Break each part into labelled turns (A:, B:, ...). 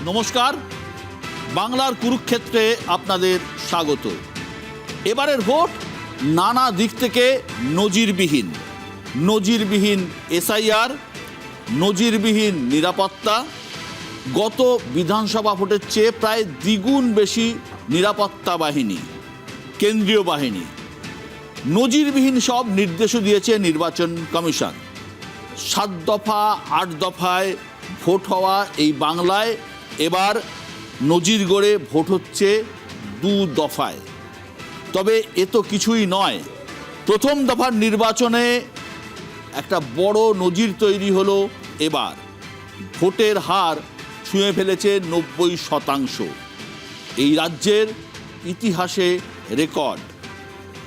A: নমস্কার, বাংলার কুরুক্ষেত্রে আপনাদের স্বাগত। এবারের ভোট নানা দিক থেকে নজিরবিহীন এসআইআর, নজিরবিহীন নিরাপত্তা, গত বিধানসভা ভোটের চেয়ে প্রায় দ্বিগুণ বেশি নিরাপত্তা বাহিনী, কেন্দ্রীয় বাহিনী, নজিরবিহীন সব নির্দেশও দিয়েছে নির্বাচন কমিশন। 7 দফা 8 দফায় ভোট হওয়া এই বাংলায় এবার নজির গড়ে ভোট হচ্ছে 2 দফায়। তবে এ তো কিছুই নয়। প্রথম দফার নির্বাচনে একটা বড় নজির তৈরি হলো। এবার ভোটের হার ছুঁয়ে ফেলেছে 90%। এই রাজ্যের ইতিহাসে রেকর্ড।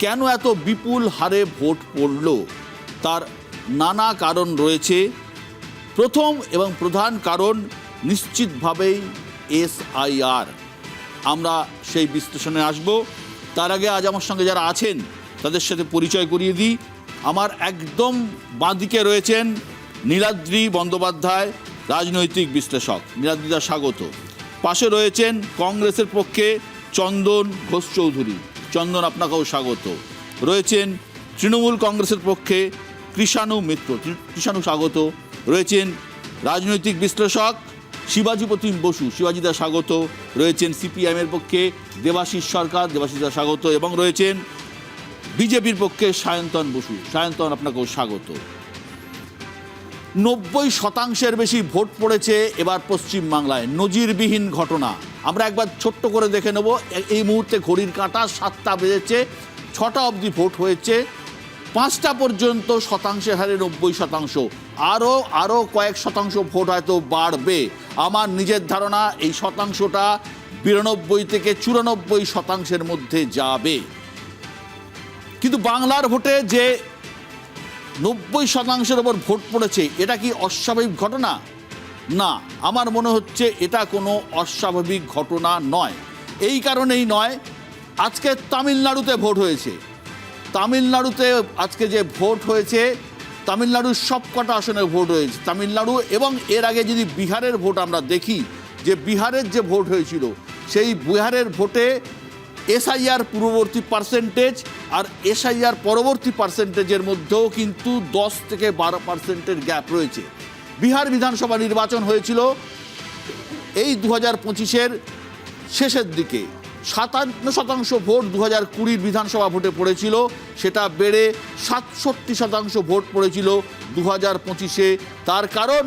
A: কেন এত বিপুল হারে ভোট পড়ল তার নানা কারণ রয়েছে। প্রথম এবং প্রধান কারণ নিশ্চিতভাবেই এসআইআর। আমরা সেই বিশ্লেষণে আসব। তার আগে আজ আমার সঙ্গে যারা আছেন তাদের সাথে পরিচয় করিয়ে দিই। আমার একদম বাঁদিকে রয়েছেন নীলাদ্রি বন্দ্যোপাধ্যায়, রাজনৈতিক বিশ্লেষক। নীলাদ্রিদা, স্বাগত। পাশে রয়েছেন কংগ্রেসের পক্ষে চন্দন ঘোষ চৌধুরী। চন্দন, আপনাকেও স্বাগত। রয়েছেন তৃণমূল কংগ্রেসের পক্ষে কৃষাণু মিত্র। কৃষাণু, স্বাগত। রয়েছেন রাজনৈতিক বিশ্লেষক শিবাজি প্রতিম বসু। শিবাজিদা, স্বাগত। রয়েছেন সিপিআইএমের পক্ষে দেবাশিস সরকার। দেবাশিসদা, স্বাগত। এবং রয়েছেন বিজেপির পক্ষে সায়ন্তন বসু। সায়ন্তন, আপনাকেও স্বাগত। 90% বেশি ভোট পড়েছে এবার পশ্চিমবাংলায়। নজিরবিহীন ঘটনা। আমরা একবার ছোট্ট করে দেখে নেব। এই মুহূর্তে ঘড়ির কাঁটা 7টা বেজেছে, 6টা অবধি ভোট হয়েছে। 5টা পর্যন্ত শতাংশের হারে 90%। আরও কয়েক শতাংশ ভোট হয়তো বাড়বে। আমার নিজের ধারণা এই শতাংশটা 92 থেকে 94% মধ্যে যাবে। কিন্তু বাংলার ভোটে যে 90%-এর ওপর ভোট পড়েছে, এটা কি অস্বাভাবিক ঘটনা? না, আমার মনে হচ্ছে এটা কোনো অস্বাভাবিক ঘটনা নয়। এই কারণেই নয়, আজকে তামিলনাড়ুতে ভোট হয়েছে। তামিলনাড়ুতে আজকে যে ভোট হয়েছে, তামিলনাড়ুর সবকটা আসনে ভোট হয়েছে। তামিলনাড়ু এবং এর আগে যদি বিহারের ভোট আমরা দেখি, যে বিহারের যে ভোট হয়েছিল, সেই বিহারের ভোটে এসআইআর পূর্ববর্তী পার্সেন্টেজ আর এসআইআর পরবর্তী পার্সেন্টেজের মধ্যেও কিন্তু 10 থেকে 12%-এর গ্যাপ রয়েছে। বিহার বিধানসভা নির্বাচন হয়েছিল এই 2025-এর শেষের দিকে। 57% ভোট 2020 বিধানসভা ভোটে পড়েছিল, সেটা বেড়ে 67% ভোট পড়েছিল 2025-এ। তার কারণ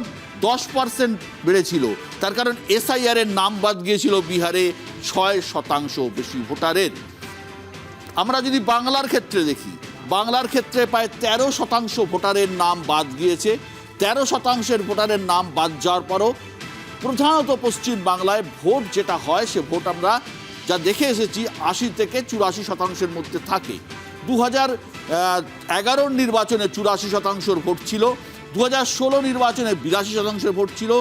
A: 10% বেড়েছিল। তার কারণ এসআইআরের নাম বাদ গিয়েছিল বিহারে 6% বেশি ভোটারের। আমরা যদি বাংলার ক্ষেত্রে দেখি, বাংলার ক্ষেত্রে প্রায় 13% ভোটারের নাম বাদ গিয়েছে। 13%-এর ভোটারের নাম বাদ যাওয়ার পরও প্রধানত পশ্চিম বাংলায় ভোট যেটা হয়, সে ভোট আমরা যা দেখে এসেছি 80 থেকে 84%-এর মধ্যে থাকে। 2011 নির্বাচনে 84%-এর ভোট ছিল, 2016 নির্বাচনে 82%-এর ভোট ছিল,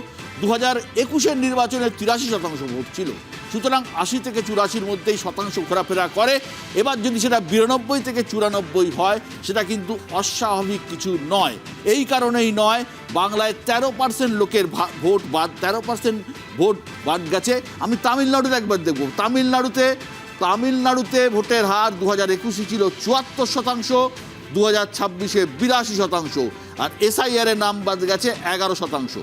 A: 2021-এর নির্বাচনে 83% ভোট ছিল। সুতরাং 80 থেকে 84-র মধ্যেই শতাংশ ঘোরাফেরা করে। এবার যদি সেটা 92 থেকে 94 হয়, সেটা কিন্তু অস্বাভাবিক কিছু নয়। এই কারণেই নয়, বাংলায় 13% লোকের ভোট বাদ, 13% ভোট বাদ গেছে। আমি তামিলনাড়ুতে একবার দেখব। তামিলনাড়ুতে ভোটের হার 2021-এ ছিল 74%, 2026-এ 82%, আর এসআইআরের নাম বাদ গেছে 11%।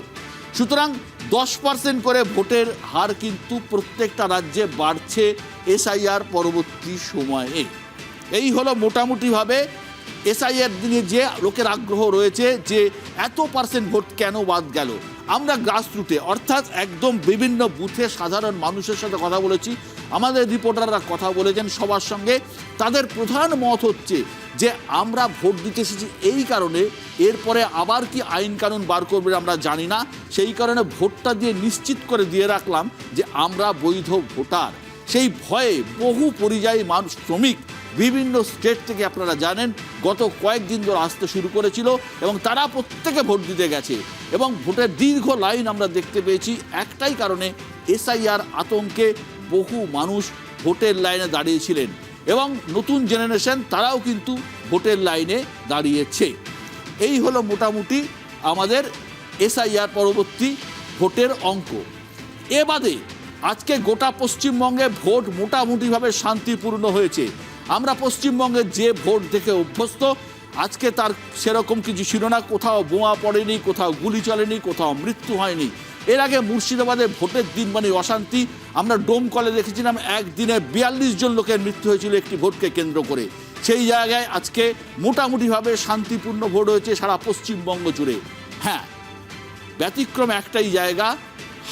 A: সুতরাং 10% করে ভোটের হার কিন্তু প্রত্যেকটা রাজ্যে বাড়ছে এসআইআর পরবর্তী সময়ে। এই হলো মোটামুটিভাবে এসআইআর নিয়ে যে লোকের আগ্রহ রয়েছে, যে এত % ভোট কেন বাদ গেল। আমরা গ্রাসরুটে, অর্থাৎ একদম বিভিন্ন বুথে সাধারণ মানুষের সাথে কথা বলেছি। আমাদের রিপোর্টাররা কথা বলেছেন সবার সঙ্গে। তাদের প্রধান মত হচ্ছে যে আমরা ভোট দিতে এসেছি এই কারণে, এরপরে আবার কি আইন কানুন বার করবে আমরা জানি না। সেই কারণে ভোটটা দিয়ে নিশ্চিত করে দিয়ে রাখলাম যে আমরা বৈধ ভোটার। সেই ভয়ে বহু পরিযায়ী মানুষ, শ্রমিক বিভিন্ন স্টেট থেকে, আপনারা জানেন, গত কয়েকদিন ধরে আসতে শুরু করেছিল এবং তারা প্রত্যেকে ভোট দিতে গেছে এবং ভোটের দীর্ঘ লাইন আমরা দেখতে পেয়েছি। একটাই কারণে, এসআইআর আতঙ্কে বহু মানুষ ভোটের লাইনে দাঁড়িয়েছিলেন এবং নতুন জেনারেশন তারাও কিন্তু ভোটের লাইনে দাঁড়িয়েছে। এই হলো মোটামুটি আমাদের এসআইআর পরবর্তী ভোটের অঙ্ক। এ বাদে আজকে গোটা পশ্চিমবঙ্গে ভোট মোটামুটিভাবে শান্তিপূর্ণ হয়েছে। আমরা পশ্চিমবঙ্গের যে ভোট দেখে অভ্যস্ত, আজকে তার সেরকম কিছু ছিল না। কোথাও বোমা পড়েনি, কোথাও গুলি চলেনি, কোথাও মৃত্যু হয়নি। এর আগে মুর্শিদাবাদে ভোটের দিন মানে অশান্তি। আমরা ডোমকলে দেখেছিলাম একদিনে 42 জন লোকের মৃত্যু হয়েছিল একটি ভোটকে কেন্দ্র করে। সেই জায়গায় আজকে মোটামুটিভাবে শান্তিপূর্ণ ভোট হয়েছে সারা পশ্চিমবঙ্গ জুড়ে। হ্যাঁ, ব্যতিক্রম একটাই জায়গা,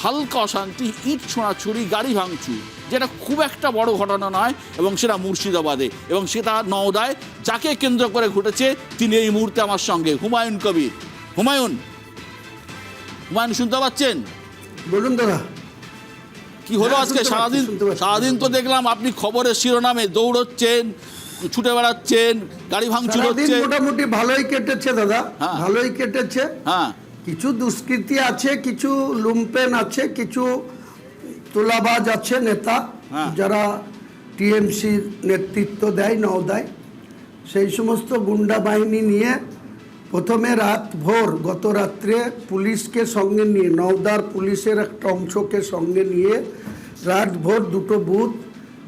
A: হালকা অশান্তি, ইট ছোঁড়াছুড়ি, গাড়ি ভাঙচুর, যেটা খুব একটা বড় ঘটনা নয়, এবং সেটা মুর্শিদাবাদে, এবং সেটা নওদায়। যাকে কেন্দ্র করে ঘটেছে তিনি এই মুহূর্তে আমার সঙ্গে, হুমায়ুন কবির। হুমায়ুন, শুনতে পাচ্ছেন?
B: বলুন দাদা,
A: কি হলো আজকে সারাদিন? তো দেখলাম আপনি খবরের শিরোনামে দৌড়চ্ছেন, ছুটে বেড়াচ্ছেন, গাড়ি ভাঙচুর হচ্ছে।
B: মোটামুটি ভালোই কেটেছে দাদা, ভালোই কেটেছে।
A: হ্যাঁ,
B: কিছু দুষ্কৃতী আছে, কিছু লুম্পেন আছে, কিছু তোলাবাজ আছে নেতা, যারা টিএমসির নেতৃত্ব দেয় নওদায়। সেই সমস্ত গুন্ডা বাহিনী নিয়ে প্রথমে রাত ভোর, গত রাত্রে পুলিশকে সঙ্গে নিয়ে, নওদার পুলিশের একটা অংশকে সঙ্গে নিয়ে রাত ভোর দুটো বুথ,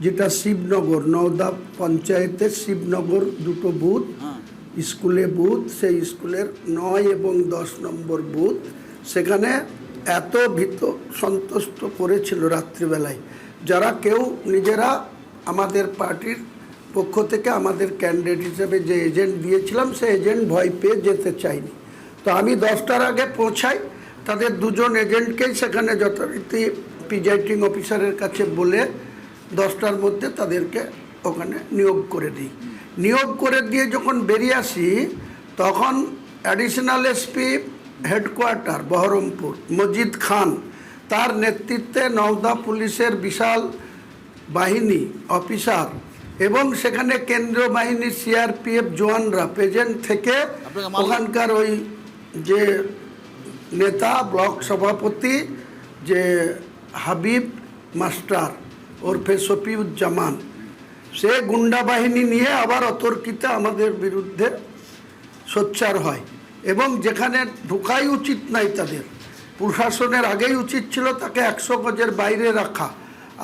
B: যেটা শিবনগর, নওদা পঞ্চায়েতের শিবনগর দুটো বুথ, স্কুলে বুথ, সেই স্কুলের 9 এবং 10 নম্বর বুথ, সেখানে এত ভীত সন্তুষ্ট করেছিল রাত্রিবেলায়, যারা কেউ নিজেরা আমাদের পার্টির পক্ষ থেকে আমাদের ক্যান্ডিডেট হিসেবে যে এজেন্ট দিয়েছিলাম, সে এজেন্ট ভয় পেয়ে যেতে চায়নি। তো আমি 10টার আগে পৌঁছাই, তাদের 2 জন এজেন্টকেই সেখানে যথারীতি প্রিজাইডিং অফিসারের কাছে বলে 10টার মধ্যে তাদেরকে ওখানে নিয়োগ করে দিই। নিয়োগ করে দিয়ে যখন বেরিয়ে আসি, তখন additional SP headquarter Baharampur Majid Khan, তার নেতৃত্বে নওদা পুলিশের বিশাল বাহিনী, অফিসার, এবং সেখানে কেন্দ্রীয় বাহিনীর সিআরপিএফ জওয়ানরা প্রেজেন্ট থেকে ওখানকার ওই যে নেতা, ব্লক সভাপতি যে হাবিব মাস্টার ওরফে শফিউজ্জামান, সে গুন্ডা বাহিনী নিয়ে আবার অতর্কিতে আমাদের বিরুদ্ধে সোচ্চার হয়। এবং যেখানে ঢোকাই উচিত নাই তাদের, প্রশাসনের আগেই উচিত ছিল তাকে 100 গজের বাইরে রাখা।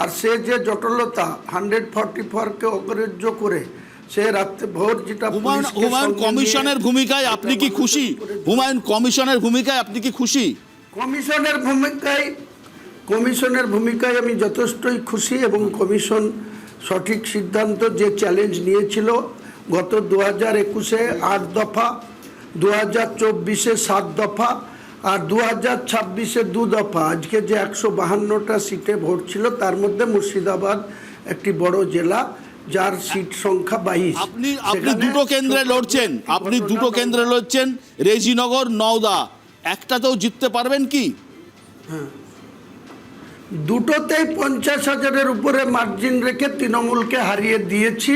B: আর সে যে জটিলতা 144কে অগ্রাহ্য করে সে রাত্রে ভোর, যেটা
A: হুমায়ুন কমিশনের ভূমিকায় আপনি কি খুশি? হুমায়ুন কমিশনের ভূমিকায় আপনি কি খুশি?
B: কমিশনের ভূমিকায় আমি যথেষ্টই খুশি, এবং কমিশন সঠিক সিদ্ধান্ত, যে চ্যালেঞ্জ নিয়েছিল গত 2021-এ 8 দফা, 2024-এ 7 দফা, আর 2026-এ 2 দফা, আজকে যে 152টা সিটে ভোট ছিল, তার মধ্যে মুর্শিদাবাদ একটি বড় জেলা, যার সিট সংখ্যা 22।
A: আপনি দুটো কেন্দ্রে লড়ছেন, রেজিনগর, নওদা, একটাতেও জিততে পারবেন কি?
B: হ্যাঁ, দুটোতেই 50,000-এর উপরে মার্জিন রেখে তৃণমূলকে হারিয়ে দিয়েছি।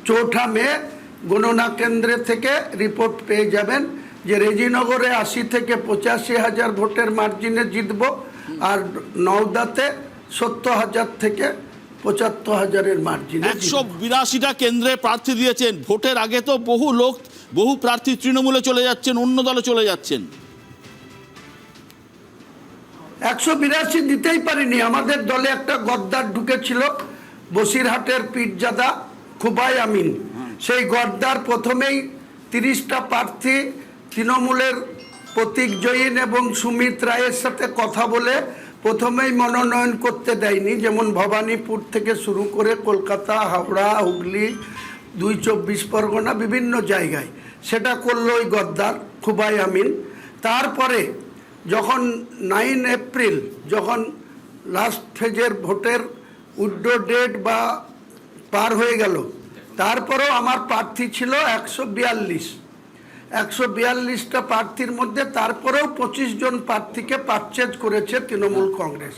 B: 4 মে গণনা কেন্দ্রে থেকে রিপোর্ট পেয়ে যাবেন যে রেজিনগরে 80 থেকে 85,000 ভোটের মার্জিনে জিতব, আর নওদাতে 70,000 থেকে 75,000-এর মার্জিনে।
A: 182টা কেন্দ্রে প্রার্থী দিয়েছেন। ভোটের আগে তো বহু প্রার্থী তৃণমূলে চলে যাচ্ছেন, অন্য দলে চলে যাচ্ছেন।
B: 182 দিতেই পারিনি। আমাদের দলে একটা গদ্দার ঢুকেছিল, বসিরহাটের পীরজাদা খুবাই আমিন। সেই গদ্দার প্রথমেই 30টা প্রার্থী তৃণমূলের প্রতীক জৈন এবং সুমিত রায়ের সাথে কথা বলে প্রথমেই মনোনয়ন করতে দেয়নি, যেমন ভবানীপুর থেকে শুরু করে কলকাতা, হাওড়া, হুগলি, 2 24 পরগনা, বিভিন্ন জায়গায় সেটা করলো ওই গদ্দার খুবাই আমিন। তারপরে যখন 9 এপ্রিল, যখন লাস্ট ফেজের ভোটের উইথড্র ডেট বা পার হয়ে গেল, তারপরেও আমার প্রার্থী ছিল 142টা প্রার্থীর মধ্যে, তারপরেও 25 জন প্রার্থীকে পারচেজ করেছে তৃণমূল কংগ্রেস।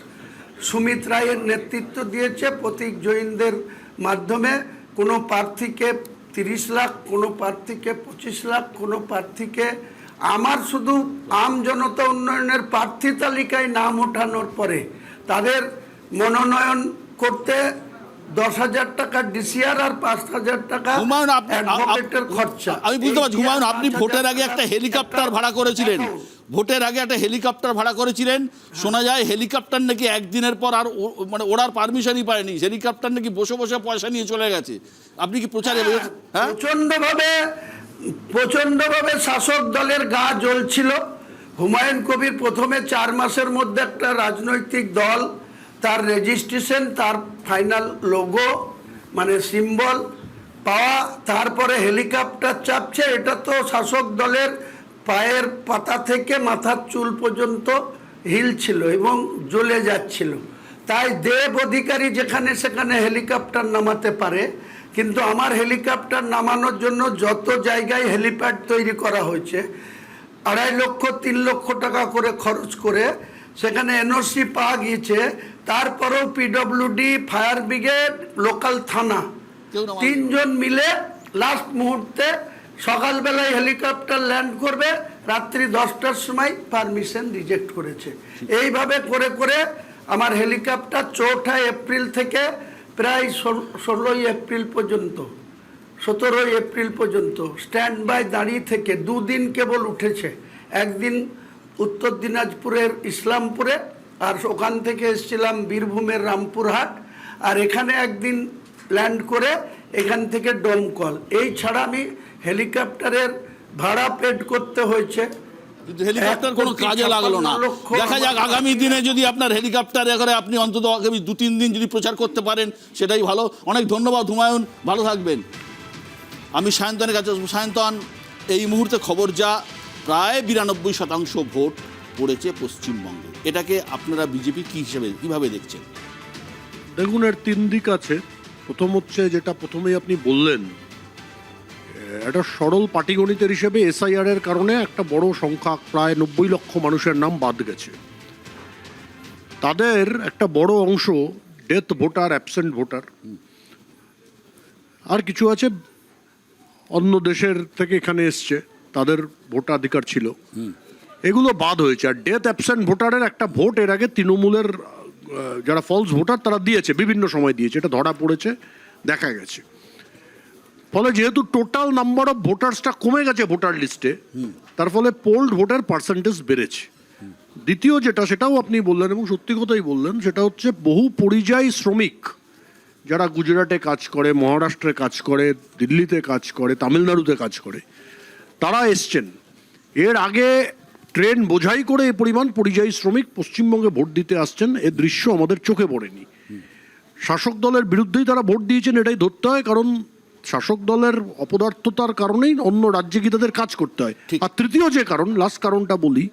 B: সুমিত রায়ের নেতৃত্ব দিয়েছে, প্রতীক জৈনদের মাধ্যমে কোনো প্রার্থীকে 30 লাখ, কোনো প্রার্থীকে 25 লাখ, কোনো প্রার্থীকে, আমার শুধু আম জনতা উন্নয়নের প্রার্থী তালিকায় নাম ওঠানোর পরে তাদের মনোনয়ন করতে 10,000 টাকা ডিসিআর আর 5,000 টাকা
A: হুমায়ুন,
B: অ্যাডভোকেটের খরচা।
A: আমি বুঝতে পারছি হুমায়ুন, আপনি
B: 5,000
A: ভোটের আগে একটা
B: টাকা
A: হেলিকপ্টার ভাড়া করেছিলেন, ভোটের আগে একটা হেলিকপ্টার ভাড়া করেছিলেন, শোনা যায় হেলিকপ্টার নাকি একদিনের পর আর মানে ওড়ার পারমিশনই পায়নি, হেলিকপ্টার নাকি বসে বসে পয়সা নিয়ে চলে গেছে। আপনি কি প্রচারে হ্যাঁ?
B: প্রচন্ডভাবে শাসক দলের গা জ্বলছিল। হুমায়ুন কবির প্রথমে 4 মাসের মধ্যে একটা রাজনৈতিক দল, তার রেজিস্ট্রেশন, তার ফাইনাল লোগো মানে সিম্বল পাওয়া, তারপরে হেলিকপ্টার চাপছে। এটা তো শাসক দলের পায়ের পাতা থেকে মাথার চুল পর্যন্ত হিল ছিল এবং জ্বলে যাচ্ছিল। তাই দেব অধিকারী যেখানে সেখানে হেলিকপ্টার নামাতে পারে, কিন্তু আমার হেলিকপ্টার নামানোর জন্য যত জায়গায় হেলিপ্যাড তৈরি করা হয়েছে 2.5 লক্ষ 3 লক্ষ টাকা করে খরচ করে সেখানে এনওসি পাওয়া গিয়েছে, তারপরেও পিডব্লিউডি, ফায়ার ব্রিগেড, লোকাল থানা 3 জন মিলে লাস্ট মুহূর্তে সকালবেলায় হেলিকপ্টার ল্যান্ড করবে, রাত্রি 10টার সময় পারমিশন রিজেক্ট করেছে। এইভাবে করে করে আমার হেলিকপ্টার 4 এপ্রিল থেকে প্রায় 16 এপ্রিল পর্যন্ত, 17 এপ্রিল পর্যন্ত স্ট্যান্ড বাই দাঁড়িয়ে থেকে 2 দিন কেবল উঠেছে। একদিন উত্তর দিনাজপুরের ইসলামপুরে, আর ওখান থেকে এসেছিলাম বীরভূমের রামপুরহাট, আর এখানে একদিন ল্যান্ড করে এখান থেকে ডোমকল। এই ছাড়া আমি হেলিকপ্টারের ভাড়া পেড করতে হয়েছে।
A: কিন্তু হেলিকপ্টার কোনো কাজে লাগলো না। দেখা যাক আগামী দিনে যদি আপনার হেলিকপ্টারে করে আপনি অন্তত আগামী 2-3 দিন যদি প্রচার করতে পারেন সেটাই ভালো। অনেক ধন্যবাদ হুমায়ুন, ভালো থাকবেন। আমি সায়ন্তনের কাছে আসবো। সায়ন্তন, এই মুহূর্তে খবর যা, প্রায় 92% ভোট পড়েছে পশ্চিমবঙ্গে, এটাকে আপনারা বিজেপি কি হিসেবে কিভাবে দেখছেন?
C: দেখুন, এর 3 দিক আছে। প্রথম হচ্ছে যেটা প্রথমেই আপনি বললেন, একটা সরল পাটিগণিতের হিসেবে এসআইআর এর কারণে একটা বড় সংখ্যা, প্রায় 90 লক্ষ মানুষের নাম বাদ গেছে। তাদের একটা বড় অংশ ডেথ ভোটার, অ্যাবসেন্ট ভোটার, আর কিছু আছে অন্য দেশের থেকে এখানে এসছে, তাদের ভোটাধিকার ছিল, এগুলো বাদ হয়েছে। আর ডেথ অ্যাবসেন্ট ভোটারের একটা ভোট এর আগে তৃণমূলের যারা ফলস ভোটার তারা দিয়েছে, বিভিন্ন সময় দিয়েছে, এটা ধরা পড়েছে, দেখা গেছে। ফলে যেহেতু টোটাল নাম্বার অফ ভোটার্সটা কমে গেছে ভোটার লিস্টে, তার ফলে পোল্ড ভোটার পার্সেন্টেজ বেড়েছে। দ্বিতীয় যেটা, সেটাও আপনি বললেন এবং সত্যি কথাই বললেন, সেটা হচ্ছে বহু পরিযায়ী শ্রমিক যারা গুজরাটে কাজ করে, মহারাষ্ট্রে কাজ করে, দিল্লিতে কাজ করে, তামিলনাড়ুতে কাজ করে, তারা এসছেন। এর আগে ট্রেন বোঝাই করে এই পরিমাণ পরিযায়ী শ্রমিক পশ্চিমবঙ্গে ভোট দিতে আসছেন, এ দৃশ্য আমাদের চোখে পড়েনি। শাসক দলের বিরুদ্ধেই তারা ভোট দিয়েছেন, এটাই ধরতে হয়, কারণ শাসক দলের অপদার্থতার কারণেই অন্য রাজ্যে গিয়ে তাদের কাজ করতে হয়। আর তৃতীয় যে কারণ, লাস্ট কারণটা বলি,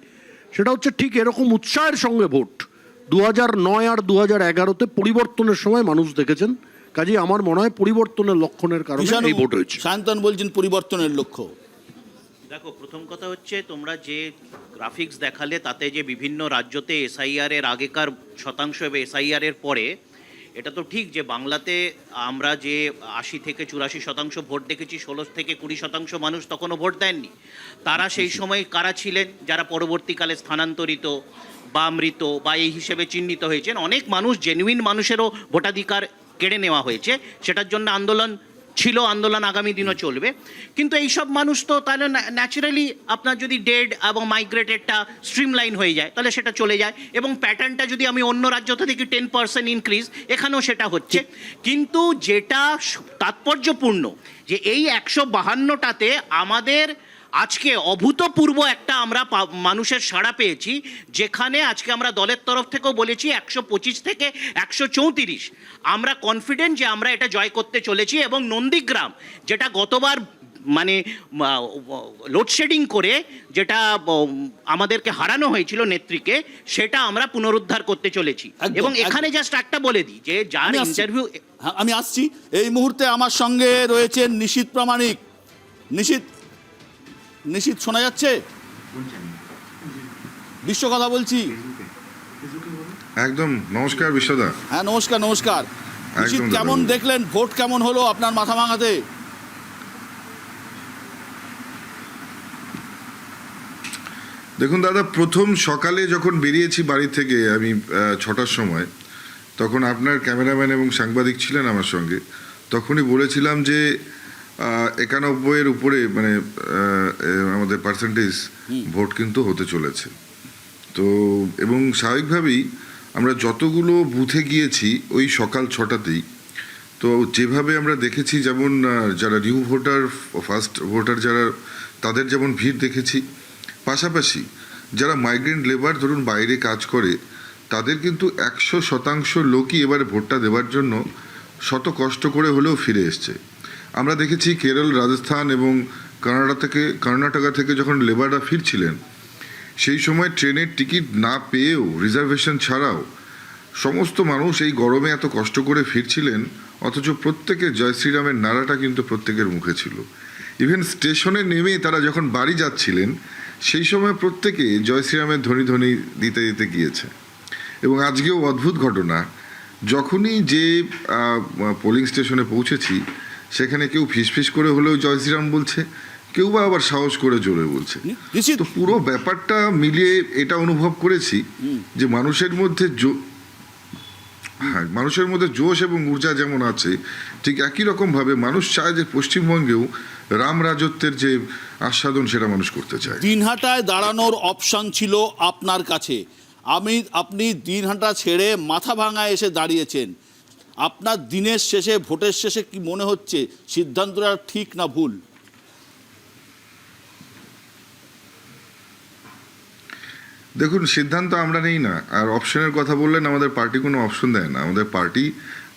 C: সেটা হচ্ছে ঠিক এরকম উৎসাহের সঙ্গে ভোট 2009 আর 2011-তে পরিবর্তনের সময় মানুষ দেখেছেন। কাজেই আমার মনে হয় পরিবর্তনের লক্ষণের কারণে এই ভোট হয়েছে।
A: সায়ন্তন বলছেন পরিবর্তনের লক্ষ্য।
D: দেখো, প্রথম কথা হচ্ছে তোমরা যে গ্রাফিক্স দেখালে তাতে যে বিভিন্ন রাজ্যতে এসআইআর এর আগেকার শতাংশ এবং এসআইআর এর পরে, এটা তো ঠিক যে বাংলাতে আমরা যে 80 থেকে 84% ভোট দেখেছি, 16 থেকে 20% মানুষ তখনও ভোট দেননি। তারা সেই সময় কারা ছিলেন? যারা পরবর্তীকালে স্থানান্তরিত বা মৃত বা এই হিসেবে চিহ্নিত হয়েছেন। অনেক মানুষ, জেনুইন মানুষেরও ভোটাধিকার কেড়ে নেওয়া হয়েছে, সেটার জন্য আন্দোলন ছিল, আন্দোলন আগামী দিনও চলবে। কিন্তু এইসব মানুষ তো তাহলে ন্যাচারালি আপনার যদি ডেড এবং মাইগ্রেটেডটা স্ট্রিমলাইন হয়ে যায় তাহলে সেটা চলে যায়, এবং প্যাটার্নটা যদি আমি অন্য রাজ্য থেকে 10% ইনক্রিজ, এখানেও সেটা হচ্ছে। কিন্তু যেটা তাৎপর্যপূর্ণ যে এই 152টাতে আমাদের আজকে অভূতপূর্ব একটা আমরা মানুষের সাড়া পেয়েছি, যেখানে আজকে আমরা দলের তরফ থেকেও বলেছি 125 থেকে 134। আমরা কনফিডেন্ট যে আমরা এটা জয় করতে চলেছি, এবং নন্দীগ্রাম যেটা গতবার মানে লোডশেডিং করে যেটা আমাদেরকে হারানো হয়েছিল নেত্রীকে, সেটা আমরা পুনরুদ্ধার করতে চলেছি। এবং এখানে জাস্ট একটা বলে দিই যে যার ইন্টারভিউ,
A: আমি আসছি, এই মুহূর্তে আমার সঙ্গে রয়েছেন নিশীথ প্রামাণিক। নিশীথ শোনা যাচ্ছে? বিশ্ব কথা বলছি।
E: একদম। নমস্কার বিশ্বদা।
A: হ্যাঁ নমস্কার। নিশীথ, কেমন দেখলেন ভোট, কেমন হলো আপনার মাথা ভাঙাতে?
E: দেখুন দাদা, প্রথম সকালে যখন বেরিয়েছি বাড়ি থেকে আমি 6টার সময়, তখন আপনার ক্যামেরাম্যান এবং সাংবাদিক ছিলেন আমার সঙ্গে, তখনই বলেছিলাম যে 91-এর উপরে মানে আমাদের পার্সেন্টেজ ভোট কিন্তু হতে চলেছে। তো এবং স্বাভাবিকভাবেই আমরা যতগুলো বুথে গিয়েছি ওই সকাল 6টাতেই, তো যেভাবে আমরা দেখেছি, যেমন যারা নিউ ভোটার, ফার্স্ট ভোটার যারা, তাদের যেমন ভিড় দেখেছি, পাশাপাশি যারা মাইগ্রেন্ট লেবার ধরুন বাইরে কাজ করে, তাদের কিন্তু 100% লোকই এবারে ভোটটা দেওয়ার জন্য শত কষ্ট করে হলেও ফিরে এসছে। আমরা দেখেছি কেরল, রাজস্থান এবং কর্ণাটকা থেকে যখন লেবাররা ফিরছিলেন, সেই সময় ট্রেনের টিকিট না পেয়েও, রিজার্ভেশন ছাড়াও সমস্ত মানুষ এই গরমে এত কষ্ট করে ফিরছিলেন, অথচ প্রত্যেকের জয় শ্রীরামের নারাটা কিন্তু প্রত্যেকের মুখে ছিল। ইভেন স্টেশনে নেমে তারা যখন বাড়ি যাচ্ছিলেন, সেই সময় প্রত্যেকে জয় শ্রীরামের ধ্বনি ধ্বনি দিতে দিতে গিয়েছে। এবং আজকেও অদ্ভুত ঘটনা, যখনই যে পোলিং স্টেশনে পৌঁছেছি, সেখানে কেউ ফিসফিস করে হলেও জয় শ্রীরাম বলছে, কেউ বা আবার সাহস করে জোরে বলছে। তো পুরো ব্যাপারটা মিলিয়ে এটা অনুভব করেছি যে মানুষের মধ্যে জোশ এবং ঊর্জা যেমন আছে, ঠিক একই রকমভাবে মানুষ চায় যে পশ্চিমবঙ্গেও রাম রাজত্বের যে আস্বাদন, সেটা মানুষ করতে চায়।
A: দিনহাটায় দাঁড়ানোর অপশন ছিল আপনার কাছে, আপনি দিনহাটা ছেড়ে মাথাভাঙায় এসে দাঁড়িয়েছেন। আপনার দিনের শেষে, ভোটের শেষে কি মনে হচ্ছে সিদ্ধান্তটা ঠিক না ভুল?
E: দেখুন, সিদ্ধান্ত আমরা নেই না। আর অপশনের কথা বললেন, আমাদের পার্টি কোনো অপশন দেয় না। আমাদের পার্টি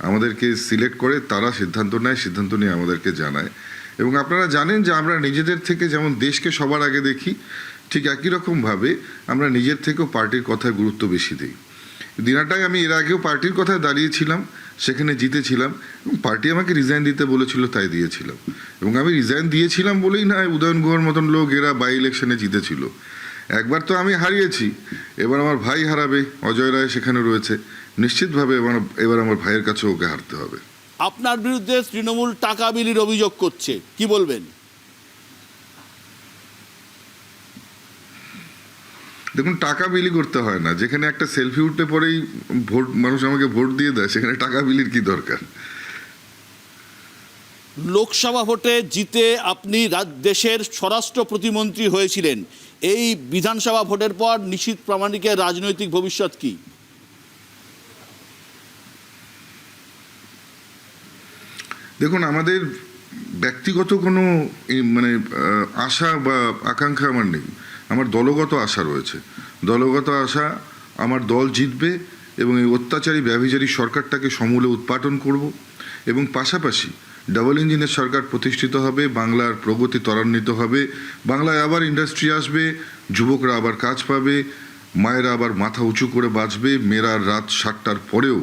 E: আমাদেরকে সিলেক্ট করে, তারা সিদ্ধান্ত নেয়, সিদ্ধান্ত নিয়ে আমাদেরকে জানায়। এবং আপনারা জানেন যে আমরা নিজেদের থেকে যেমন দেশকে সবার আগে দেখি, ঠিক একই রকমভাবে আমরা নিজের থেকেও পার্টির কথায় গুরুত্ব বেশি দিই। দিনাটায় আমি এর আগেও পার্টির কথায় দাঁড়িয়েছিলাম, সেখানে জিতেছিলাম, এবং পার্টি আমাকে রিজাইন দিতে বলেছিল, তাই দিয়েছিলাম। এবং আমি রিজাইন দিয়েছিলাম বলেই না উদয়ন গুহর মতন লোক এরা বাই ইলেকশনে জিতেছিল। একবার তো আমি হারিয়েছি, এবার আমার ভাই হারাবে, অজয় রায় সেখানে রয়েছে, নিশ্চিতভাবে এবার আমার ভাইয়ের কাছে ওকে হারতে হবে।
A: আপনার বিরুদ্ধে তৃণমূল টাকা বিলির অভিযোগ করছে, কি বলবেন?
E: দেখুন, টাকা বিলি করতে হয় না। যেখানে একটা সেলফি উঠতে পরেই ভোট, মানুষ আমাকে ভোট দিয়ে দেয়, সেখানে টাকা বিলির কি দরকার?
A: লোকসভা ভোটে জিতে আপনি দেশের স্বরাষ্ট্র প্রতিমন্ত্রী হয়েছিলেন। এই বিধানসভা ভোটের পর নিশীথ প্রামাণিকের রাজনৈতিক ভবিষ্যৎ কি?
E: দেখুন, আমাদের ব্যক্তিগত কোনো মানে আশা বা আকাঙ্ক্ষা আমার নেই। আমার দলগত আশা রয়েছে। দলগত আশা, আমার দল জিতবে এবং এই অত্যাচারী ব্যভিচারী সরকারটাকে সমূলে উৎপাটন করব, এবং পাশাপাশি ডাবল ইঞ্জিনের সরকার প্রতিষ্ঠিত হবে, বাংলার প্রগতি ত্বরান্বিত হবে, বাংলায় আবার ইন্ডাস্ট্রি আসবে, যুবকরা আবার কাজ পাবে, মায়েরা আবার মাথা উঁচু করে বাঁচবে, মেয়েরা রাত 7টার পরেও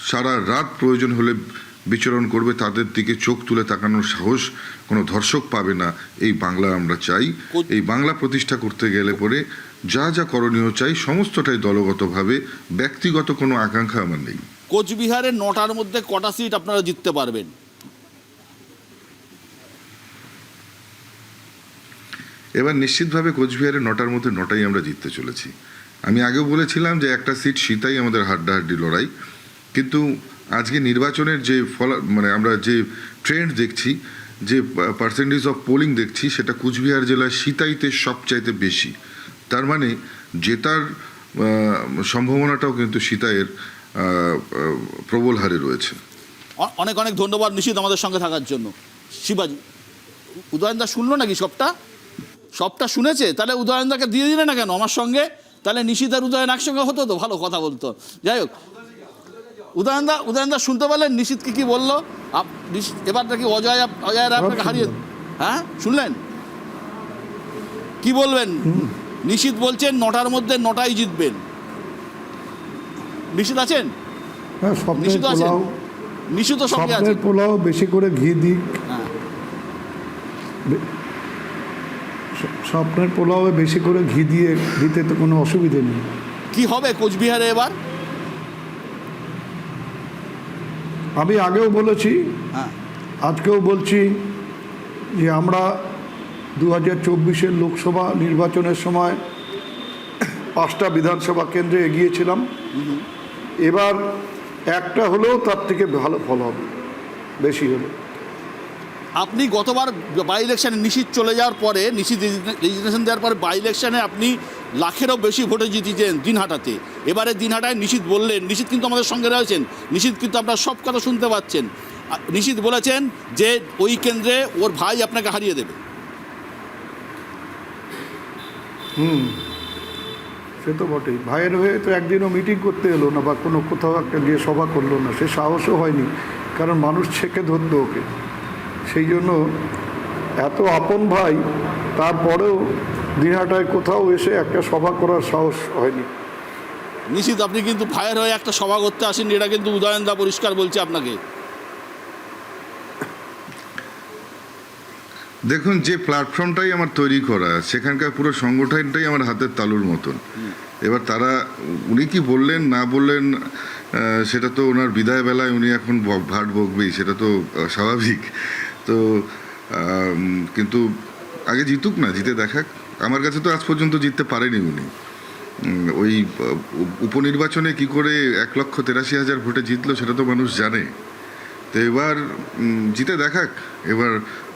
E: সারা রাত প্রয়োজন হলে বিচরণ করবে, তাদের দিকে চোখ তুলে তাকানোর সাহস কোনো ধর্ষক পাবে না। এই বাংলা আমরা চাই। এই বাংলা প্রতিষ্ঠা করতে গেলে পরে যা যা করণীয় চাই, সমস্তটাই দলগতভাবে, ব্যক্তিগত কোনো আকাঙ্ক্ষা আমার নেই।
A: কোচবিহারে 9টার মধ্যে কটা সিট আপনারা জিততে পারবেন?
E: এবার নিশ্চিতভাবে কোচবিহারে 9টার মধ্যে 9টাই আমরা জিততে চলেছি। আমি আগেও বলেছিলাম যে একটা সিট সীতাই আমাদের হাড্ডাহাড্ডি লড়াই, কিন্তু আজকে নির্বাচনের যে মানে আমরা যে ট্রেন্ড দেখছি, যে পার্সেন্টেজ অফ পোলিং দেখছি, সেটা কোচবিহার জেলায় সীতাইতে সবচাইতে বেশি। তার মানে জেতার সম্ভাবনাটাও কিন্তু সীতাইয়ের প্রবল হারে রয়েছে।
A: অনেক অনেক ধন্যবাদ নিশীথ আমাদের সঙ্গে থাকার জন্য। শিবাজি, উদয়নদা শুনলো নাকি? সবটা শুনেছে? তাহলে উদয়নদাকে দিয়ে দিলে না কেন আমার সঙ্গে? তাহলে নিশীথ আর উদয়ন একসঙ্গে হতো তো, ভালো কথা বলতো। যাই হোক, উদয়নদা শুনতে পারলেন নিশীথ কি বললো? এবার নাকি অজয় আপনাকে হারিয়ে, হ্যাঁ শুনলেন? কি বলবেন? নিশীথ বলছেন 9টার মধ্যে 9টাই জিতবেন। নিশীথ আছেন?
F: হ্যাঁ,
A: নিশীথ আছেন? নিশীথ তো সঙ্গে আছে।
F: পোলাও বেশি করে ঘি দিক,
A: হ্যাঁ,
F: স্বপ্নের পোলাও বেশি করে ঘি দিয়ে দিতে তো কোনো অসুবিধে নেই।
A: কি হবে কোচবিহারে এবার?
F: আমি আগেও বলেছি,
A: হ্যাঁ,
F: আজকেও বলছি যে আমরা 2024-এর লোকসভা নির্বাচনের সময় 5টা বিধানসভা কেন্দ্রে এগিয়েছিলাম। এবার একটা হলেও তার থেকে ভালো ফল হবে, বেশি হলে।
A: আপনি গতবার বাই ইলেকশনে নিশীথ চলে যাওয়ার পরে, নিশীথ রেজিগনেশন দেওয়ার পরে বাই ইলেকশনে আপনি লাখেরও বেশি ভোটে জিতেছেন দিনহাটাতে। এবারে দিনহাটায় নিশীথ বললেন, নিশীথ কিন্তু আমাদের সঙ্গে রয়েছেন, নিশীথ কিন্তু আপনার সব কথা শুনতে পাচ্ছেন। নিশীথ বলেছেন যে ওই কেন্দ্রে ওর ভাই আপনাকে হারিয়ে দেবে।
F: সে তো বটেই, ভাইয়ের হয়ে তো একদিনও মিটিং করতে এলো না বা কোনো কোথাও একটা গিয়ে সভা করলো না, সে সাহসও হয়নি, কারণ মানুষ ছেঁকে ধরতো ওকে। সেই জন্য এত আপন ভাই, তারপরেও দিনহাটায় কোথাও এসে একটা সভা করার সাহস হয়নি।
A: নিশীথ আপনি কিন্তু ভাইয়ের হয়ে একটা সভা করতে আসেন, এটা কিন্তু উদয়নদা পরিষ্কার বলছে আপনাকে।
E: দেখুন, যে প্ল্যাটফর্মটাই আমার তৈরি করা, সেখানকার পুরো সংগঠনটাই আমার হাতের তালুর মতন। এবার তারা, উনি কি বললেন না বললেন, সেটা তো ওনার বিদায় বেলায় উনি এখন ভাট বকবেই, সেটা তো স্বাভাবিক। তো কিন্তু আগে জিতুক না, জিতে দেখাক। আমার কাছে তো আজ পর্যন্ত জিততে পারেনি উনি। ওই উপনির্বাচনে কি করে 1,83,000 ভোটে জিতলো সেটা তো মানুষ জানে। তো এবার জিতে দেখাক, এবার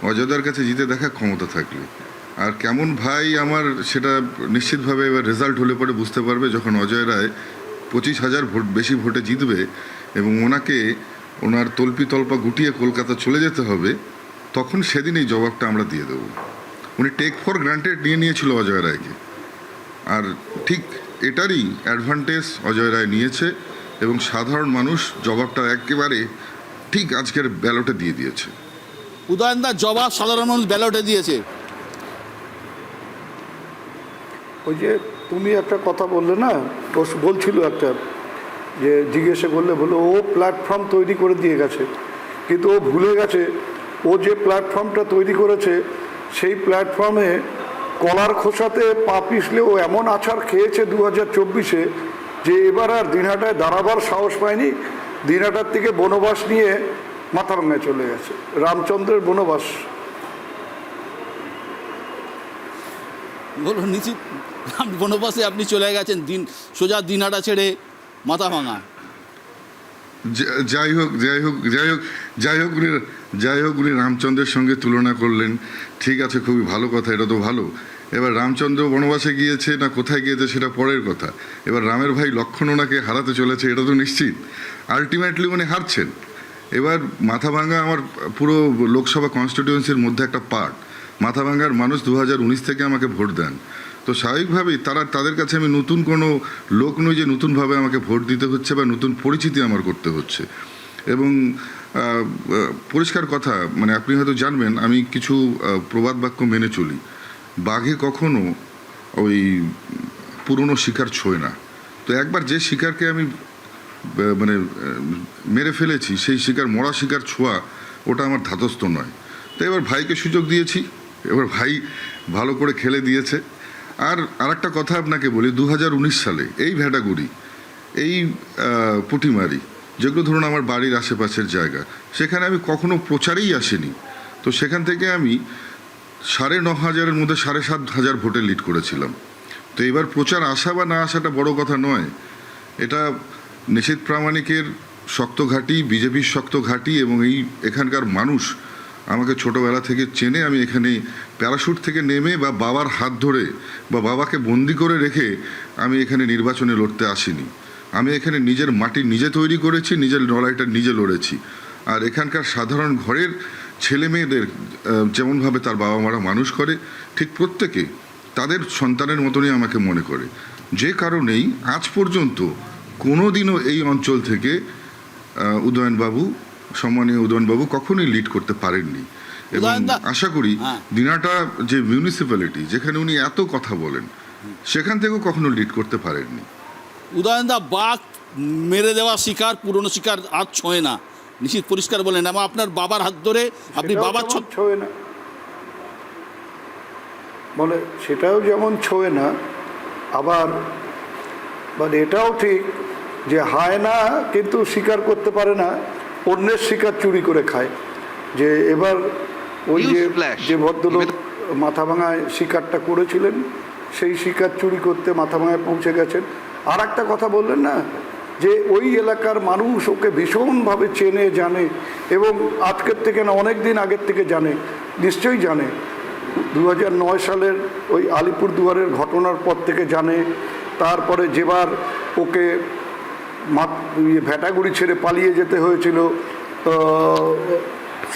E: অযোধ্যার কাছে জিতে দেখাক ক্ষমতা থাকলে। আর কেমন ভাই আমার, সেটা নিশ্চিতভাবে এবার রেজাল্ট হলে পরে বুঝতে পারবে, যখন অজয় রায় 25,000 ভোট বেশি ভোটে জিতবে এবং ওনাকে ওনার তল্পি তল্পা গুটিয়ে কলকাতা চলে যেতে হবে, তখন সেদিন এই জবাবটা আমরা দিয়ে দেবো। উনি টেক ফর গ্রান্টেড নিয়ে নিয়েছিল অজয় রায়কে, আর ঠিক এটারই অ্যাডভান্টেজ অজয় রায় নিয়েছে এবং সাধারণ মানুষ জবাবটা একেবারে ঠিক আজকের ব্যালটে দিয়ে দিয়েছে।
A: উদয়নদার জবাব সাধারণ মানুষ ব্যালটে দিয়েছে।
F: ওই যে তুমি একটা কথা বললে না, ও বলছিল একটা, যে জিজ্ঞেসে করলে বলে ও প্ল্যাটফর্ম তৈরি করে দিয়ে গেছে, কিন্তু ও ভুলে গেছে ও যে প্ল্যাটফর্মটা তৈরি করেছে সেই প্ল্যাটফর্মে কলার খোসাতে পা পিছলে ও এমন আছাড় খেয়েছে 2024-এ, যে এবার আর দিনহাটায় দাঁড়াবার সাহস পায়নি। দিনহাটার থেকে বনবাস নিয়ে মাথাভাঙায় চলে গেছে, রামচন্দ্রের বনবাস।
A: বলুন নিশ্চিত বনবাসে আপনি চলে গেছেন, সোজা দিনহাটা ছেড়ে মাথাভাঙা।
E: যাই হোক যাই হোক যাই হোক যাই হোক উনি যাই হোক উনি রামচন্দ্রের সঙ্গে তুলনা করলেন, ঠিক আছে, খুবই ভালো কথা, এটা তো ভালো। এবার রামচন্দ্র বনবাসে গিয়েছে না কোথায় গিয়েছে সেটা পরের কথা। এবার রামের ভাই লক্ষ্মণ ওনাকে হারাতে চলেছে, এটা তো নিশ্চিত। আলটিমেটলি উনি হারছেন। এবার মাথাভাঙা আমার পুরো লোকসভা কনস্টিটিউয়েন্সির মধ্যে একটা পার্ট। মাথাভাঙার মানুষ 2019 থেকে আমাকে ভোট দেন, তো স্বাভাবিকভাবেই তাদের কাছে আমি নতুন কোনো লোক নই যে নতুনভাবে আমাকে ভোট দিতে হচ্ছে বা নতুন পরিচিতি আমার করতে হচ্ছে। এবং পরিষ্কার কথা, মানে আপনি হয়তো জানবেন, আমি কিছু প্রবাদ বাক্য মেনে চলি। বাঘে কখনো ওই পুরনো শিকার ছোঁয় না। তো একবার যে শিকারকে আমি মানে মেরে ফেলেছি, সেই শিকার, মরা শিকার ছোঁয়া, ওটা আমার ধাতস্থ নয়। তো এবার ভাইকে সুযোগ দিয়েছি, এবার ভাই ভালো করে খেলে দিয়েছে। আর আরেকটা কথা আপনাকে বলি, 2019 সালে এই ভেটাগুড়ি, এই পুঁটিমারি, যেগুলো ধরুন আমার বাড়ির আশেপাশের জায়গা, সেখানে আমি কখনো প্রচারেই আসিনি। তো সেখান থেকে আমি 9,500-এর মধ্যে 7,500 ভোটে লিড করেছিলাম। তো এবার প্রচার আসা বা না আসাটা বড় কথা নয়, এটা নিশীথ প্রামাণিকের শক্ত ঘাঁটি, বিজেপির শক্ত ঘাঁটি, এবং এখানকার মানুষ আমাকে ছোটোবেলা থেকে চেনে। আমি এখানে প্যারাশুট থেকে নেমে বা বাবার হাত ধরে বা বাবাকে বন্দি করে রেখে আমি এখানে নির্বাচনে লড়তে আসিনি। আমি এখানে নিজের মাটি নিজে তৈরি করেছি, নিজের লড়াইটা নিজে লড়েছি। আর এখানকার সাধারণ ঘরের ছেলে মেয়েদের যেমনভাবে তার বাবা মারা মানুষ করে, ঠিক প্রত্যেকে তাদের সন্তানের মতনই আমাকে মনে করে। যে কারণেই আজ পর্যন্ত কোনো দিনও এই অঞ্চল থেকে উদয়নবাবু, সম্মানীয় উদয়নবাবু কখনোই লিড করতে পারেননি। এবং আশা করি দিনাটা যে মিউনিসিপ্যালিটি, যেখানে উনি এত কথা বলেন, সেখান থেকেও কখনো লিড করতে পারেননি।
A: উদয়নদা, বাঘ মেরে দেওয়া শিকার, পুরনো শিকার আর ছোঁয় না, নিশ্চিত পরিষ্কার বলেন। এবং আপনার বাবার হাত ধরে আপনি বাবার
F: ছোঁয় না, মানে সেটাও যেমন ছোঁয় না, আবার মানে এটাও ঠিক যে হায়না কিন্তু শিকার করতে পারে না, অন্যের শিকার চুরি করে খায়। যে এবার ওই যে ভদ্রলোক মাথাভাঙায় শিকারটা করেছিলেন, সেই শিকার চুরি করতে মাথাভাঙায় পৌঁছে গেছেন। আর একটা কথা বললেন না, যে ওই এলাকার মানুষ ওকে ভীষণভাবে চেনে জানে, এবং আজকের থেকে না, অনেক দিন আগের থেকে জানে, নিশ্চয়ই জানে। 2009 সালের ওই আলিপুরদুয়ারের ঘটনার পর থেকে জানে। তারপরে যেবার ওকে ভ্যাটাগুড়ি ছেড়ে পালিয়ে যেতে হয়েছিল,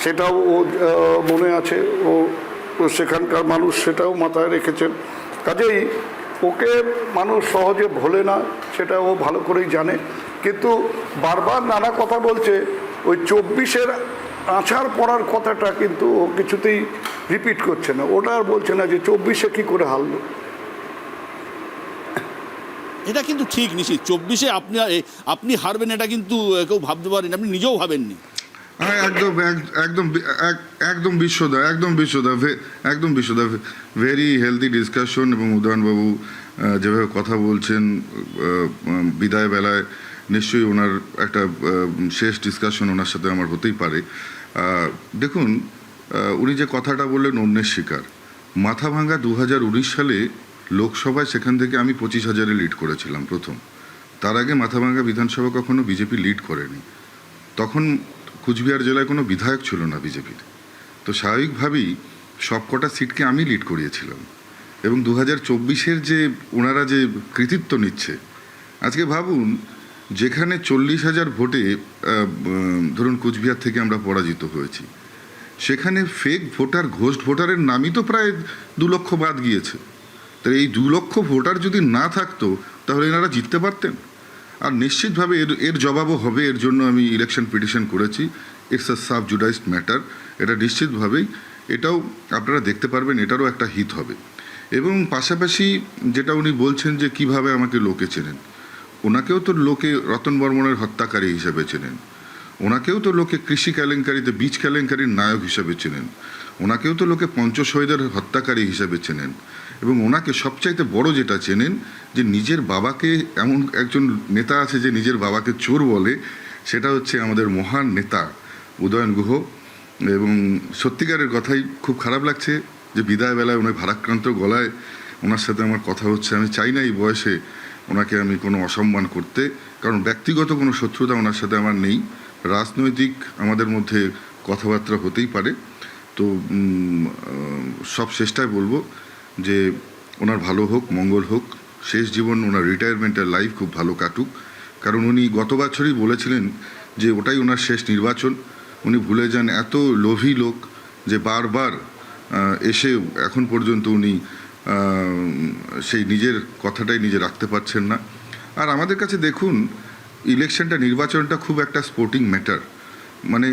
F: সেটাও ও মনে আছে, ও সেখানকার মানুষ সেটাও মাথায় রেখেছেন। কাজেই ওকে মানুষ সহজে ভোলে না, সেটা ও ভালো করেই জানে। কিন্তু বারবার নানা কথা বলছে, ওই 24-এর আছাড় পড়ার কথাটা কিন্তু ও কিছুতেই রিপিট করছে না। ওটা আর বলছে না যে 24-এ কী করে হারলো।
A: এটা কিন্তু ঠিক নিশ্চিত 24-এ আপনি হারবেন, এটা কিন্তু কেউ ভাবতে পারেন, আপনি নিজেও ভাবেননি।
E: হ্যাঁ, একদম বিশ্বদা ভেরি হেলদি ডিসকাশন। এবং উদয়নবাবু যেভাবে কথা বলছেন বিদায় বেলায়, নিশ্চয়ই ওনার একটা শেষ ডিসকাশন ওনার সাথে আমার হতেই পারে। দেখুন, উনি যে কথাটা বললেন অন্যের শিকার, মাথাভাঙ্গা 2019 সালে লোকসভায় সেখান থেকে আমি 25,000-এ লিড করেছিলাম প্রথম। তার আগে মাথাভাঙ্গা বিধানসভা কখনো বিজেপি লিড করেনি। তখন কুচবিহার জেলায় কোনো বিধায়ক ছিল না বিজেপির। তো স্বাভাবিকভাবেই সবকটা সিটকে আমি লিড করিয়েছিলাম। এবং 2024-এর যে ওনারা যে কৃতিত্ব নিচ্ছে, আজকে ভাবুন, যেখানে 40,000 ভোটে ধরুন কুচবিহার থেকে আমরা পরাজিত হয়েছি, সেখানে ফেক ভোটার, ঘোস্ট ভোটারের নামই তো প্রায় 2 লক্ষ বাদ গিয়েছে। তো এই 2 লক্ষ ভোটার যদি না থাকতো, তাহলে এনারা জিততে পারতেন। আর নিশ্চিতভাবে এর জবাবও হবে। এর জন্য আমি ইলেকশন পিটিশন করেছি। It's a sub judice matter. এটা নিশ্চিতভাবেই, এটাও আপনারা দেখতে পারবেন, এটারও একটা হিত হবে। এবং পাশাপাশি যেটা উনি বলছেন যে কিভাবে আমাকে লোকে চেনেন, ওনাকেও তো লোকে রতন বর্মনের হত্যাকারী হিসেবে চেনেন, ওনাকেও তো লোকে কৃষি কেলেঙ্কারিতে বীজ কেলেঙ্কারির নায়ক হিসেবে চেনেন, ওনাকেও তো লোকে পঞ্চশহীদের হত্যাকারী হিসেবে চেনেন। এবং ওনাকে সবচাইতে বড় যেটা চেনেন, যে নিজের বাবাকে, এমন একজন নেতা আছে যে নিজের বাবাকে চোর বলে, সেটা হচ্ছে আমাদের মহান নেতা উদয়ন গুহ। এবং সত্যিকারের কথাই খুব খারাপ লাগছে যে বিদায় বেলায় ওনার ভারাক্রান্ত গলায় ওনার সাথে আমার কথা হচ্ছে। আমি চাই না এই বয়সে ওনাকে আমি কোনো অসম্মান করতে, কারণ ব্যক্তিগত কোনো শত্রুতা ওনার সাথে আমার নেই। রাজনৈতিক আমাদের মধ্যে কথাবার্তা হতেই পারে। তো সব শেষটায় বলবো যে ওনার ভালো হোক, মঙ্গল হোক, শেষ জীবন, ওনার রিটায়ারমেন্টের লাইফ খুব ভালো কাটুক। কারণ উনি গত বছরই বলেছিলেন যে ওটাই ওনার শেষ নির্বাচন। উনি ভুলে যান, এত লোভী লোক যে বারবার এসে এখন পর্যন্ত উনি সেই নিজের কথাটাই নিজে রাখতে পারছেন না। আর আমাদের কাছে দেখুন, ইলেকশনটা, নির্বাচনটা খুব একটা স্পোর্টিং ম্যাটার। মানে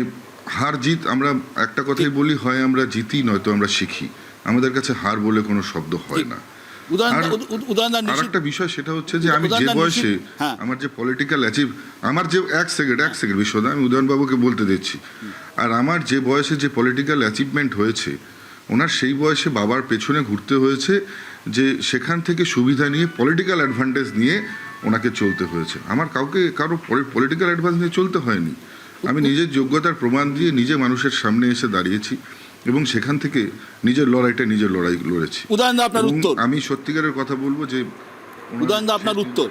E: হার জিত, আমরা একটা কথাই বলি, হয় আমরা জিতি নয়তো আমরা শিখি। আমাদের কাছে হার বলে কোনো শব্দ হয় না। আর একটা বিষয় সেটা হচ্ছে যে আমি যে বয়সে, আমার যে পলিটিক্যাল আমার যে এক সেকেন্ড বিশ্বদা, আমি উদয়নবাবুকে বলতে দিচ্ছি, আর আমার যে বয়সে যে পলিটিক্যাল অ্যাচিভমেন্ট হয়েছে, ওনার সেই বয়সে বাবার পেছনে ঘুরতে হয়েছে, যে সেখান থেকে সুবিধা নিয়ে, পলিটিক্যাল অ্যাডভান্টেজ নিয়ে ওনাকে চলতে হয়েছে। আমার কারো পলিটিক্যাল অ্যাডভান্স নিয়ে চলতে হয়নি। আমি নিজের যোগ্যতার প্রমাণ দিয়ে নিজে মানুষের সামনে এসে দাঁড়িয়েছি এবং সেখান থেকে নিজের লড়াই লড়েছি।
A: আপনার উত্তর,
E: আমি সত্যিকারের কথা বলবো যে
A: আপনার উত্তর,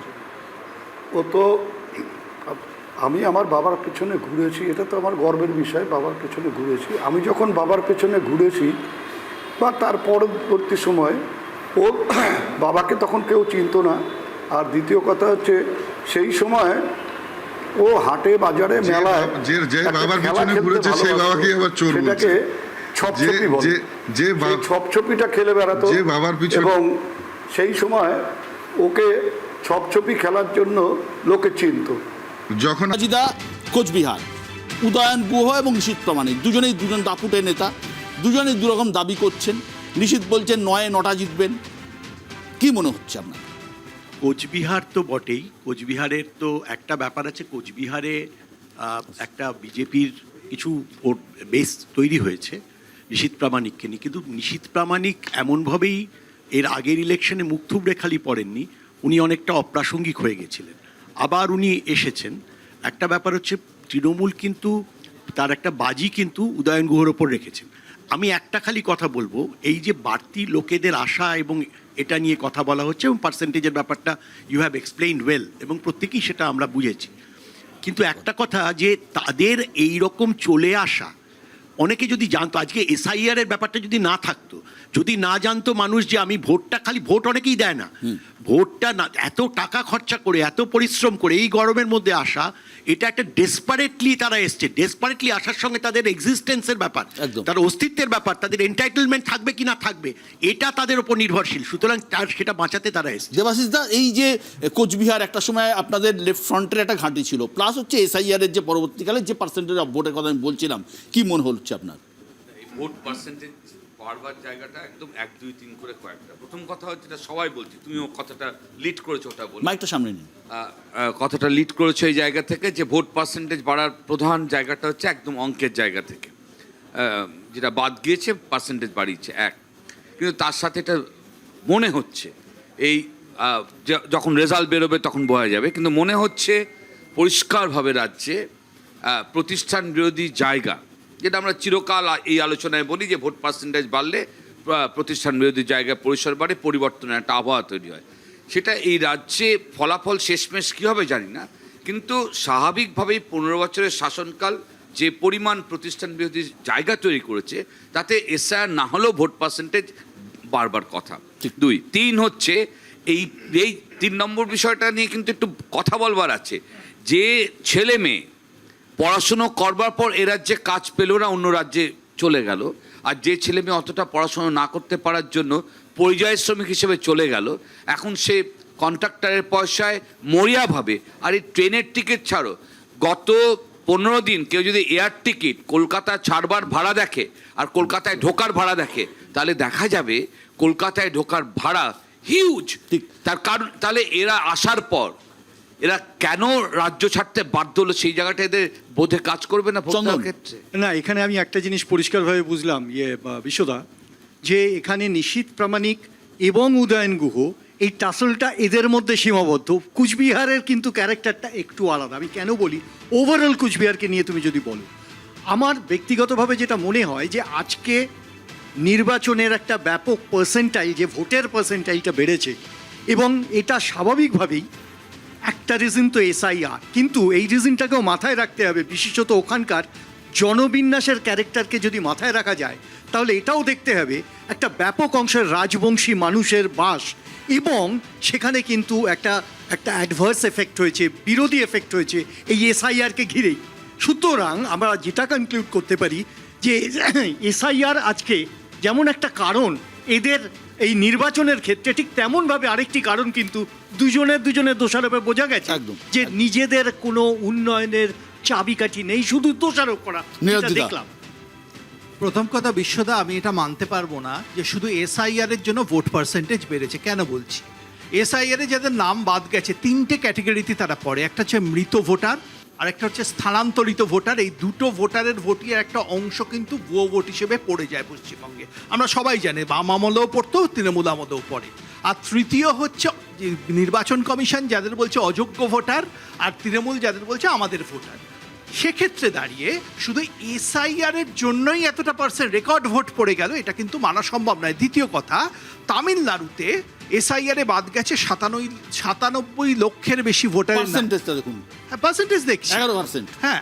F: ও তো, আমি আমার বাবার পেছনে ঘুরেছি, এটা তো আমার গর্বের বিষয়, বাবার পেছনে ঘুরেছি। আমি যখন বাবার পেছনে ঘুরেছি বা তার পরবর্তী সময়, ও বাবাকে তখন কেউ চিনতো না। আর দ্বিতীয় কথা হচ্ছে, সেই সময় ও হাটে বাজারে মেলায়
E: যে বাবার পেছনে ঘুরেছে সেই বাবাকে আবার চোর বলছে।
F: ছপছপি বলে, যে ছপছপিটা খেলে বেড়াতো
E: যে বাবার পিছনে,
F: এবং সেই সময় ওকে ছপছপি খেলার জন্য লোকে চিনত।
A: যখন কোচবিহার, উদয়ন গুহ এবং নিশীথ প্রামাণিক দুজন দাপুটে নেতা, দুজনেই দুরকম দাবি করছেন। নিশীথ বলছেন 9-9টা জিতবেন। কি মনে হচ্ছে আপনার?
G: কোচবিহার তো বটেই, কোচবিহারের তো একটা ব্যাপার আছে, কোচবিহারে একটা বিজেপির কিছু বেস তৈরি হয়েছে নিশীথ প্রামাণিককে নিয়ে। কিন্তু নিশীথ প্রামাণিক এমনভাবেই এর আগের ইলেকশনে মুখ থুবড়ে খালি পড়েননি, উনি অনেকটা অপ্রাসঙ্গিক হয়ে গেছিলেন। আবার উনি এসেছেন। একটা ব্যাপার হচ্ছে, তৃণমূল কিন্তু তার একটা বাজি কিন্তু উদয়ন গুহর ওপর রেখেছেন। আমি একটা খালি কথা বলবো, এই যে বাড়তি লোকেদের আশা এবং এটা নিয়ে কথা বলা হচ্ছে এবং পার্সেন্টেজের ব্যাপারটা ইউ হ্যাভ এক্সপ্লেইনড ওয়েল এবং প্রত্যেকেই সেটা আমরা বুঝেছি, কিন্তু একটা কথা যে তাদের এই রকম চলে আসা, অনেকে যদি জানতো, আজকে এসআইআর এর ব্যাপারটা যদি না থাকতো, যদি না জানতো মানুষ যে আমি ভোটটা, খালি ভোট অনেকেই দেয় না, ভোটটা না, এত টাকা খরচা করে এত পরিশ্রম করে এই গরমের মধ্যে আসা, এটা একটা ডেসপারেটলি তারা এসছে, ডেসপারেটলি আসার সঙ্গে তাদের এক্সিস্টেন্সের ব্যাপার, তার অস্তিত্বের ব্যাপার, তাদের এন্টাইটেলমেন্ট থাকবে কি না থাকবে এটা তাদের উপর নির্ভরশীল, সুতরাং সেটা বাঁচাতে তারা এসছে।
A: দেবাশিস দা, এই যে কোচবিহার একটা সময় আপনাদের লেফট ফ্রন্টের একটা ঘাঁটি ছিল, প্লাস হচ্ছে এসআইআর এর যে পরবর্তীকালে যে পার্সেন্টেজ অফ ভোটের কথা আমি বলছিলাম, কি মনে হচ্ছে আপনার?
H: ভোট পার্সেন্টেজ বাড়বার জায়গাটা একদম 1, 2, 3 করে কয়েকটা। প্রথম কথা হচ্ছে, যেটা সবাই বলছে, তুমিও কথাটা লিড করেছো, ওটা বল,
A: মাইকটা সামনে নিন।
H: কথাটা লিড করেছো এই জায়গা থেকে যে ভোট পার্সেন্টেজ বাড়ার প্রধান জায়গাটা হচ্ছে একদম অঙ্কের জায়গা থেকে, যেটা বাদ গিয়েছে পার্সেন্টেজ বাড়িয়েছে এক, কিন্তু তার সাথে এটা মনে হচ্ছে এই যখন রেজাল্ট বেরোবে তখন বোঝা যাবে, কিন্তু মনে হচ্ছে পরিষ্কারভাবে রাজ্যে প্রতিষ্ঠান বিরোধী জায়গা, যেটা আমরা চিরকাল এই আলোচনায় বলি যে ভোট পার্সেন্টেজ বাড়লে প্রতিষ্ঠান বিরোধী জায়গায় পরিসর বাড়ে, পরিবর্তনের একটা আবহাওয়া তৈরি হয়, সেটা এই রাজ্যে ফলাফল শেষমেশ কী হবে জানি না, কিন্তু স্বাভাবিকভাবেই 15 বছরের শাসনকাল যে পরিমাণ প্রতিষ্ঠান বিরোধী জায়গা তৈরি করেছে, তাতে এসআইআর না হলেও ভোট পার্সেন্টেজ বাড়বার কথা। 2, 3 হচ্ছে এই 3 নম্বর বিষয়টা নিয়ে কিন্তু একটু কথা বলবার আছে, যে ছেলে মেয়ে পড়াশুনো করবার পর এ রাজ্যে কাজ পেল না, অন্য রাজ্যে চলে গেল, আর যে ছেলে মেয়ে অতটা পড়াশুনো না করতে পারার জন্য পরিযায়ী শ্রমিক হিসেবে চলে গেল, এখন সে কন্ট্রাক্টরের পয়সায় মরিয়াভাবে, আর এই ট্রেনের টিকিট ছাড়ো, গত 15 দিন কেউ যদি এয়ার টিকিট কলকাতা ছাড়বার ভাড়া দেখে আর কলকাতায় ঢোকার ভাড়া দেখে, তাহলে দেখা যাবে কলকাতায় ঢোকার ভাড়া হিউজ। তার কারণ, তাহলে এরা আসার পর এরা কেন রাজ্য ছাড়তে বাধ্য হলো, সেই জায়গাটা এদের বোধে কাজ করবে না ভোটার ক্ষেত্রে?
I: না, এখানে আমি একটা জিনিস পরিষ্কারভাবে বুঝলাম, বিশ্বদা, যে এখানে নিশীথ প্রামাণিক এবং উদয়ন গুহ এই টাসলটা এদের মধ্যে সীমাবদ্ধ। কুচবিহারের কিন্তু ক্যারেক্টারটা একটু আলাদা। আমি কেন বলি, ওভারঅল কুচবিহারকে নিয়ে তুমি যদি বলো, আমার ব্যক্তিগতভাবে যেটা মনে হয় যে আজকে নির্বাচনের একটা ব্যাপক পার্সেন্টাইল, যে ভোটের পার্সেন্টাইলটা বেড়েছে, এবং এটা স্বাভাবিকভাবেই একটা রিজন তো এসআইআর, কিন্তু এই রিজনটাকেও মাথায় রাখতে হবে, বিশেষত ওখানকার জনবিন্যাসের ক্যারেক্টারকে যদি মাথায় রাখা যায়, তাহলে এটাও দেখতে হবে একটা ব্যাপক অংশের রাজবংশী মানুষের বাস, এবং সেখানে কিন্তু একটা অ্যাডভার্স এফেক্ট হয়েছে, বিরোধী এফেক্ট হয়েছে এই এসআইআরকে ঘিরেই। সুতরাং আমরা যেটা কনক্লুড করতে পারি যে এসআইআর আজকে যেমন একটা কারণ এদের এই নির্বাচনের ক্ষেত্রে, ঠিক তেমনভাবে আরেকটি কারণ কিন্তু দুজনের দোষারোপে বোঝা গেছে যে নিজেদের কোনো উন্নয়নের চাবিকাঠি নেই, শুধু দোষারোপ করা দেখলাম।
J: প্রথম কথা বিশ্বদা, আমি এটা মানতে পারবো না যে শুধু এসআইআর এর জন্য ভোট পার্সেন্টেজ বেড়েছে। কেন বলছি, এসআইআর এ যাদের নাম বাদ গেছে 3টে ক্যাটেগরিতে তারা পড়ে, একটা হচ্ছে মৃত ভোটার, আর একটা হচ্ছে স্থানান্তরিত ভোটার। এই দুটো ভোটারের ভোটের একটা অংশ কিন্তু ভুয়ো ভোট হিসেবে পড়ে যায় পশ্চিমবঙ্গে, আমরা সবাই জানি, বাম আমলেও পড়তো, তৃণমূল আমলেও পড়ে। আর তৃতীয় হচ্ছে নির্বাচন কমিশন যাদের বলছে অযোগ্য ভোটার, আর তৃণমূল যাদের বলছে আমাদের ভোটার। সেক্ষেত্রে দাঁড়িয়ে শুধু এসআইআর এর জন্যই এতটা রেকর্ড ভোট পড়ে গেল, এটা কিন্তু মানা সম্ভব নয়। দ্বিতীয় কথা, তামিলনাড়ুতে এসআইআর এ বাদ গেছে 97 লক্ষের বেশি ভোটারের
A: পার্সেন্টেজটা দেখুন,
J: পার্সেন্টেজ দেখছি
A: 11%।
J: হ্যাঁ,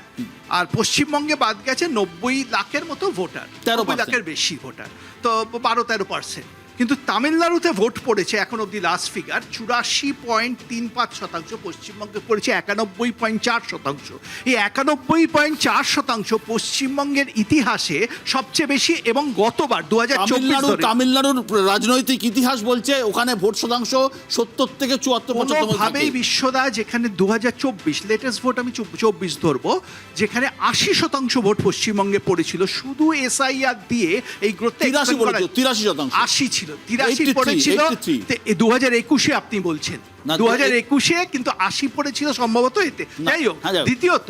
J: আর পশ্চিমবঙ্গে বাদ গেছে 90 লাখের মতো ভোটার,
A: 13%।
J: 90 লাখের বেশি ভোটার, তো 12-13%। কিন্তু তামিলনাড়ুতে ভোট পড়েছে এখন অবধি লাস্ট ফিগার 84.35%, পশ্চিমবঙ্গে পড়েছে 91.4%। এই 91.4% পশ্চিমবঙ্গের ইতিহাসে সবচেয়ে বেশি, এবং গতবার 2024
A: তামিলনাড়ুর রাজনৈতিক ইতিহাস বলছে ওখানে ভোট শতাংশ 70 থেকে 74%।
J: কোনোভাবেই বিশ্বদা, যেখানে 2024 লেটেস্ট ভোট আমি 24 ধরবো, যেখানে 80% ভোট পশ্চিমবঙ্গে পড়েছিল শুধু এসআইআর দিয়ে, এই গ্রোথ
A: 83%,
J: 80 ছিল, 83 পড়েছিল 2021-এ আপনি বলছেন।
A: না,
J: 2021-এ কিন্তু 80 পড়েছিল সম্ভবত এতে।
A: না,
J: যাই হোক,
A: হ্যাঁ, যাই হোক।
J: দ্বিতীয়ত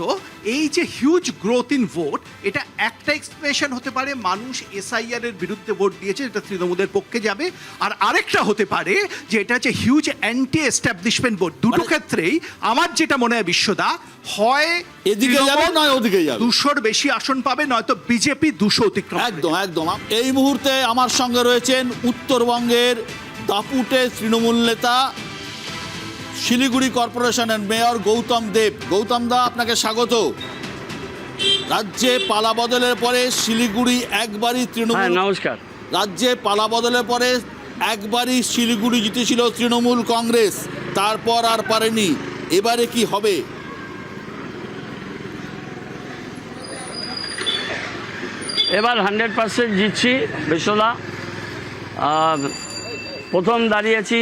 J: এই যে হিউজ গ্রোথ ইন ভোট, এটা একটা এক্সপ্রেশন হতে পারে মানুষ এসআইআর এর বিরুদ্ধে ভোট দিয়েছে, এটা তৃণমূলের পক্ষে যাবে। আর আরেকটা হতে পারে যে এটা হচ্ছে হিউজ অ্যান্টি এস্টাবলিশমেন্ট ভোট। দুটো ক্ষেত্রেই আমার যেটা মনে হয় বিশ্বদা, হয়
A: এদিকে যাবে
J: তৃণমূল
A: নয় ওদিকে যাবে।
J: 200-র বেশি আসন পাবে, নয়তো বিজেপি 200 অতিক্রম করবে।
A: একদম একদম। এই মুহূর্তে আমার সঙ্গে রয়েছেন উত্তরবঙ্গের দাপুটে তৃণমূল নেতা, শিলিগুড়ি কর্পোরেশনের মেয়র গৌতম দেব। গৌতম দা, আপনাকে স্বাগত। রাজ্যে পালা বদলের পরে শিলিগুড়ি একবারই তৃণমূল,
K: নমস্কার।
A: রাজ্যে পালা বদলের পরে একবারই শিলিগুড়ি জিতেছিল তৃণমূল কংগ্রেস, তারপর আর পারেনি। এবারে কি হবে?
K: এবার 100% জিতছি বিশ্বদা। প্রথম দাঁড়িয়েছি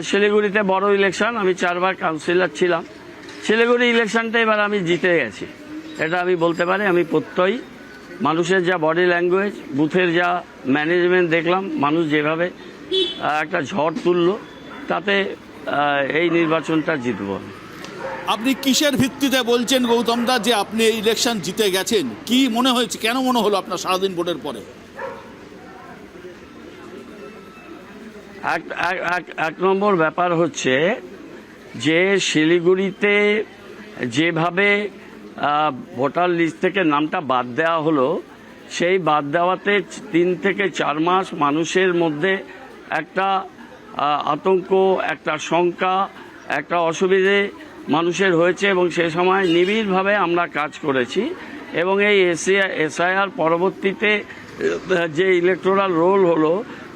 K: শিলিগুড়িতে বড় ইলেকশন, আমি 4 বার কাউন্সিলর ছিলাম। শিলিগুড়ি ইলেকশনটা এবার আমি জিতে গেছি, এটা আমি বলতে পারি। আমি প্রত্যয়ী, মানুষের যা বডি ল্যাঙ্গুয়েজ, বুথের যা ম্যানেজমেন্ট দেখলাম, মানুষ যেভাবে একটা ঝড় তুললো, তাতে এই নির্বাচনটা জিতব।
A: আপনি কিসের ভিত্তিতে বলছেন গৌতম দা যে আপনি এই ইলেকশন জিতে গেছেন? কি মনে হয়েছে, কেন মনে হলো আপনার সারাদিন ভোটের পরে?
K: এক নম্বর ব্যাপার হচ্ছে যে শিলিগুড়িতে যেভাবে ভোটার লিস্ট থেকে নামটা বাদ দেওয়া হলো, সেই বাদ দেওয়াতে 3 থেকে 4 মাস মানুষের মধ্যে একটা আতঙ্ক, একটা শঙ্কা, একটা অসুবিধে মানুষের হয়েছে, এবং সেই সময় নিবিড়ভাবে আমরা কাজ করেছি। এবং এই এসআইআর পরবর্তীতে যে ইলেকটোরাল রোল হলো,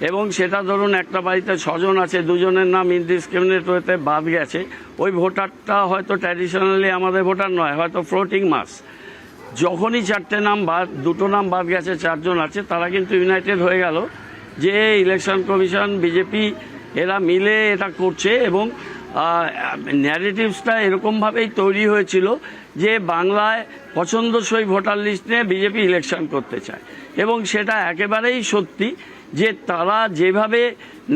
K: এবং সেটা ধরুন একটা বাড়িতে 6 জন আছে, 2 জনের নাম ইনডিসক্রিমিনেট হতে বাদ গেছে, ওই ভোটারটা হয়তো ট্র্যাডিশনালি আমাদের ভোটার নয়, হয়তো ফ্লোটিং মাস। যখনই 4টে নাম বাদ, 2টো নাম বাদ গেছে, 4 জন আছে, তারা কিন্তু ইউনাইটেড হয়ে গেল যে ইলেকশন কমিশন, বিজেপি এরা মিলে এটা করছে। এবং ন্যারেটিভসটা এরকমভাবেই তৈরি হয়েছিল যে বাংলায় পছন্দসই ভোটার লিস্ট নিয়ে বিজেপি ইলেকশন করতে চায়, এবং সেটা একেবারেই সত্যি যে তারা যেভাবে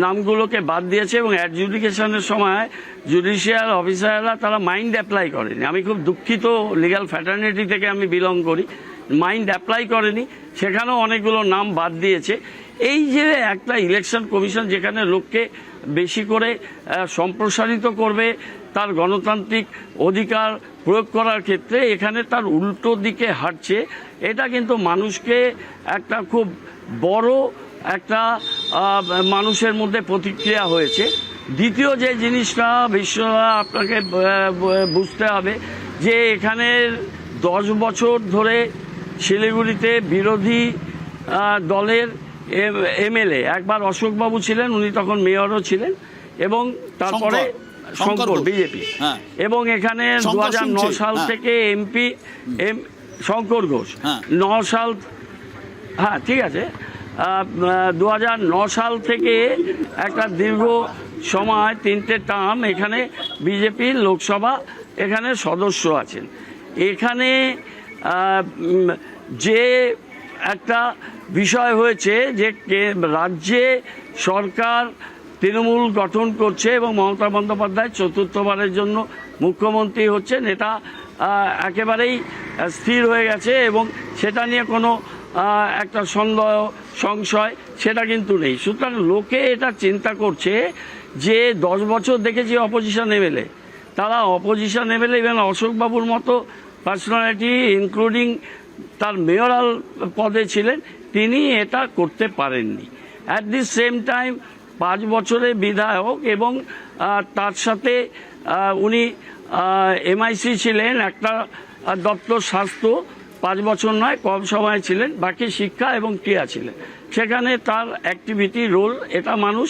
K: নামগুলোকে বাদ দিয়েছে, এবং অ্যাডজুডিকেশনের সময় জুডিশিয়াল অফিসাররা তারা মাইন্ড অ্যাপ্লাই করেনি। আমি খুব দুঃখিত, লিগ্যাল ফ্র্যাটার্নিটি থেকে আমি বিলং করি, মাইন্ড অ্যাপ্লাই করেনি, সেখানেও অনেকগুলো নাম বাদ দিয়েছে। এই যে একটা ইলেকশন কমিশন যেখানে লোককে বেশি করে সম্প্রসারিত করবে তার গণতান্ত্রিক অধিকার প্রয়োগ করার ক্ষেত্রে, এখানে তার উল্টো দিকে হাঁটছে, এটা কিন্তু মানুষকে একটা খুব বড় একটা মানুষের মধ্যে প্রতিক্রিয়া হয়েছে। দ্বিতীয় যে জিনিসটা আপনাকে বুঝতে হবে যে এখানে 10 বছর ধরে শিলিগুড়িতে বিরোধী দলের এমএলএ, একবার অশোকবাবু ছিলেন, উনি তখন মেয়রও ছিলেন, এবং তারপরে শঙ্কর বিজেপি, এবং এখানে 2009 সাল থেকে এমপি শঙ্কর ঘোষ, 9 সাল, হ্যাঁ ঠিক আছে, 2009 সাল থেকে একটা দীর্ঘ সময় 3টে টার্ম এখানে বিজেপির লোকসভা এখানে সদস্য আছেন। এখানে যে একটা বিষয় হয়েছে যে রাজ্যে সরকার তৃণমূল গঠন করছে এবং মমতা বন্দ্যোপাধ্যায় 4র্থবারের জন্য মুখ্যমন্ত্রী হচ্ছেন, এটা একেবারেই স্থির হয়ে গেছে, এবং সেটা নিয়ে কোনো একটা সন্দেহ সংশয় সেটা কিন্তু নেই। সুতরাং লোকে এটা চিন্তা করছে যে 10 বছর দেখেছি অপোজিশন এমএলএ, তারা অপোজিশন এমএলএ, ইভেন অশোকবাবুর মতো পার্সোনালিটি ইনক্লুডিং তার মেয়রাল পদে ছিলেন, তিনি এটা করতে পারেননি। অ্যাট দি সেম টাইম 5 বছরের বিধায়ক, এবং তার সাথে উনি এমআইসি ছিলেন, একটা দপ্তর স্বাস্থ্য 5 বছর নয় কম সময় ছিলেন, বাকি শিক্ষা এবং ক্রিয়া ছিলেন। সেখানে তার অ্যাক্টিভিটি রোল এটা মানুষ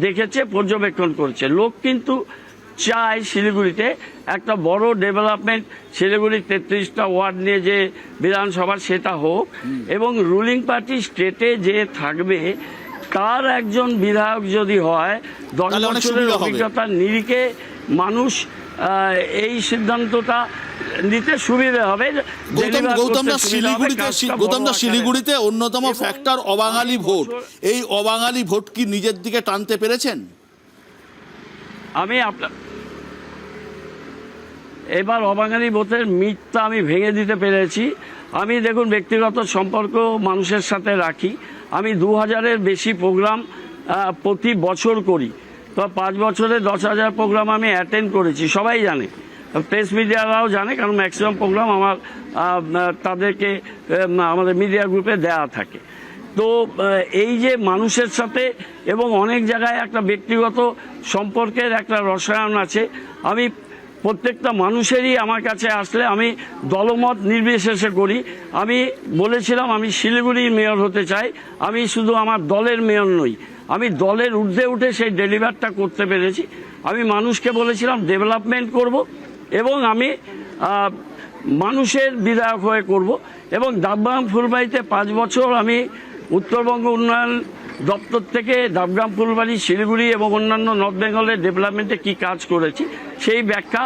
K: দেখেছে, পর্যবেক্ষণ করেছে। লোক কিন্তু চায় শিলিগুড়িতে একটা বড় ডেভেলপমেন্ট, শিলিগুড়ির 33টা ওয়ার্ড নিয়ে যে বিধানসভা সেটা হোক, এবং রুলিং পার্টি স্টেটে যে থাকবে তার একজন বিধায়ক যদি হয়, 10 বছরের অভিজ্ঞতার নিরিখে মানুষ এই সিদ্ধান্তটা নিতে সুবিধা হবে।
A: গৌতম দা, শিলিগুড়িতে অন্যতম ফ্যাক্টর অবাঙালি ভোট, এই অবাঙালি ভোট কি নিজের দিকে টানতে পেরেছেন?
K: আমি আপনার এবার অবাঙালি ভোটের মিথটা আমি ভেঙে দিতে পেরেছি। আমি দেখুন ব্যক্তিগত সম্পর্ক মানুষের সাথে রাখি। আমি 2000-এর বেশি প্রোগ্রাম প্রতি বছর করি। তো 5 বছরে 10,000 প্রোগ্রাম আমি অ্যাটেন্ড করেছি, সবাই জানে, প্রেস মিডিয়ারাও জানে, কারণ ম্যাক্সিমাম প্রোগ্রাম আমার তাদেরকে আমাদের মিডিয়া গ্রুপে দেওয়া থাকে। তো এই যে মানুষের সাথে এবং অনেক জায়গায় একটা ব্যক্তিগত সম্পর্কের একটা রসায়ন আছে। আমি প্রত্যেকটা মানুষেরই আমার কাছে আসলে আমি দলমত নির্বিশেষে করি। আমি বলেছিলাম আমি শিলিগুড়ির মেয়র হতে চাই, আমি শুধু আমার দলের মেয়র নই, আমি দলের ঊর্ধ্বে উঠে সেই ডেলিভারটা করতে পেরেছি। আমি মানুষকে বলেছিলাম ডেভেলপমেন্ট করব এবং আমি মানুষের বিধায়ক হয়ে করব। এবং ডাবগ্রাম ফুলবাড়িতে 5 বছর আমি উত্তরবঙ্গ উন্নয়ন দপ্তর থেকে ডাবগ্রাম ফুলবাড়ি, শিলিগুড়ি এবং অন্যান্য নর্থ বেঙ্গলের ডেভেলপমেন্টে কী কাজ করেছি সেই ব্যাখ্যা,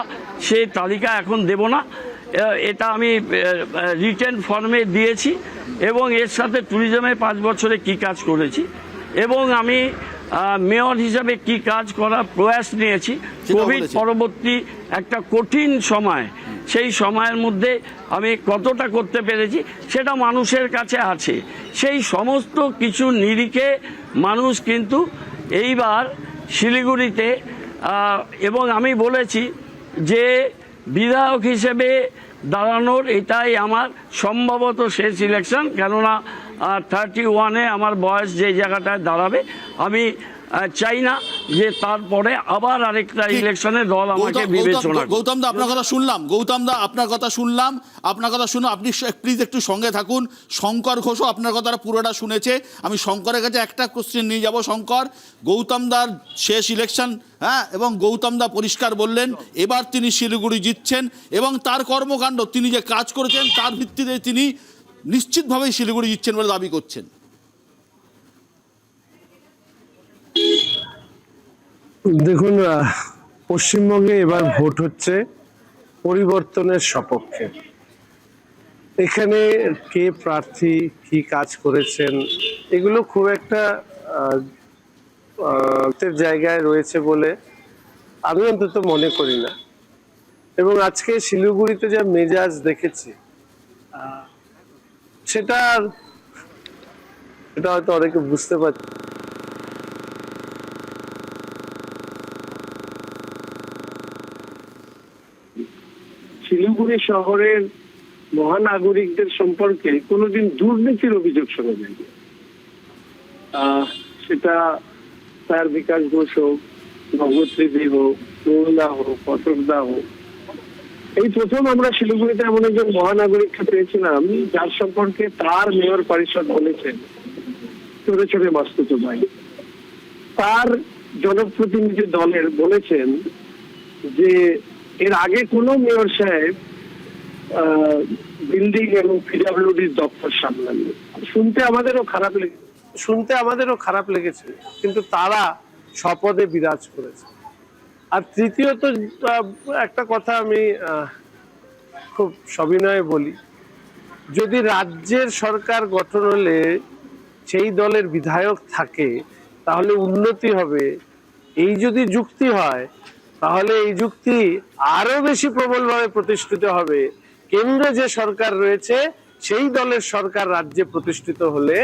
K: সেই তালিকা এখন দেব না, এটা আমি রিটেন ফর্মে দিয়েছি। এবং এর সাথে ট্যুরিজমে 5 বছরে কী কাজ করেছি এবং আমি মেয়র হিসাবে কি কাজ করার প্রয়াস নিয়েছি। কোভিড পরবর্তী একটা কঠিন সময়, সেই সময়ের মধ্যে আমি কতটা করতে পেরেছি সেটা মানুষের কাছে আছে। সেই সমস্ত কিছু নিরিখে মানুষ কিন্তু এইবার শিলিগুড়িতে এবং আমি বলেছি যে বিধায়ক হিসেবে দাঁড়ানোর এটাই আমার সম্ভবত শেষ ইলেকশন, কেননা 31-এ আমার বয়স যে জায়গাটায় দাঁড়াবে, আমি চাই না যে তারপরে আবার আরেকটা ইলেকশনে দল আমাকে বিবেচনা করে।
A: গৌতম দা আপনার কথা শুনলাম, আপনার কথা শুনলাম, আপনি প্লিজ একটু সঙ্গে থাকুন। শঙ্কর ঘোষও আপনার কথাটা পুরোটা শুনেছে। আমি শঙ্করের কাছে একটা কোশ্চেন নিয়ে যাব। শঙ্কর, গৌতম দার শেষ ইলেকশন, হ্যাঁ, এবং গৌতম দা পরিষ্কার বললেন এবার তিনি শিলিগুড়ি জিতছেন এবং তার কর্মকাণ্ড, তিনি যে কাজ করেছেন তার ভিত্তিতে তিনি নিশ্চিতভাবেই শিলিগুড়ি জিতছেন বলে দাবি করছেন।
L: দেখুন, পশ্চিমবঙ্গে এবার ভোট হচ্ছে পরিবর্তনের সপক্ষে। এখানে কে প্রার্থী কি কাজ করেছেন এগুলো খুব একটা জায়গায় রয়েছে বলে আমি অন্তত মনে করি না। এবং আজকে শিলিগুড়িতে যা মেজাজ দেখেছি সেটা হয়তো অনেকে বুঝতে পারছে।
M: শিলিগুড়ি শহরের মহানাগরিকদের সম্পর্কে কোনোদিন দুর্নীতির অভিযোগ শোনা যায়নি। সেটা স্যার বিকাশ ঘোষ হোক, ভগৎরী হোক, রুলদা হোক, কটকদা হোক, এই প্রথম আমরা শিলিগুড়িতে এমন একজন মহানাগরিককে পেয়েছিলাম যার সম্পর্কে তার মেয়র পরিষদ বলেছেন চোরে চোরে মাস্তুত ভাই। তার জনপ্রতিনিধি দলের বলেছেন যে এর আগে কোন মেয়র সাহেব বিল্ডিং এবং পিডব্লিউডির দপ্তর সামলাননি। শুনতে আমাদেরও খারাপ লেগেছে, কিন্তু তারা শপথে বিরাজ করেছে। আর তৃতীয়ত একটা কথা আমি খুব সবিনয়ে বলি, যদি রাজ্যের সরকার গঠন হলে সেই দলের বিধায়ক থাকে তাহলে উন্নতি হবে। এই যদি যুক্তি হয় তাহলে এই যুক্তি আরো বেশি প্রবলভাবে প্রতিষ্ঠিত হবে। কেন্দ্রে যে সরকার রয়েছে সেই দলের সরকার রাজ্যে প্রতিষ্ঠিত হলে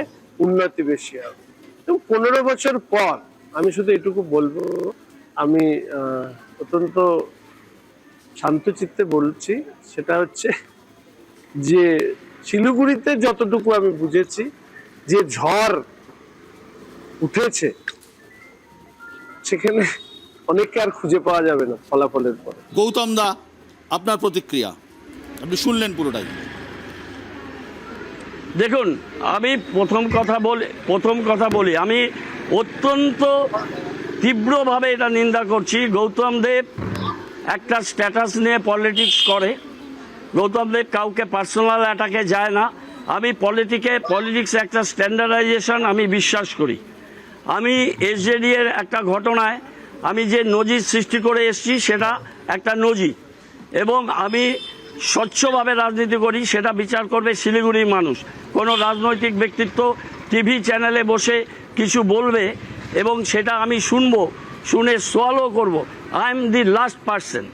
M: উন্নতি বেশি হবে। 15 বছর পর আমি শুধু এটুকু বলবো, আমি অত্যন্ত শান্তচিত্তে বলছি, সেটা হচ্ছে যে শিলিগুড়িতে যতটুকু আমি বুঝেছি যে ঝড় উঠেছে সেখানে অনেককে আর খুঁজে পাওয়া যাবে না ফলাফলের পরে।
A: গৌতম দা, আপনার প্রতিক্রিয়া, আপনি শুনলেন পুরোটাই।
K: দেখুন, আমি প্রথম কথা বলি আমি অত্যন্ত তীব্রভাবে এটা নিন্দা করছি। গৌতম দেব একটা স্ট্যাটাস নিয়ে পলিটিক্স করে। গৌতম দেব কাউকে পার্সোনাল অ্যাটাকে যায় না। আমি পলিটিক্সে একটা স্ট্যান্ডার্ডাইজেশন আমি বিশ্বাস করি। আমি এসজেডি এর একটা ঘটনায় আমি যে নজির সৃষ্টি করে এসেছি সেটা একটা নজির, এবং আমি স্বচ্ছভাবে রাজনীতি করি, সেটা বিচার করবে শিলিগুড়ির মানুষ। কোনো রাজনৈতিক ব্যক্তিত্ব টিভি চ্যানেলে বসে কিছু বলবে এবং সেটা আমি শুনবো, শুনে সোয়ালো করব। I am the last person.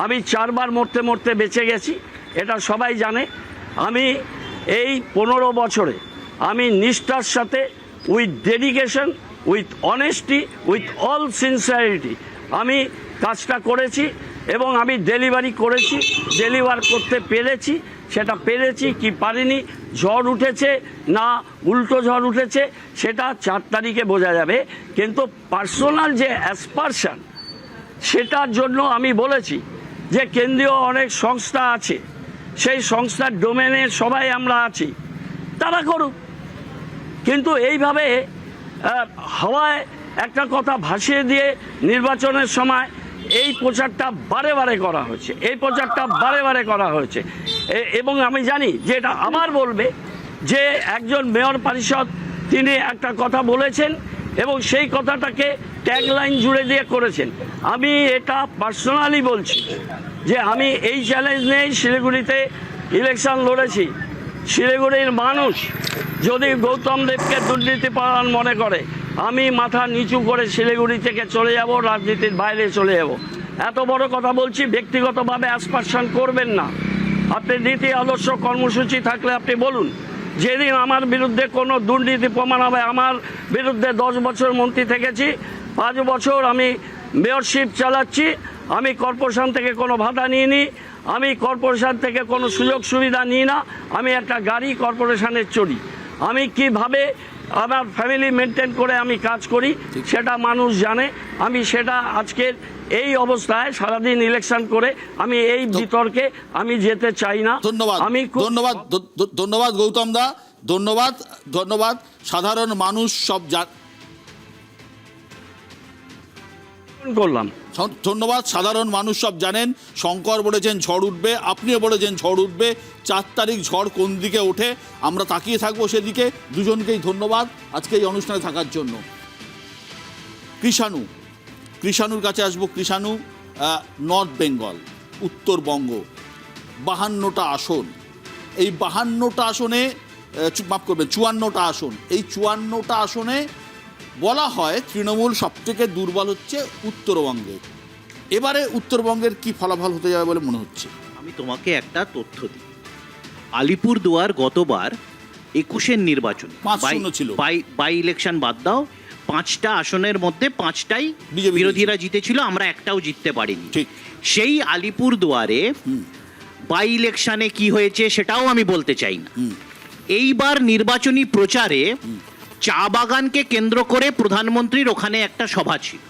K: আমি 4 বার মরতে মরতে বেঁচে গেছি, এটা সবাই জানে। আমি এই 15 বছরে আমি নিষ্ঠার সাথে, with dedication, with honesty, with all sincerity আমি কাজটা করেছি এবং আমি ডেলিভারি করেছি, ডেলিভার করতে পেরেছি। সেটা পেরেছি কি পারিনি, ঝড় উঠেছে না উল্টো ঝড় উঠেছে, সেটা 4 তারিখে বোঝা যাবে। কিন্তু পার্সোনাল যে অ্যাসপারশন, সেটার জন্য আমি বলেছি যে কেন্দ্রীয় অনেক সংস্থা আছে, সেই সংস্থার ডোমেনে সবাই আমরা আছি, তারা করুক। কিন্তু এইভাবে হাওয়ায় একটা কথা ভাসিয়ে দিয়ে নির্বাচনের সময় এই প্রচারটা বারে বারে করা হয়েছে, এই প্রচারটা বারে বারে করা হয়েছে। এবং আমি জানি যে এটা আবার বলবে যে একজন মেয়র পরিষদ তিনি একটা কথা বলেছেন এবং সেই কথাটাকে ট্যাগলাইন জুড়ে দিয়ে করেছেন। আমি এটা পার্সোনালি বলছি যে আমি এই চ্যালেঞ্জ নিয়েই শিলিগুড়িতে ইলেকশন লড়েছি। শিলিগুড়ির মানুষ যদি গৌতম দেবকে দুর্নীতিপরায়ণ মনে করে, আমি মাথা নিচু করে শিলিগুড়ি থেকে চলে যাব, রাজনীতির বাইরে চলে যাব। এত বড় কথা বলছি, ব্যক্তিগতভাবে অ্যাসপারশন করবেন না। আপনি নীতি আদর্শ কর্মসূচি থাকলে আপনি বলুন। যেদিন আমার বিরুদ্ধে কোনো দুর্নীতি প্রমাণ হবে, আমার বিরুদ্ধে 10 বছর মন্ত্রী থেকেছি, 5 বছর আমি মেয়রশিপ চালাচ্ছি, আমি কর্পোরেশন থেকে কোনো ভাতা নিইনি, আমি কর্পোরেশন থেকে কোনো সুযোগ সুবিধা নিই না, আমি একটা গাড়ি কর্পোরেশনের চড়ি। আমি কিভাবে আমার ফ্যামিলি মেনটেন করে আমি কাজ করি সেটা মানুষ জানে। আমি সেটা আজকের এই অবস্থায় সারাদিন ইলেকশন করে আমি এই বিতর্কে আমি যেতে চাই না।
A: ধন্যবাদ,
K: আমি
A: ধন্যবাদ, ধন্যবাদ গৌতম দা, ধন্যবাদ, ধন্যবাদ। সাধারণ মানুষ সব
K: করলাম।
A: ধন্যবাদ। সাধারণ মানুষ সব জানেন। শঙ্কর বলেছেন ঝড় উঠবে, আপনিও বলেছেন ঝড় উঠবে। 4 তারিখ ঝড় কোন দিকে ওঠে আমরা তাকিয়ে থাকবো সেদিকে। দুজনকেই ধন্যবাদ আজকে এই অনুষ্ঠানে থাকার জন্য। কৃষাণুর কাছে আসবো। কৃষাণু, নর্থ বেঙ্গল, উত্তরবঙ্গ, 52টা আসন। এই 52টা আসনে, মাফ করবেন 54টা আসন। এই 54টা আসনে বলা হয় তৃণমূল সবথেকে দুর্বল হচ্ছে উত্তরবঙ্গে। এবারে উত্তরবঙ্গের কি ফলাফল হতে যাবে বলে মনে হচ্ছে?
D: আমি তোমাকে একটা তথ্য দিই। আলিপুরদুয়ার গতবার 21-এর নির্বাচন
A: 5-0 ছিল।
D: বাই ইলেকশন বাদ দাও, 5টা আসনের মধ্যে 5টাই বিরোধীরা জিতেছিল, আমরা একটাও জিততে পারিনি।
A: ঠিক।
D: সেই আলিপুরদুয়ারে বাই ইলেকশনে কি হয়েছে সেটাও আমি বলতে চাই না। এইবার নির্বাচনী প্রচারে চা বাগানকে কেন্দ্র করে প্রধানমন্ত্রীর ওখানে একটা সভা ছিল।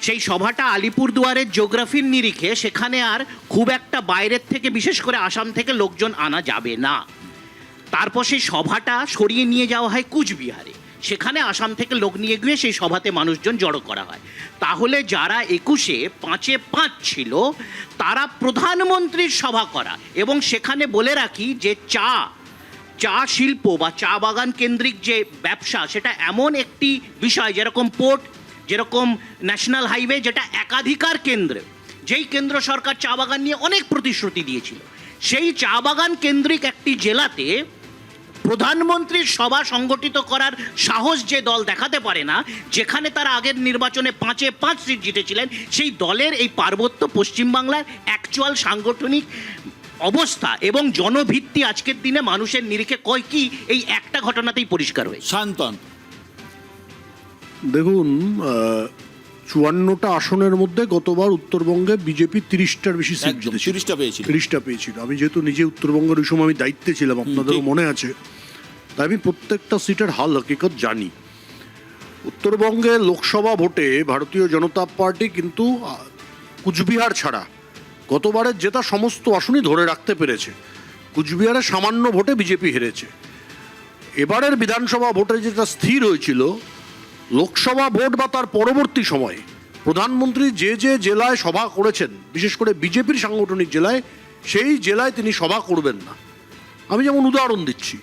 D: সেই সভাটা আলিপুরদুয়ারের জিওগ্রাফির নিরিখে সেখানে আর খুব একটা বাইরের থেকে, বিশেষ করে আসাম থেকে লোকজন আনা যাবে না। তারপর সেই সভাটা সরিয়ে নিয়ে যাওয়া হয় কুচবিহারে, সেখানে আসাম থেকে লোক নিয়ে গিয়ে সেই সভাতে মানুষজন জড়ো করা হয়। তাহলে যারা 21-এ 5-এ 5 ছিল তারা প্রধানমন্ত্রীর সভা করা, এবং সেখানে বলে রাখি যে চা শিল্প বা চা বাগান কেন্দ্রিক যে ব্যবসা, সেটা এমন একটি বিষয় যেরকম পোর্ট, যেরকম ন্যাশনাল হাইওয়ে, যেটা একাধিকার কেন্দ্রে, যেই কেন্দ্র সরকার চা বাগান নিয়ে অনেক প্রতিশ্রুতি দিয়েছিল, সেই চা বাগান কেন্দ্রিক একটি জেলাতে প্রধানমন্ত্রীর সভা সংগঠিত করার সাহস যে দল দেখাতে পারে না, যেখানে তারা আগের নির্বাচনে 5-এ 5 সিট জিতেছিলেন, সেই দলের এই পার্বত্য পশ্চিমবাংলার অ্যাকচুয়াল সাংগঠনিক অবস্থা এবং জনভিত্তি আজকের দিনে মানুষের নিরিখে কয় কি, এই একটা ঘটনাতেই পরিষ্কার হয়েছে।
A: শান্তন,
C: দেখুন, 54টা আসনের মধ্যে গতবার উত্তরবঙ্গে বিজেপি 30টার বেশি সিট জিতেছিল। 30টা পেয়েছিল। আমি যেহেতু নিজে উত্তরবঙ্গের ওই সময় আমি দায়িত্বে ছিলাম, আপনাদেরও মনে আছে, তাই আমি প্রত্যেকটা সিটের হাল হকিকত জানি। উত্তরবঙ্গে লোকসভা ভোটে ভারতীয় জনতা পার্টি কিন্তু কুচবিহার ছাড়া গতবারের জেতা সমস্ত আসনই ধরে রাখতে পেরেছে। কুচবিহারে সামান্য ভোটে বিজেপি হেরেছে। এবারের বিধানসভা ভোটে যেটা স্থির হয়েছিল, লোকসভা ভোট বা তার পরবর্তী সময়ে প্রধানমন্ত্রী যে যে জেলায় সভা করেছেন, বিশেষ করে বিজেপির সাংগঠনিক জেলায়, সেই জেলায় তিনি সভা করবেন না। আমি যেমন উদাহরণ দিচ্ছি,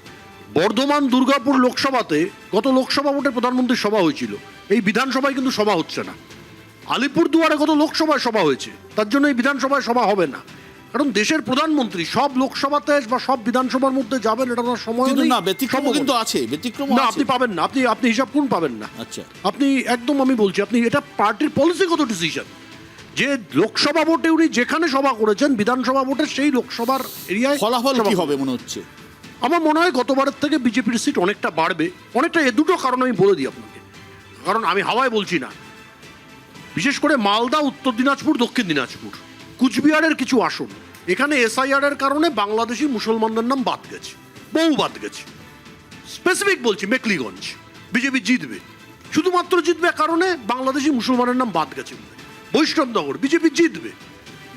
C: বর্ধমান দুর্গাপুর লোকসভাতে গত লোকসভা ভোটে প্রধানমন্ত্রীর সভা হয়েছিল, এই বিধানসভায় কিন্তু সভা হচ্ছে না। আলিপুরদুয়ারে গত লোকসভায় সভা হয়েছে, তার জন্য এই বিধানসভায় সভা হবে না। কারণ দেশের প্রধানমন্ত্রী সব লোকসভাতে বা সব বিধানসভার মধ্যে যাবেন, এটা ওনার সময়
A: কিন্তু
C: নেই।
A: না, ব্যতিক্রম
C: সম্ভব
A: কিন্তু
C: না।
A: আছে, ব্যতিক্রম
C: না,
A: আছে।
C: আপনি পাবেন না, আপনি হিসাব কোন পাবেন না।
A: আচ্ছা,
C: আপনি একদম, আমি বলছি, আপনি এটা পার্টির পলিসিগত ডিসিশন যে লোকসভা ভোটে উনি যেখানে সভা করেছেন, বিধানসভা ভোটে সেই লোকসভার এরিয়ায়
A: ফলাফল
C: সভা
A: কি
C: করেছেন।
A: হবে মনে হচ্ছে?
C: আমার মনে হয় গতবারের থেকে বিজেপির সিট অনেকটা বাড়বে। অনেকটা, এ দুটো কারণ আমি বলে দিই আপনাকে, কারণ আমি হাওয়ায় বলছি না। বিশেষ করে মালদা, উত্তর দিনাজপুর, দক্ষিণ দিনাজপুর, কুচবিহারের কিছু আসন, এখানে এসআইআর এর কারণে বাংলাদেশি মুসলমানদের নাম বাদ গেছে, বহু বাদ গেছে। স্পেসিফিক বলছি, মেকলিগঞ্জ বিজেপি জিতবে, শুধুমাত্র জিতবে কারণে বাংলাদেশি মুসলমানের নাম বাদ গেছে বলে। বৈষ্ণবনগর বিজেপি জিতবে,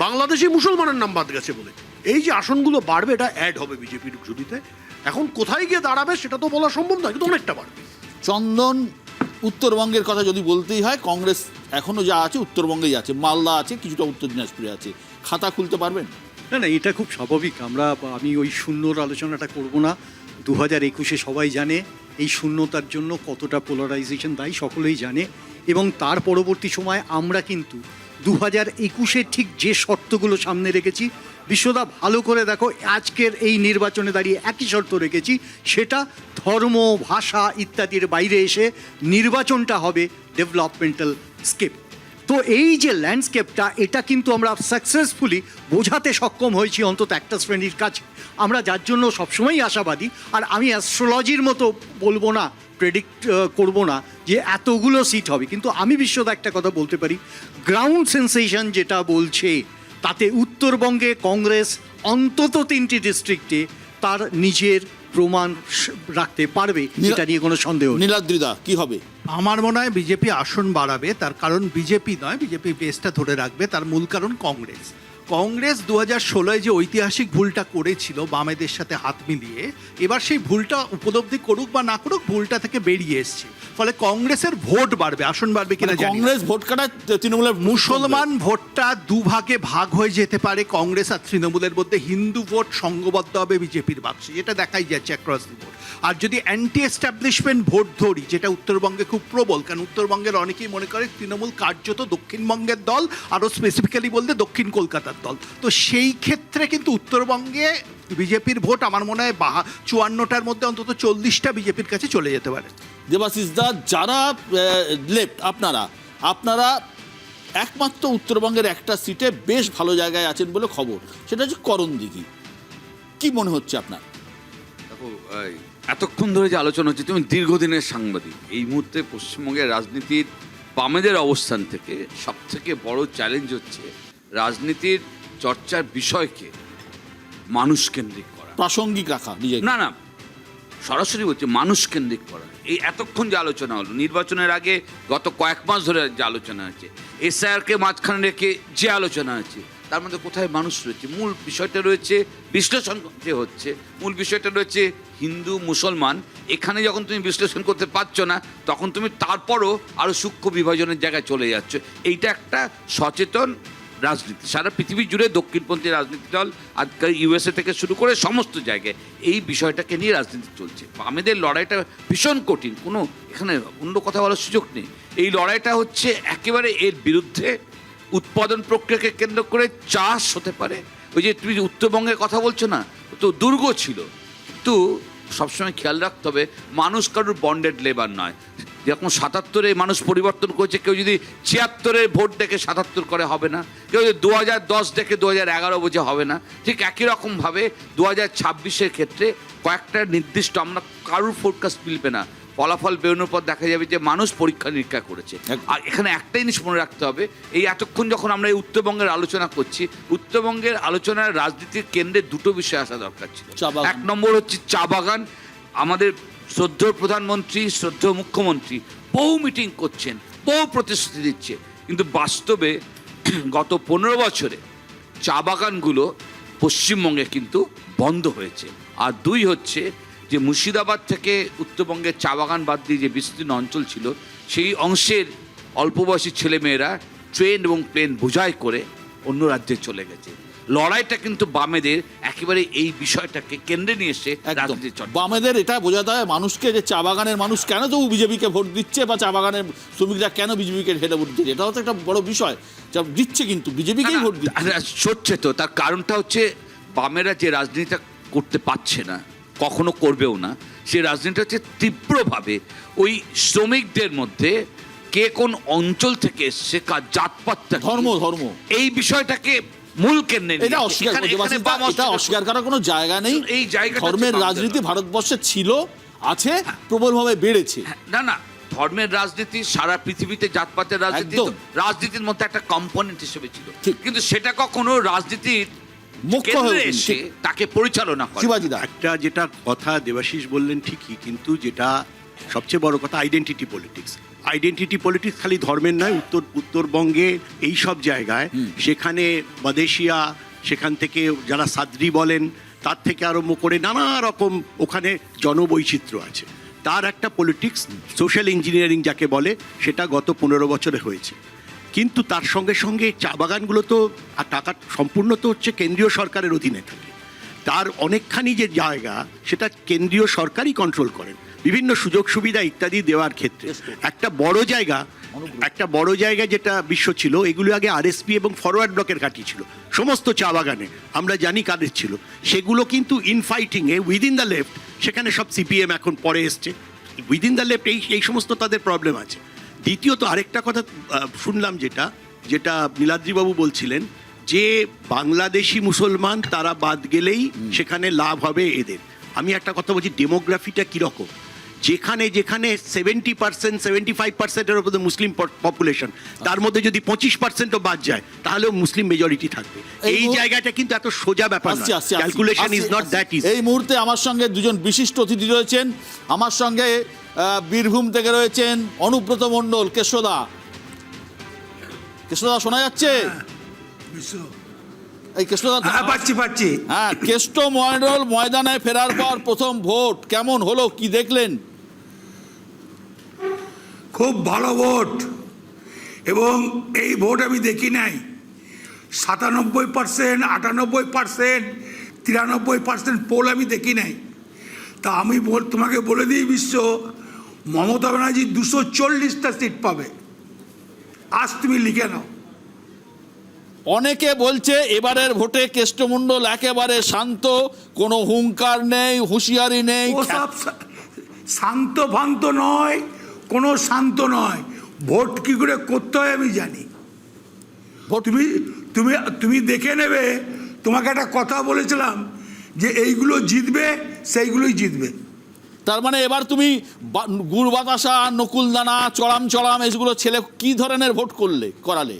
C: বাংলাদেশি মুসলমানের নাম বাদ গেছে বলে। এই যে আসনগুলো বাড়বে, এটা অ্যাড হবে বিজেপির ঝুলিতে। এখন কোথায় গিয়ে দাঁড়াবে সেটা তো বলা সম্ভব নয়, কিন্তু অনেকটা বাড়বে।
A: চন্দন, উত্তরবঙ্গের কথা যদি বলতেই হয়, কংগ্রেস এখনো যা আছে উত্তরবঙ্গেই আছে, মালদা আছে, কিছুটা উত্তর দিনাজপুরে আছে। খাতা খুলতে পারবেন?
I: না না, এটা খুব স্বাভাবিক। আমি ওই শূন্যর আলোচনাটা করব না। 2021-এ সবাই জানে এই শূন্যতার জন্য কতটা পোলারাইজেশন দায়ী, সকলেই জানে। এবং তার পরবর্তী সময় আমরা কিন্তু 2021-এ ঠিক যে শর্তগুলো সামনে রেখেছি, বিশ্বদা ভালো করে দেখো, আজকের এই নির্বাচনে দাঁড়িয়ে একই শর্ত রেখেছি, সেটা ধর্ম, ভাষা ইত্যাদির বাইরে এসে নির্বাচনটা হবে ডেভেলপমেন্টাল স্কেপ। তো এই যে ল্যান্ডস্কেপটা, এটা কিন্তু আমরা সাকসেসফুলি বোঝাতে সক্ষম হয়েছি অন্তত একটা শ্রেণীর কাছে। আমরা যার জন্য সবসময়ই আশাবাদী। আর আমি অ্যাস্ট্রোলজির মতো বলবো না, প্রেডিক্ট করব না যে এতগুলো সিট হবে, কিন্তু আমি বিশ্বদা একটা কথা বলতে পারি, গ্রাউন্ড সেন্সেশন যেটা বলছে তাতে উত্তরবঙ্গে কংগ্রেস অন্তত 3টি ডিস্ট্রিক্টে তার নিজের প্রমাণ রাখতে পারবে, এটা নিয়ে কোনো সন্দেহ নেই।
A: নীলাদ্রিদা, কি হবে?
J: আমার মনে হয় বিজেপি আসন বাড়াবে। তার কারণ বিজেপি নয়, বিজেপি বেসটা ধরে রাখবে। তার মূল কারণ কংগ্রেস 2016-এ যে ঐতিহাসিক ভুলটা করেছিল বামেদের সাথে হাত মিলিয়ে, এবার সেই ভুলটা উপলব্ধি করুক বা না করুক, ভুলটা থেকে বেরিয়ে এসছে। ফলে কংগ্রেসের ভোট বাড়বে, আসন বাড়বে কিনা জানি না।
A: কংগ্রেস ভোট কাটা তৃণমূলের
J: মুসলমান ভোটটা দুভাগে ভাগ হয়ে যেতে পারে কংগ্রেস আর তৃণমূলের মধ্যে। হিন্দু ভোট সংঘবদ্ধ হবে বিজেপির বাক্সে, যেটা দেখাই যাচ্ছে অ্যাক্রস দি বোর্ড। আর যদি অ্যান্টি এস্টাবলিশমেন্ট ভোট ধরি, যেটা উত্তরবঙ্গে খুব প্রবল, কারণ উত্তরবঙ্গের অনেকেই মনে করে তৃণমূল কার্যত দক্ষিণবঙ্গের দল, আরও স্পেসিফিক্যালি বলতে দক্ষিণ কলকাতার দল। তো সেই ক্ষেত্রে কিন্তু উত্তরবঙ্গে বিজেপির ভোট আমার মনে হয় 54টার মধ্যে অন্তত 40টা বিজেপির কাছে চলে যেতে পারে।
A: দেবাশিস দা, যারা লেফট, আপনারা একমাত্র উত্তরবঙ্গের একটা সিটে বেশ ভালো জায়গায় আছেন বলে খবর, সেটা হচ্ছে করণদিঘি। কি মনে হচ্ছে আপনার?
H: দেখো, এতক্ষণ ধরে যে আলোচনা হচ্ছে, তুমি দীর্ঘদিনের সাংবাদিক, এই মুহূর্তে পশ্চিমবঙ্গের রাজনীতির বামেদের অবস্থান থেকে সবথেকে বড় চ্যালেঞ্জ হচ্ছে রাজনীতির চর্চার বিষয়কে মানুষ কেন্দ্রিক করা,
A: প্রাসঙ্গিক রাখা।
H: না না, সরাসরি বলছে মানুষ কেন্দ্রিক করা। এই এতক্ষণ যে আলোচনা হলো, নির্বাচনের আগে গত কয়েক মাস ধরে যে আলোচনা হচ্ছে, এসআইআরকে মাঝখানে রেখে যে আলোচনা আছে, তার মধ্যে কোথায় মানুষ রয়েছে? মূল বিষয়টা রয়েছে বিশ্লেষণ যে হচ্ছে, মূল বিষয়টা রয়েছে হিন্দু মুসলমান। এখানে যখন তুমি বিশ্লেষণ করতে পারছো না, তখন তুমি তারপরও আরও সূক্ষ্ম বিভাজনের জায়গায় চলে যাচ্ছ। এইটা একটা সচেতন রাজনীতি। সারা পৃথিবী জুড়ে দক্ষিণপন্থী রাজনীতি দল, আজকাল ইউএসএ থেকে শুরু করে সমস্ত জায়গায় এই বিষয়টাকে নিয়ে রাজনীতি চলছে। বামেদের লড়াইটা ভীষণ কঠিন, কোনো এখানে অন্য কথা বলার সুযোগ নেই। এই লড়াইটা হচ্ছে একেবারে এর বিরুদ্ধে। উৎপাদন প্রক্রিয়াকে কেন্দ্র করে চাষ হতে পারে। ওই যে তুমি উত্তরবঙ্গের কথা বলছো না, তো দুর্গ ছিল, কিন্তু সবসময় খেয়াল রাখতে হবে মানুষ কারোর বন্ডেড লেবার নয়। যেরকম 77-এ মানুষ পরিবর্তন করেছে, কেউ যদি 76-এর ভোট দেখে 77 করে হবে না, কেউ যদি 2010 দেখে 2011 বোঝে হবে না। ঠিক একই রকমভাবে 2026-এর ক্ষেত্রে কয়েকটা নির্দিষ্ট, আমরা কারোর ফোরকাস্ট মিলবে না, ফলাফল বেরোনোর পর দেখা যাবে যে মানুষ পরীক্ষা নিরীক্ষা করেছে। আর এখানে একটাই জিনিস মনে রাখতে হবে, এই এতক্ষণ যখন আমরা এই উত্তরবঙ্গের আলোচনা করছি, উত্তরবঙ্গের আলোচনার রাজনীতির কেন্দ্রে দুটো বিষয় আসা দরকার ছিল। এক নম্বর হচ্ছে চা বাগান। আমাদের শ্রদ্ধেয় প্রধানমন্ত্রী, শ্রদ্ধেয় মুখ্যমন্ত্রী বহু মিটিং করছেন, বহু প্রতিশ্রুতি দিচ্ছে, কিন্তু বাস্তবে গত 15 বছরে চা বাগানগুলো পশ্চিমবঙ্গে কিন্তু বন্ধ হয়েছে। আর দুই হচ্ছে যে মুর্শিদাবাদ থেকে উত্তরবঙ্গের চা বাগান বাদ দিয়ে যে বিস্তীর্ণ অঞ্চল ছিল, সেই অংশের অল্প বয়সী ছেলেমেয়েরা ট্রেন এবং প্লেন বোঝাই করে অন্য রাজ্যে চলে গেছে। লড়াইটা কিন্তু বামেদের একেবারে এই বিষয়টাকে কেন্দ্রে নিয়ে এসে
A: একদম
H: রাজনীতির চর্চা।
A: বামেদের এটা বোঝাতে হয় মানুষকে যে চা বাগানের মানুষ কেন তবু বিজেপিকে ভোট দিচ্ছে, বা চা বাগানের শ্রমিকরা কেন বিজেপিকে হেঁটে ভোট দিচ্ছে, এটা হচ্ছে একটা বড় বিষয়। যা দিচ্ছে কিন্তু বিজেপিকেই ভোট দিচ্ছে।
H: সচ্ছে তো, তার কারণটা হচ্ছে বামেরা যে রাজনীতিটা করতে পারছে না, কখনো করবেও না, সে রাজনীতিটা হচ্ছে তীব্রভাবে ওই শ্রমিকদের মধ্যে কে কোন অঞ্চল থেকে এসছে, কার জাতপাতটা কি,
A: ধর্ম
H: এই বিষয়টাকে মূল কেন্দ্রে নিয়ে
A: এটা
H: এসে
A: অস্বীকার
H: এখানে-
A: করতে
H: এখানে
A: পারছি,
H: বাম
A: এটা
H: অস্বীকার
A: অস্বীকার করার কোনো জায়গা নেই।
H: এই জায়গাটা
A: ধর্মের
H: হচ্ছে
A: রাজনীতি
H: বামদের।
A: ভারতবর্ষে ছিল, আছে, প্রবলভাবে বেড়েছে।
H: না না, ধর্মের রাজনীতি সারা পৃথিবীতে জাতপাতের রাজনীতি
A: একদম।
H: তো রাজনীতির মধ্যে একটা কম্পোনেন্ট হিসেবে ছিল,
A: ঠিক।
H: কিন্তু সেটা কখনো রাজনীতির
A: মুখ্য
H: কেন্দ্রে
A: হয়ে
H: এসে তাকে পরিচালনা করে।
A: শিবাজিদা
G: একটা যেটা কথা দেবাশিস বললেন ঠিকই, কিন্তু যেটা সবচেয়ে বড় কথা আইডেন্টিটি পলিটিক্স। আইডেন্টিটি পলিটিক্স খালি ধর্মের নয়, উত্তরবঙ্গে এই সব জায়গায়, সেখানে মাদেশিয়া, সেখান থেকে যারা সাদ্রি বলেন, তার থেকে আরম্ভ করে নানা রকম ওখানে জনবৈচিত্র্য আছে। তার একটা পলিটিক্স, সোশ্যাল ইঞ্জিনিয়ারিং যাকে বলে, সেটা গত 15 বছরে হয়েছে। কিন্তু তার সঙ্গে সঙ্গে চা বাগানগুলো তো আর টাকা সম্পূর্ণ তো হচ্ছে কেন্দ্রীয় সরকারের অধীনে থাকে। তার অনেকখানি যে জায়গা সেটা কেন্দ্রীয় সরকারই কন্ট্রোল করেন বিভিন্ন সুযোগ সুবিধা ইত্যাদি দেওয়ার ক্ষেত্রে। একটা বড় জায়গা যেটা বিশ্ব ছিল, এগুলো আগে আরএসপি এবং ফরওয়ার্ড ব্লকের ঘাঁটি ছিল সমস্ত চা বাগানে, আমরা জানি কাদের ছিল। সেগুলো কিন্তু ইনফাইটিংয়ে উইদিন দ্য লেফট, সেখানে সব সিপিএম এখন পরে এসছে, উইদিন দ্য লেফট এই সমস্ত তাদের প্রবলেম আছে। দ্বিতীয়ত আরেকটা কথা শুনলাম যেটা নীলাদ্রিবাবু বলছিলেন, যে বাংলাদেশি মুসলমান তারা বাদ গেলেই সেখানে লাভ হবে এদের। আমি একটা কথা বলছি, ডেমোগ্রাফিটা কীরকম, যেখানে 70% 75%-এর উপরে মুসলিম পপুলেশন, তার মধ্যে যদি 25%ও বাদ যায় তাহলেও মুসলিম মেজরিটি থাকবে। এই জায়গাটা কিন্তু এত সোজা ব্যাপার না, calculation is not that easy.
A: এই মুহূর্তে আমার সঙ্গে দুজন বিশিষ্ট অতিথি রয়েছেন। আমার সঙ্গে বীরভূম থেকে রয়েছেন অনুব্রত মণ্ডল। কেষ্টদা শোনা যাচ্ছে? এই কেষ্টদা,
B: পাচ্ছি।
A: হ্যাঁ, কেষ্ট মণ্ডল ময়দানে ফেরার পর প্রথম ভোট কেমন হলো, কি দেখলেন?
N: খুব ভালো ভোট, এবং এই ভোট আমি দেখি নাই 97%, 98%, 93% পোল আমি দেখি নাই। তা আমি তোমাকে বলে দিই বিশ্ব, মমতা ব্যানার্জি 240টা সিট পাবে, আজ তুমি লিখে নাও।
A: অনেকে বলছে এবারের ভোটে কেষ্টমণ্ডল একেবারে শান্ত, কোনো হুঙ্কার নেই, হুঁশিয়ারি নেই।
N: ও সব শান্ত ফান্ত নয়, কোনো শান্ত নয়। ভোট কি করে করতে হয় আমি জানি। তুমি তুমি তুমি দেখে নেবে। তোমাকে একটা কথা বলেছিলাম যে এইগুলো জিতবে, সেইগুলোই জিতবে।
A: তার মানে এবার তুমি গুড় বাতাসা, নকুলদানা, চড়াম এগুলো ছেলে কি ধরনের ভোট করালে?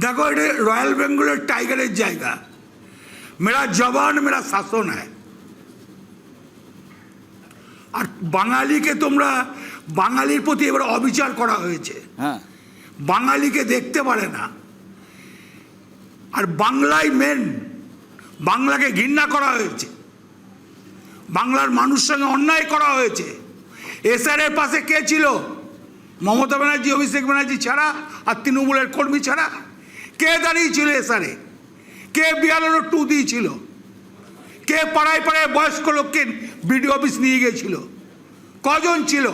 N: দেখো, এটা রয়্যাল বেঙ্গলের টাইগারের জায়গা। মেরা জবান মেরা শাসন হ্যায়। আর বাঙালিকে তোমরা, বাঙালির প্রতি এবার অবিচার করা হয়েছে।
A: হ্যাঁ,
N: বাঙালিকে দেখতে পারে না। আর বাংলায় মেন, বাংলাকে ঘৃণা করা হয়েছে, বাংলার মানুষ সঙ্গে অন্যায় করা হয়েছে। এসআরের পাশে কে ছিল? মমতা ব্যানার্জি, অভিষেক ব্যানার্জি ছাড়া, আর তৃণমূলের কর্মী ছাড়া কে দাঁড়িয়েছিল এসআরে? কে বিয়ালেরও 2 দিয়েছিল? কে পাড়ায় পাড়ায় বয়স্ক লোককে বিডিও অফিস নিয়ে গিয়েছিল? কজন ছিল?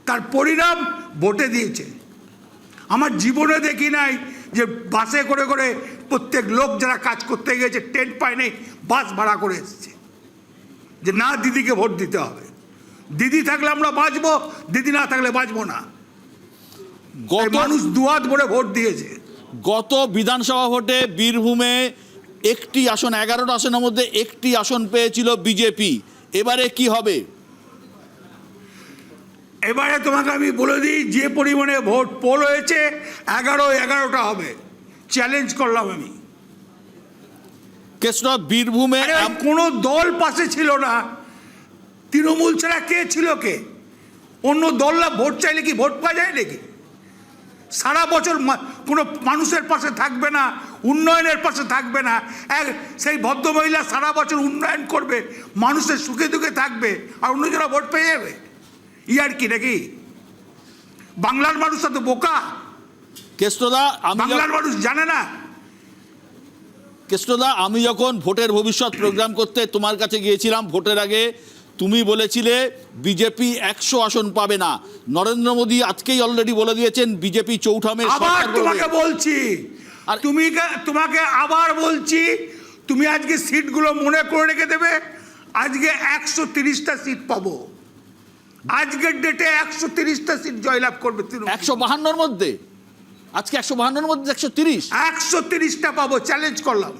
N: তার পরিণাম ভোটে দিয়েছে। আমার জীবনে দেখি নাই যে বাসে করে করে প্রত্যেক লোক যারা কাজ করতে গিয়েছে টেন্ট পায় নেই, বাস ভাড়া করে এসছে যে না, দিদিকে ভোট দিতে হবে। দিদি থাকলে আমরা বাঁচবো, দিদি না থাকলে বাঁচবো না। মানুষ দুহাত ভরে ভোট দিয়েছে।
A: গত বিধানসভা ভোটে বীরভূমে একটি আসন, 11টা আসনের মধ্যে একটি আসন পেয়েছিল বিজেপি। এবারে কি হবে?
N: এবারে তোমাকে আমি বলে দিই, যে পরিমাণে ভোট পোল হয়েছে, 11টা হবে। চ্যালেঞ্জ করলাম আমি।
A: কেষ্টদা, বীরভূমে
N: কোনো দল পাশে ছিল না। তৃণমূল ছাড়া কে ছিল? কে? অন্য দলরা ভোট চাইলে কি ভোট পাওয়া যায় নাকি? সারা বছর কোনো মানুষের পাশে থাকবে না, উন্নয়নের পাশে থাকবে না। সেই ভদ্রমহিলা সারা বছর উন্নয়ন করবে, মানুষের সুখে দুঃখে থাকবে, আর অন্যজনা ভোট পেয়ে যাবে। ইয়ার কি নাকি? বাংলার মানুষ তো বোকা।
A: কেষ্টদা,
N: বাংলার মানুষ জানে না
A: কৃষ্ণদা, আমি যখন ভোটের ভবিষ্যৎ প্রোগ্রাম করতে তোমার কাছে গিয়েছিলাম ভোটের আগে, তুমি বলেছিলে বিজেপি 100 আসন পাবে না। নরেন্দ্র মোদী আজকেই অলরেডি বলে দিয়েছেন বিজেপি চৌঠামের
N: আবার
A: সরকার গড়বে।
N: তোমাকে বলছি, তোমাকে আবার বলছি, তুমি আজকে সিটগুলো মনে করে রেখে দেবে। আজকে 130টা সিট পাবো, আজকের ডেটে 130টা সিট জয়লাভ করবে তৃণমূল।
A: 152-র মধ্যে, আজকে 152-র মধ্যে 130,
N: 130টা পাবো, চ্যালেঞ্জ করলাম।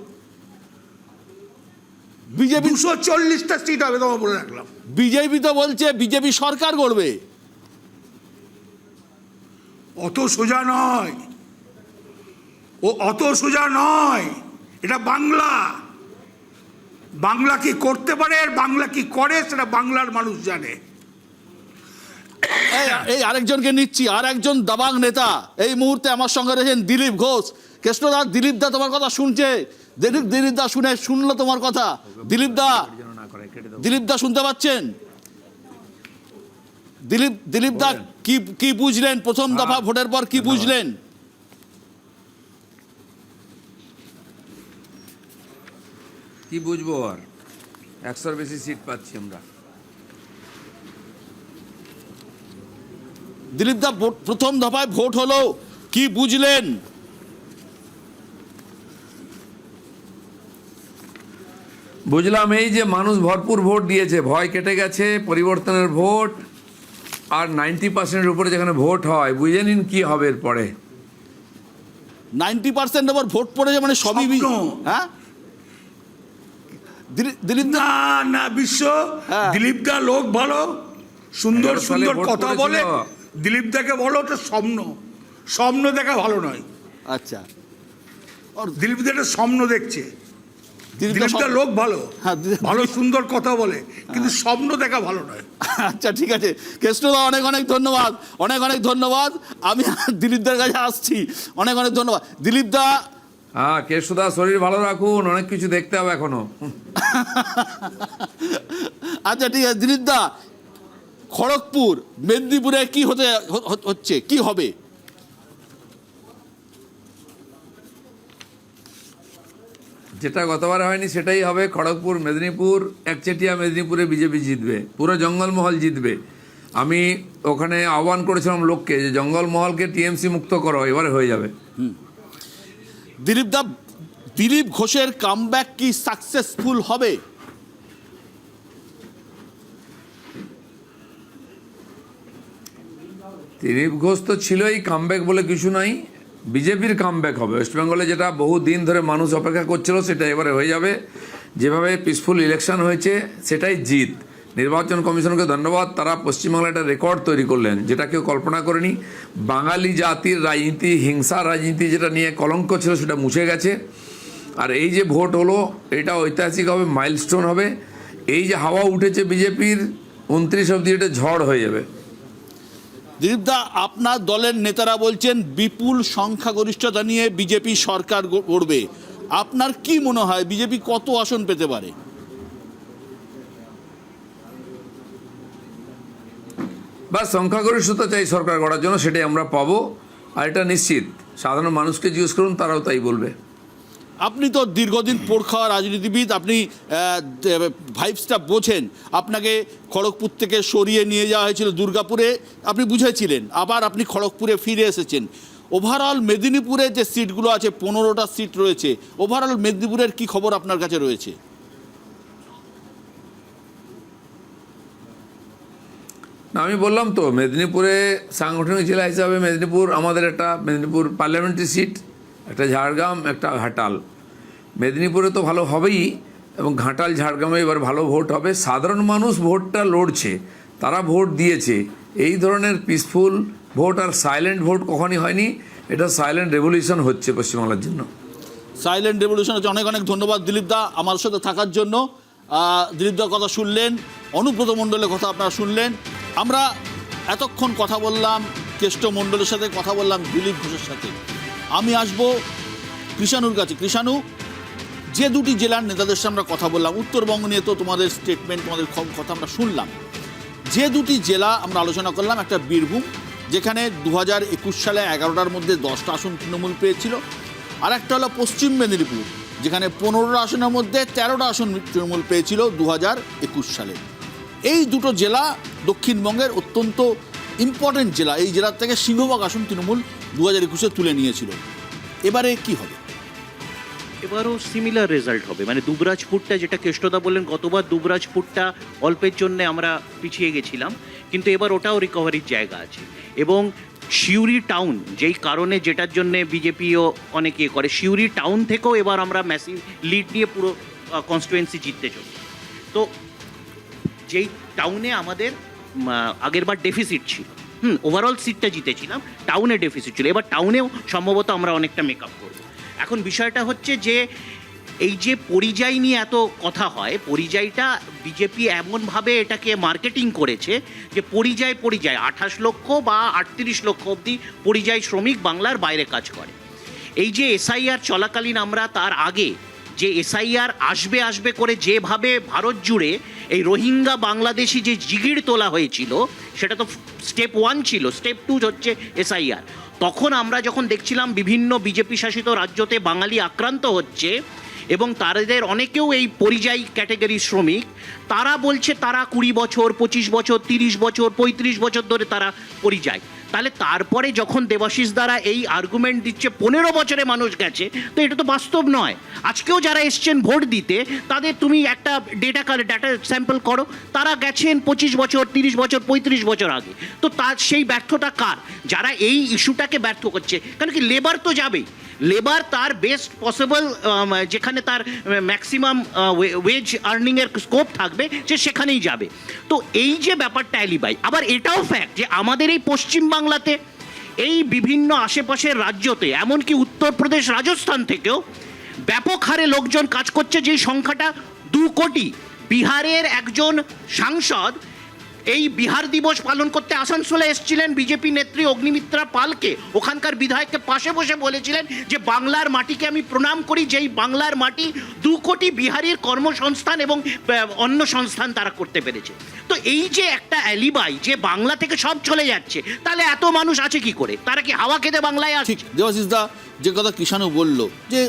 A: বিজেপি
N: 240টা সিট হবে, তোমাকে বলে রাখলাম।
A: বিজেপি তো বলছে বিজেপি সরকার গড়বে।
N: অত সোজা নয়, ও অত সোজা নয়। এটা বাংলা, বাংলা কি করতে পারে আর বাংলা কি করে সেটা বাংলার মানুষ জানে।
A: এই আরেকজনকে নিচ্ছি, আর একজন দাবাং নেতা এই মুহূর্তে আমার সঙ্গে রয়েছেন দিলীপ ঘোষ। কৃষ্ণদা, দিলীপ দা তোমার কথা শুনছে, দিলীপ দা শুনলো তোমার কথা। দিলীপ দা শুনতে পাচ্ছেন? দিলীপ দা কি বুঝলেন প্রথম দফা ভোটের পর, কি বুঝলেন?
H: কি বুঝবো, আর 100-র বেশি সিট পাচ্ছি আমরা।
A: দিলীপ দা, প্রথম দফায় ভোট হলো, কি বুঝলেন?
O: বুঝলাম এই যে মানুষ ভরপুর ভোট দিয়েছে, ভয় কেটে গেছে, পরিবর্তনের ভোট। আর 90%-এর উপরে যেখানে ভোট হয়, বুঝে নিন কি হবে এরপরে।
A: 90% ওপর ভোট পড়েছে মানে সবই হ্যাঁ দিলীপ দা?
N: না বিশ্ব, দিলীপ দা লোক ভালো, সুন্দর সুন্দর কথা বলে। দিলীপ দাকে বলো ওটা স্বপ্ন, স্বপ্ন দেখা ভালো নয়।
A: আচ্ছা,
N: দিলীপ দা একটা স্বপ্ন দেখছে। দিলীপ দা লোক ভালো, ভালো সুন্দর কথা বলে, কিন্তু স্বপ্ন দেখা ভালো নয়।
A: আচ্ছা ঠিক আছে কৃষ্ণদা, অনেক অনেক ধন্যবাদ, অনেক অনেক ধন্যবাদ। আমি দিলীপ দার কাছে আসছি, অনেক অনেক ধন্যবাদ দিলীপ দা।
O: হ্যাঁ কেশুদা, শরীর ভালো রাখুন, অনেক কিছু দেখতে হবে এখনো।
A: আচ্ছা ঠিক আছে দিলীপ দা, খড়গপুর মেদিনীপুরে কি হচ্ছে, কি হবে?
O: যেটা গতবার হয়নি সেটাই হবে। খড়গপুর মেদিনীপুর একচেটিয়া মেদিনীপুরে বিজেপি জিতবে, পুরো জঙ্গলমহল জিতবে। আমি ওখানে আহ্বান করেছিলাম লোককে যে জঙ্গলমহলকে টিএমসি মুক্ত করো, এবারে হয়ে যাবে।
A: দিলীপ দা, দিলীপ ঘোষের কামব্যাক কি সাকসেসফুল হবে?
O: দিলীপ ঘোষ তো ছিলই, কামব্যাক বলে কিছু নাই। বিজেপির কামব্যাক হবে ওয়েস্টবেঙ্গলে, যেটা বহু দিন ধরে মানুষ অপেক্ষা করছিল সেটা এবারে হয়ে যাবে। যেভাবে পিসফুল ইলেকশন হয়েছে সেটাই জিত। নির্বাচন কমিশনকে ধন্যবাদ, তারা পশ্চিমবাংলায় একটা রেকর্ড তৈরি করলেন যেটা কেউ কল্পনা করেনি। বাঙালি জাতির রাজনীতি, হিংসা রাজনীতি যেটা নিয়ে কলঙ্ক ছিল সেটা মুছে গেছে। আর এই যে ভোট হলো এটা ঐতিহাসিক হবে, মাইলস্টোন হবে। এই যে হাওয়া উঠেছে বিজেপির 29 অবধি, এটা ঝড় হয়ে যাবে।
A: দিলীপ দা, আপনার দলের নেতারা বলছেন বিপুল সংখ্যাগরিষ্ঠতা নিয়ে বিজেপি সরকার গড়বে। আপনার কি মনে হয় বিজেপি কত আসন পেতে পারে?
O: বা সংখ্যাগরিষ্ঠতা চাই সরকার গড়ার জন্য, সেটাই আমরা পাবো। আর এটা নিশ্চিত, সাধারণ মানুষকে জিজ্ঞেস করুন, তারাও তাই বলবে।
A: আপনি তো দীর্ঘদিন পোড় খাওয়া রাজনীতিবিদ, আপনি ভাইবসটা বোঝেন। আপনাকে খড়গপুর থেকে সরিয়ে নিয়ে যাওয়া হয়েছিল দুর্গাপুরে, আপনি বুঝেছিলেন, আবার আপনি খড়গপুরে ফিরে এসেছেন। ওভারঅল মেদিনীপুরে যে সিটগুলো আছে, 15টা সিট রয়েছে, ওভারঅল মেদিনীপুরের কি খবর আপনার কাছে রয়েছে?
O: না, আমি বললাম তো মেদিনীপুরে সাংগঠনিক জেলা হিসাবে মেদিনীপুর আমাদের একটা, মেদিনীপুর পার্লামেন্টারি সিট, একটা ঝাড়গ্রাম, একটা ঘাটাল। মেদিনীপুরে তো ভালো হবেই, এবং ঘাটাল ঝাড়গ্রামে এবার ভালো ভোট হবে। সাধারণ মানুষ ভোটটা লড়ছে, তারা ভোট দিয়েছে। এই ধরনের পিসফুল ভোট আর সাইলেন্ট ভোট কখনই হয়নি। এটা সাইলেন্ট রেভলিউশন হচ্ছে পশ্চিমবাংলার জন্য।
A: সাইলেন্ট রেভলিউশন হচ্ছে। অনেক অনেক ধন্যবাদ দিলীপ দা আমার সাথে থাকার জন্য। দিলীপ দার কথা শুনলেন, অনুব্রত মণ্ডলের কথা আপনারা শুনলেন। আমরা এতক্ষণ কথা বললাম কেষ্ট মণ্ডলের সাথে, কথা বললাম দিলীপ ঘোষের সাথে। আমি আসবো কৃষাণুর কাছে। কৃষাণু, যে দুটি জেলার নেতাদের সাথে আমরা কথা বললাম, উত্তরবঙ্গ নিয়ে তো তোমাদের স্টেটমেন্ট, তোমাদের কথা আমরা শুনলাম। যে দুটি জেলা আমরা আলোচনা করলাম, একটা বীরভূম, যেখানে 2021 সালে 11টার মধ্যে 10টা আসন তৃণমূল পেয়েছিল, আর একটা হলো পশ্চিম মেদিনীপুর, যেখানে 15টা আসনের মধ্যে 13টা আসন তৃণমূল পেয়েছিল 2021 সালে। এই দুটো জেলা দক্ষিণবঙ্গের অত্যন্ত ইম্পর্টেন্ট জেলা। এই জেলার থেকে সিংহভাগ আসন তৃণমূল 2021-এ তুলে নিয়েছিল। এবারে কি হবে?
D: এবারও সিমিলার রেজাল্ট হবে, মানে দুবরাজপুরটা, যেটা কেষ্টদা বললেন, গতবার দুবরাজপুরটা অল্পের জন্য আমরা পিছিয়ে গেছিলাম, কিন্তু এবার ওটাও রিকভারির জায়গা আছে। এবং সিউড়ি টাউন, যেই কারণে যেটার জন্য বিজেপিও অনেক ইয়ে করে, সিউড়ি টাউন থেকেও এবার আমরা ম্যাসিভ লিড নিয়ে পুরো কনস্টিটুয়েন্সি জিততে চলি। তো যেই টাউনে আমাদের আগেরবার ডেফিসিট ছিল, ওভারঅল সিটটা জিতেছিলাম, টাউনে ডেফিসিট ছিল, এবার টাউনেও সম্ভবত আমরা অনেকটা মেকআপ করব। এখন বিষয়টা হচ্ছে যে এই যে পরিযায়ী নিয়ে এত কথা হয়, পরিযায়ীটা বিজেপি এমনভাবে এটাকে মার্কেটিং করেছে যে পরিযায়ী 28 লক্ষ বা 38 লক্ষ অবধি পরিযায়ী শ্রমিক বাংলার বাইরে কাজ করে। এই যে এসআইআর চলাকালীন আমরা তার আগে যে এসআইআর আসবে করে যেভাবে ভারত জুড়ে এই রোহিঙ্গা বাংলাদেশি যে জিগির তোলা হয়েছিল, সেটা তো স্টেপ 1 ছিল। স্টেপ 2 হচ্ছে এসআইআর। তখন আমরা যখন দেখছিলাম বিভিন্ন বিজেপি শাসিত রাজ্যতে বাঙালি আক্রান্ত হচ্ছে এবং তাদের অনেকেও এই পরিযায়ী ক্যাটেগরি শ্রমিক, তারা বলছে তারা 20 বছর, 25 বছর, 30 বছর, 35 বছর ধরে তারা পরিযায়ী। তাহলে তারপরে যখন দেবাশিস দ্বারা এই আর্গুমেন্ট দিচ্ছে 15 বছরে মানুষ গেছে, তো এটা তো বাস্তব নয়। আজকেও যারা এসছেন ভোট দিতে, তাদের তুমি একটা ডাটা স্যাম্পল করো, তারা গেছেন 25 বছর, 30 বছর, 35 বছর আগে। তো তার সেই ব্যর্থতা কার? যারা এই ইস্যুটাকে ব্যর্থ করছে। কারণ কি, লেবার তো যাবেই, লেবার তার বেস্ট পসিবল যেখানে তার ম্যাক্সিমাম ওয়েজ আর্নিংয়ের স্কোপ থাকবে, সে সেখানেই যাবে। তো এই যে ব্যাপারটা অ্যালিবাই, আবার এটাও ফ্যাক্ট যে আমাদের এই পশ্চিমবাংলাতে, এই বিভিন্ন আশেপাশের রাজ্যতে, এমনকি উত্তরপ্রদেশ, রাজস্থান থেকেও ব্যাপক হারে লোকজন কাজ করছে, যেই সংখ্যাটা 2 কোটি। বিহারের একজন সাংসদ এই বিহার দিবস পালন করতে আসানসোলে এসেছিলেন, বিজেপি নেত্রী অগ্নিমিত্রা পালকে ওখানকার বিধায়ককে পাশে বসে বলেছিলেন যে বাংলার মাটিকে আমি প্রণাম করি, যেই বাংলার মাটি 2 কোটি বিহারির কর্মসংস্থান এবং অন্য সংস্থান তারা করতে পেরেছে। তো এই যে একটা অ্যালিবাই যে বাংলা থেকে সব চলে যাচ্ছে, তাহলে এত মানুষ আছে কি করে? তারা কি হাওয়া খেতে বাংলায় আছে?
A: দেবাশিস দা যে কথা কিষাণও বললো যে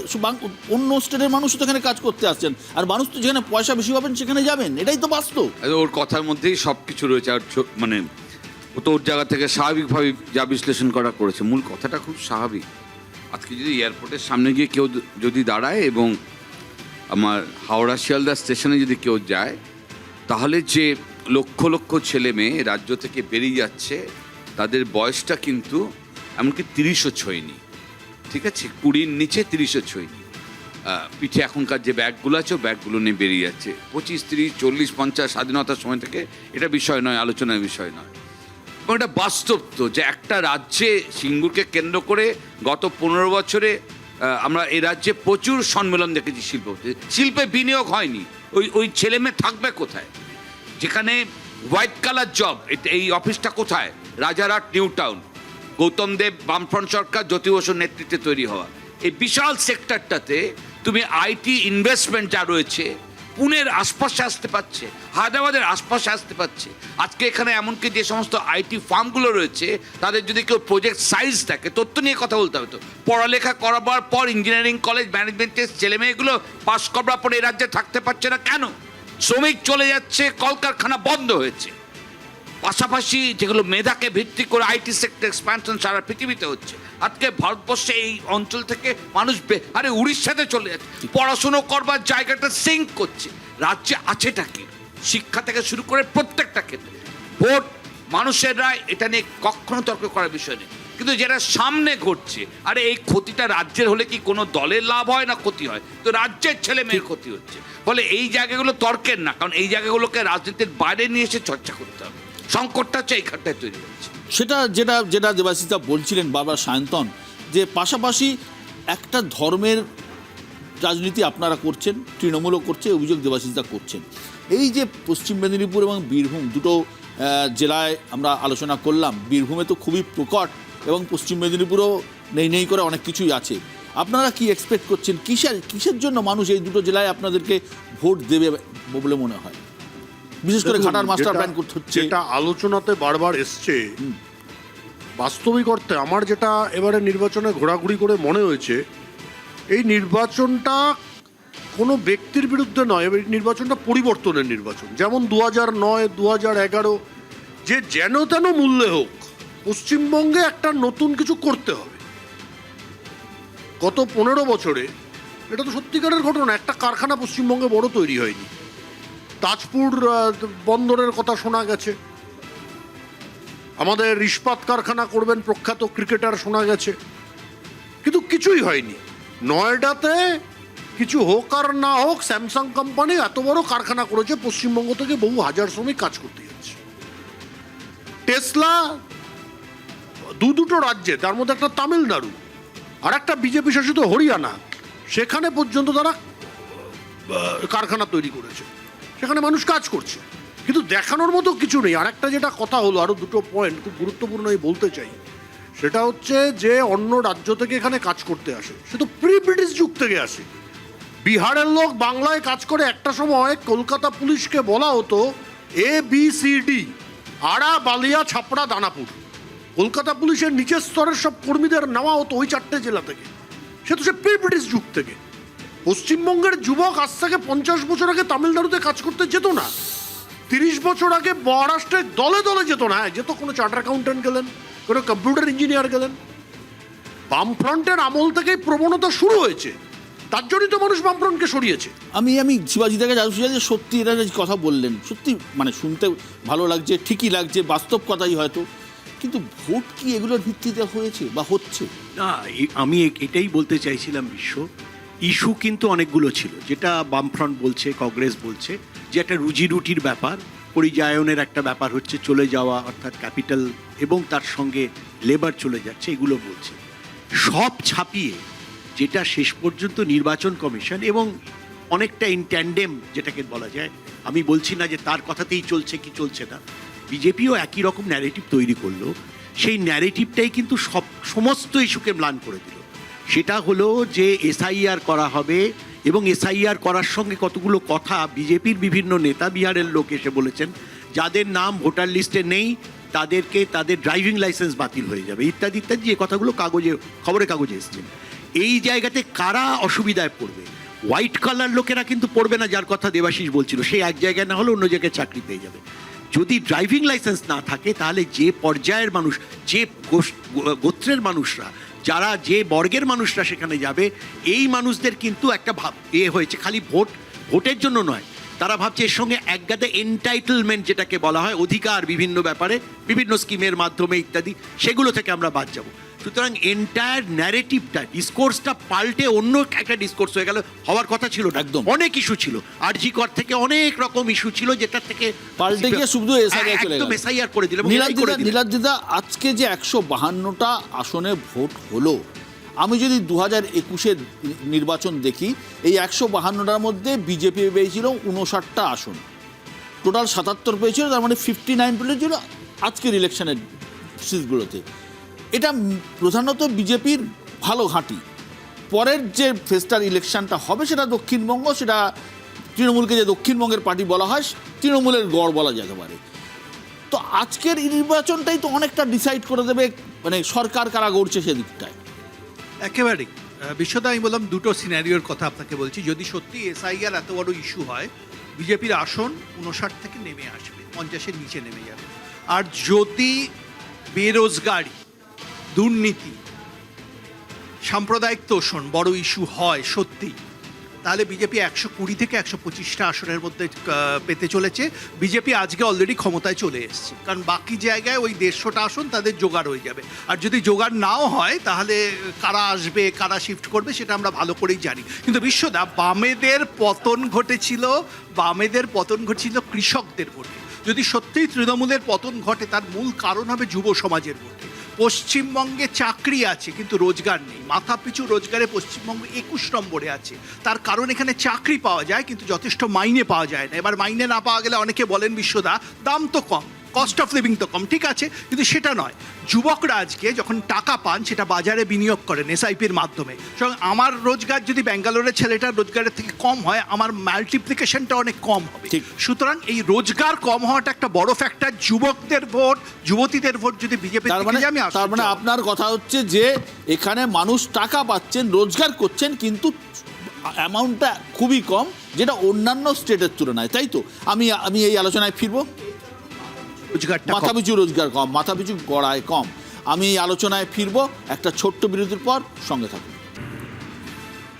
A: অন্য স্টেটের মানুষ তো এখানে কাজ করতে আসছেন, আর মানুষ তো যেখানে পয়সা বেশি পাবেন সেখানে যাবেন, এটাই তো বাস্তব।
H: ওর কথার মধ্যেই সব কিছু রয়েছে। আর মানে ও তো ওর জায়গা থেকে স্বাভাবিকভাবে যা বিশ্লেষণ করেছে, মূল কথাটা খুব স্বাভাবিক। আজকে যদি এয়ারপোর্টের সামনে গিয়ে কেউ যদি দাঁড়ায় এবং আমার হাওড়া শিয়ালদা স্টেশনে যদি কেউ যায়, তাহলে যে লক্ষ লক্ষ ছেলে মেয়ে রাজ্য থেকে বেরিয়ে যাচ্ছে, তাদের বয়সটা কিন্তু এমনকি 30ও ছোঁয়নি। ঠিক আছে, 20-র নিচে, 30ও ছোঁয়নি। পিঠে এখনকার যে ব্যাগগুলো আছে, ব্যাগগুলো নিয়ে বেরিয়ে যাচ্ছে। 25, 30, 40, 50 স্বাধীনতার সময় থেকে এটা বিষয় নয়, আলোচনার বিষয় নয়। এবং এটা বাস্তব তো যে একটা রাজ্যে সিঙ্গুরকে কেন্দ্র করে গত 15 বছরে আমরা এই রাজ্যে প্রচুর সম্মেলন দেখেছি। শিল্পে বিনিয়োগ হয়নি। ওই ছেলে মেয়ে থাকবে কোথায়? যেখানে হোয়াইট কালার জব, এই অফিসটা কোথায়? রাজারহাট, নিউ টাউন, গৌতম দেব, বামফ্রন্ট সরকার, জ্যোতি বসুর নেতৃত্বে তৈরি হওয়া এই বিশাল সেক্টরটাতে তুমি আইটি ইনভেস্টমেন্ট যা রয়েছে, পুনের আশপাশে আসতে পারছে, হায়দ্রাবাদের আশপাশে আসতে পারছে। আজকে এখানে এমনকি যে সমস্ত আইটি ফার্মগুলো রয়েছে, তাদের যদি কেউ প্রজেক্ট সাইজ থাকে, তথ্য নিয়ে কথা বলতে হবে। তো পড়ালেখা করাবার পর ইঞ্জিনিয়ারিং কলেজ, ম্যানেজমেন্টের ছেলেমেয়েগুলো পাশ করার পর এই রাজ্যে থাকতে পারছে না কেন? শ্রমিক চলে যাচ্ছে, কলকারখানা বন্ধ হয়েছে। পাশাপাশি যেগুলো মেধাকে ভিত্তি করে আইটি সেক্টর এক্সপ্যানশন সারা পৃথিবীতে হচ্ছে, আজকে ভারতবর্ষে এই অঞ্চল থেকে মানুষ উড়িষ্যাতে চলে যাচ্ছে, পড়াশুনো করবার জায়গাটা সিঙ্ক করছে। রাজ্যে আছেটা কি? শিক্ষা থেকে শুরু করে প্রত্যেকটা ক্ষেত্রে ভোট, মানুষের রায়, এটা নিয়ে কখনো তর্ক করার বিষয় নেই। কিন্তু যেটা সামনে ঘটছে, আরে এই ক্ষতিটা রাজ্যের হলে কি কোনো দলের লাভ হয় না ক্ষতি হয়? তো রাজ্যের ছেলে মেয়ের ক্ষতি হচ্ছে। ফলে এই জায়গাগুলো তর্কের না, কারণ এই জায়গাগুলোকে রাজনীতির বাইরে নিয়ে এসে চর্চা করতে হবে। সংকটটা হচ্ছে এইখানটায় তৈরি হচ্ছে।
A: সেটা যেটা দেবাশিসদা বলছিলেন বারবার সায়ন্তন, যে পাশাপাশি একটা ধর্মের রাজনীতি আপনারা করছেন, তৃণমূলও করছে, অভিযোগ দেবাশিসদা করছেন। এই যে পশ্চিম মেদিনীপুর এবং বীরভূম দুটো জেলায় আমরা আলোচনা করলাম, বীরভূমে তো খুবই প্রকট এবং পশ্চিম মেদিনীপুরও নেই করে অনেক কিছুই আছে। আপনারা কি এক্সপেক্ট করছেন, কিসের জন্য মানুষ এই দুটো জেলায় আপনাদেরকে ভোট দেবে বলে মনে হয়? বিশেষ করে ঘাটার মাস্টার প্ল্যান করতে হচ্ছে,
C: যেটা আলোচনাতে বারবার এসছে, বাস্তবিক অর্থে আমার যেটা এবারে নির্বাচনে ঘোরাঘুরি করে মনে হয়েছে, এই নির্বাচনটা কোনো ব্যক্তির বিরুদ্ধে নয়, এই নির্বাচনটা পরিবর্তনের নির্বাচন। যেমন 2009, 2011 যে যেন তেন মূল্যে হোক পশ্চিমবঙ্গে একটা নতুন কিছু করতে হবে। গত 15 বছরে এটা তো সত্যিকারের ঘটনা, একটা কারখানা পশ্চিমবঙ্গে বড় তৈরি হয়নি। তাজপুর বন্দরের কথা শোনা গেছে, আমাদের ইস্পাত কারখানা করবেন প্রখ্যাত ক্রিকেটার শোনা গেছে, কিন্তু কিছুই হয়নি। নয়ডাতে কিছু হোক আর না হোক স্যামসাং কোম্পানি এত বড় কারখানা করেছে, পশ্চিমবঙ্গ থেকে বহু হাজার শ্রমিক কাজ করতে যাচ্ছে। টেসলা দুটো রাজ্যে, তার মধ্যে একটা তামিলনাড়ু আর একটা বিজেপি শাসিত হরিয়ানা, সেখানে পর্যন্ত তারা কারখানা তৈরি করেছে, সেখানে মানুষ কাজ করছে, কিন্তু দেখানোর মতো কিছু নেই। আর একটা যেটা কথা হলো, আরো দুটো পয়েন্ট খুব গুরুত্বপূর্ণ আমি বলতে চাই, সেটা হচ্ছে যে অন্য রাজ্য থেকে এখানে কাজ করতে আসে, সে তো প্রি ব্রিটিশ যুগ থেকে আসে। বিহারের লোক বাংলায় কাজ করে, একটা সময় কলকাতা পুলিশকে বলা হতো ABCD, আড়া, বালিয়া, ছাপড়া, দানাপুর। কলকাতা পুলিশের নিচের স্তরের সব কর্মীদের নেওয়া হতো ওই 4টে জেলা থেকে, সে তো সে প্রি ব্রিটিশ যুগ থেকে। পশ্চিমবঙ্গের যুবক আজ থেকে 50 বছর আগে তামিলনাড়ুতে কাজ করতে যেত না, 30 বছর আগে মহারাষ্ট্রে দলে দলে যেত না, যেত কোনো চার্টার অ্যাকাউন্টেন্ট গেলেন, কোনো কম্পিউটার ইঞ্জিনিয়ার গেলেন। বামফ্রন্টের আমল থেকেই প্রবণতা শুরু হয়েছে, তার জন্যই তো মানুষ বামফ্রন্টকে সরিয়েছে।
A: আমি শিবাজি থেকে জানতে চাই যে সত্যি এরা যে কথা বললেন সত্যি মানে শুনতে ভালো লাগছে, ঠিকই লাগছে, বাস্তব কথাই হয়তো, কিন্তু ভোট কি এগুলোর ভিত্তিতে হয়েছে বা হচ্ছে
G: না? আমি এটাই বলতে চাইছিলাম, বিশ্ব ইস্যু কিন্তু অনেকগুলো ছিল, যেটা বামফ্রন্ট বলছে, কংগ্রেস বলছে যে একটা রুজি রুটির ব্যাপার, পরিযায়নের একটা ব্যাপার হচ্ছে, চলে যাওয়া অর্থাৎ ক্যাপিটাল এবং তার সঙ্গে লেবার চলে যাচ্ছে, এগুলো বলছে। সব ছাপিয়ে যেটা শেষ পর্যন্ত নির্বাচন কমিশন এবং অনেকটা ইন ট্যান্ডেম যেটাকে বলা যায়, আমি বলছি না যে তার কথাতেই চলছে কি চলছে না, বিজেপিও একই রকম ন্যারেটিভ তৈরি করলো। সেই ন্যারেটিভটাই কিন্তু সমস্ত ইস্যুকে ম্লান করে দিল। সেটা হলো যে SIR করা হবে, এবং SIR করার সঙ্গে কতগুলো কথা বিজেপির বিভিন্ন নেতা, বিহারের লোক এসে বলেছেন যাদের নাম ভোটার লিস্টে নেই তাদেরকে তাদের ড্রাইভিং লাইসেন্স বাতিল হয়ে যাবে, ইত্যাদি ইত্যাদি, যে কথাগুলো খবরের কাগজে এসছে। এই জায়গাতে কারা অসুবিধায় পড়বে? হোয়াইট কালার লোকেরা কিন্তু পড়বে না, যার কথা দেবাশিস বলছিল, সে এক জায়গায় না হলে অন্য জায়গায় চাকরি পেয়ে যাবে। যদি ড্রাইভিং লাইসেন্স না থাকে তাহলে যে পর্যায়ের মানুষ, যে গোত্রের মানুষরা, যারা যে বর্গের মানুষরা সেখানে যাবে, এই মানুষদের কিন্তু একটা হয়েছে, খালি ভোটের জন্য নয়, তারা ভাবছে এর সঙ্গে একগাদা এন্টাইটেলমেন্ট যেটাকে বলা হয়, অধিকার বিভিন্ন ব্যাপারে, বিভিন্ন স্কিমের মাধ্যমে ইত্যাদি, সেগুলো থেকে আমরা বাদ যাব। সুতরাং এন্টায়ার ন্যারেটিভটা, ডিসকোর্সটা পাল্টে অন্য একটা ডিসকোর্স হয়ে গেল, হওয়ার কথা ছিল না। একদম অনেক ইস্যু ছিল, RG কর থেকে অনেক রকম ইস্যু ছিল, যেটা থেকে
A: পাল্টে গিয়ে শুধু
G: SIR করে দিল।
A: নীলাদ্রিদা, আজকে যে 152টা আসনে ভোট হলো, আমি যদি 2021-এর নির্বাচন দেখি, এই 152টার মধ্যে বিজেপি পেয়েছিল 59টা আসন, টোটাল 77 পেয়েছিল, তার মানে 59 পেয়েছিল আজকের ইলেকশনের সিটগুলোতে। এটা প্রধানত বিজেপির ভালো ঘাঁটি। পরের যে ফেস্টার ইলেকশনটা হবে সেটা দক্ষিণবঙ্গ, সেটা তৃণমূলকে যে দক্ষিণবঙ্গের পার্টি বলা হয়, তৃণমূলের গড় বলা যেতে পারে। তো আজকের নির্বাচনটাই তো অনেকটা ডিসাইড করে দেবে মানে সরকার কারা গড়ছে সেদিকটায়।
J: একেবারেই বিশ্বদা, আমি বললাম দুটো সিনারিওর কথা আপনাকে বলছি। যদি সত্যি SIR এত বড় ইস্যু হয়, বিজেপির আসন 59 থেকে নেমে আসবে, 50-এর নিচে নেমে যাবে। আর যদি বেরোজগারি, দুর্নীতি, সাম্প্রদায়িক তোষণ বড় ইস্যু হয় সত্যি, তাহলে বিজেপি 120 থেকে 125টা আসনের মধ্যে পেতে চলেছে। বিজেপি আজকে অলরেডি ক্ষমতায় চলে এসছে, কারণ বাকি জায়গায় ওই 150টা আসন তাদের জোগাড় হয়ে যাবে। আর যদি জোগাড় নাও হয়, তাহলে কারা আসবে, কারা শিফট করবে, সেটা আমরা ভালো করেই জানি। কিন্তু বিশ্বদা, বামেদের পতন ঘটেছিল কৃষকদের ভোটে। যদি সত্যিই তৃণমূলের পতন ঘটে, তার মূল কারণ হবে যুব সমাজের ভোটে। পশ্চিমবঙ্গে চাকরি আছে কিন্তু রোজগার নেই, মাথাপিছু রোজগারে পশ্চিমবঙ্গ 21 নম্বরে আছে। তার কারণ এখানে চাকরি পাওয়া যায় কিন্তু যথেষ্ট মাইনে পাওয়া যায় না। এবার মাইনে না পাওয়া গেলে অনেকে বলেন, বিশ্বদা, দাম তো কম, কস্ট অফ লিভিং তো কম, ঠিক আছে, কিন্তু সেটা নয়। যুবকরা আজকে যখন টাকা পান সেটা বাজারে বিনিয়োগ করেন SIPর মাধ্যমে। সুতরাং আমার রোজগার যদি ব্যাঙ্গালোরের ছেলেটার রোজগারের থেকে কম হয়, আমার মাল্টিপ্লিকেশনটা অনেক কম হবে। সুতরাং এই রোজগার কম হওয়াটা একটা বড় ফ্যাক্টর। যুবকদের ভোট, যুবতীদের ভোট যদি বিজেপি,
A: তার মানে আপনার কথা হচ্ছে যে এখানে মানুষ টাকা পাচ্ছেন, রোজগার করছেন, কিন্তু অ্যামাউন্টটা খুবই কম, যেটা অন্যান্য স্টেটের তুলনায়, তাই তো? আমি এই আলোচনায় ফিরবো। মাথাপিছু রোজগার কম, মাথাপিছু গড়ায় কম। আমি এই আলোচনায় ফিরবো একটা ছোট্ট বিরতির পর, সঙ্গে থাকুন।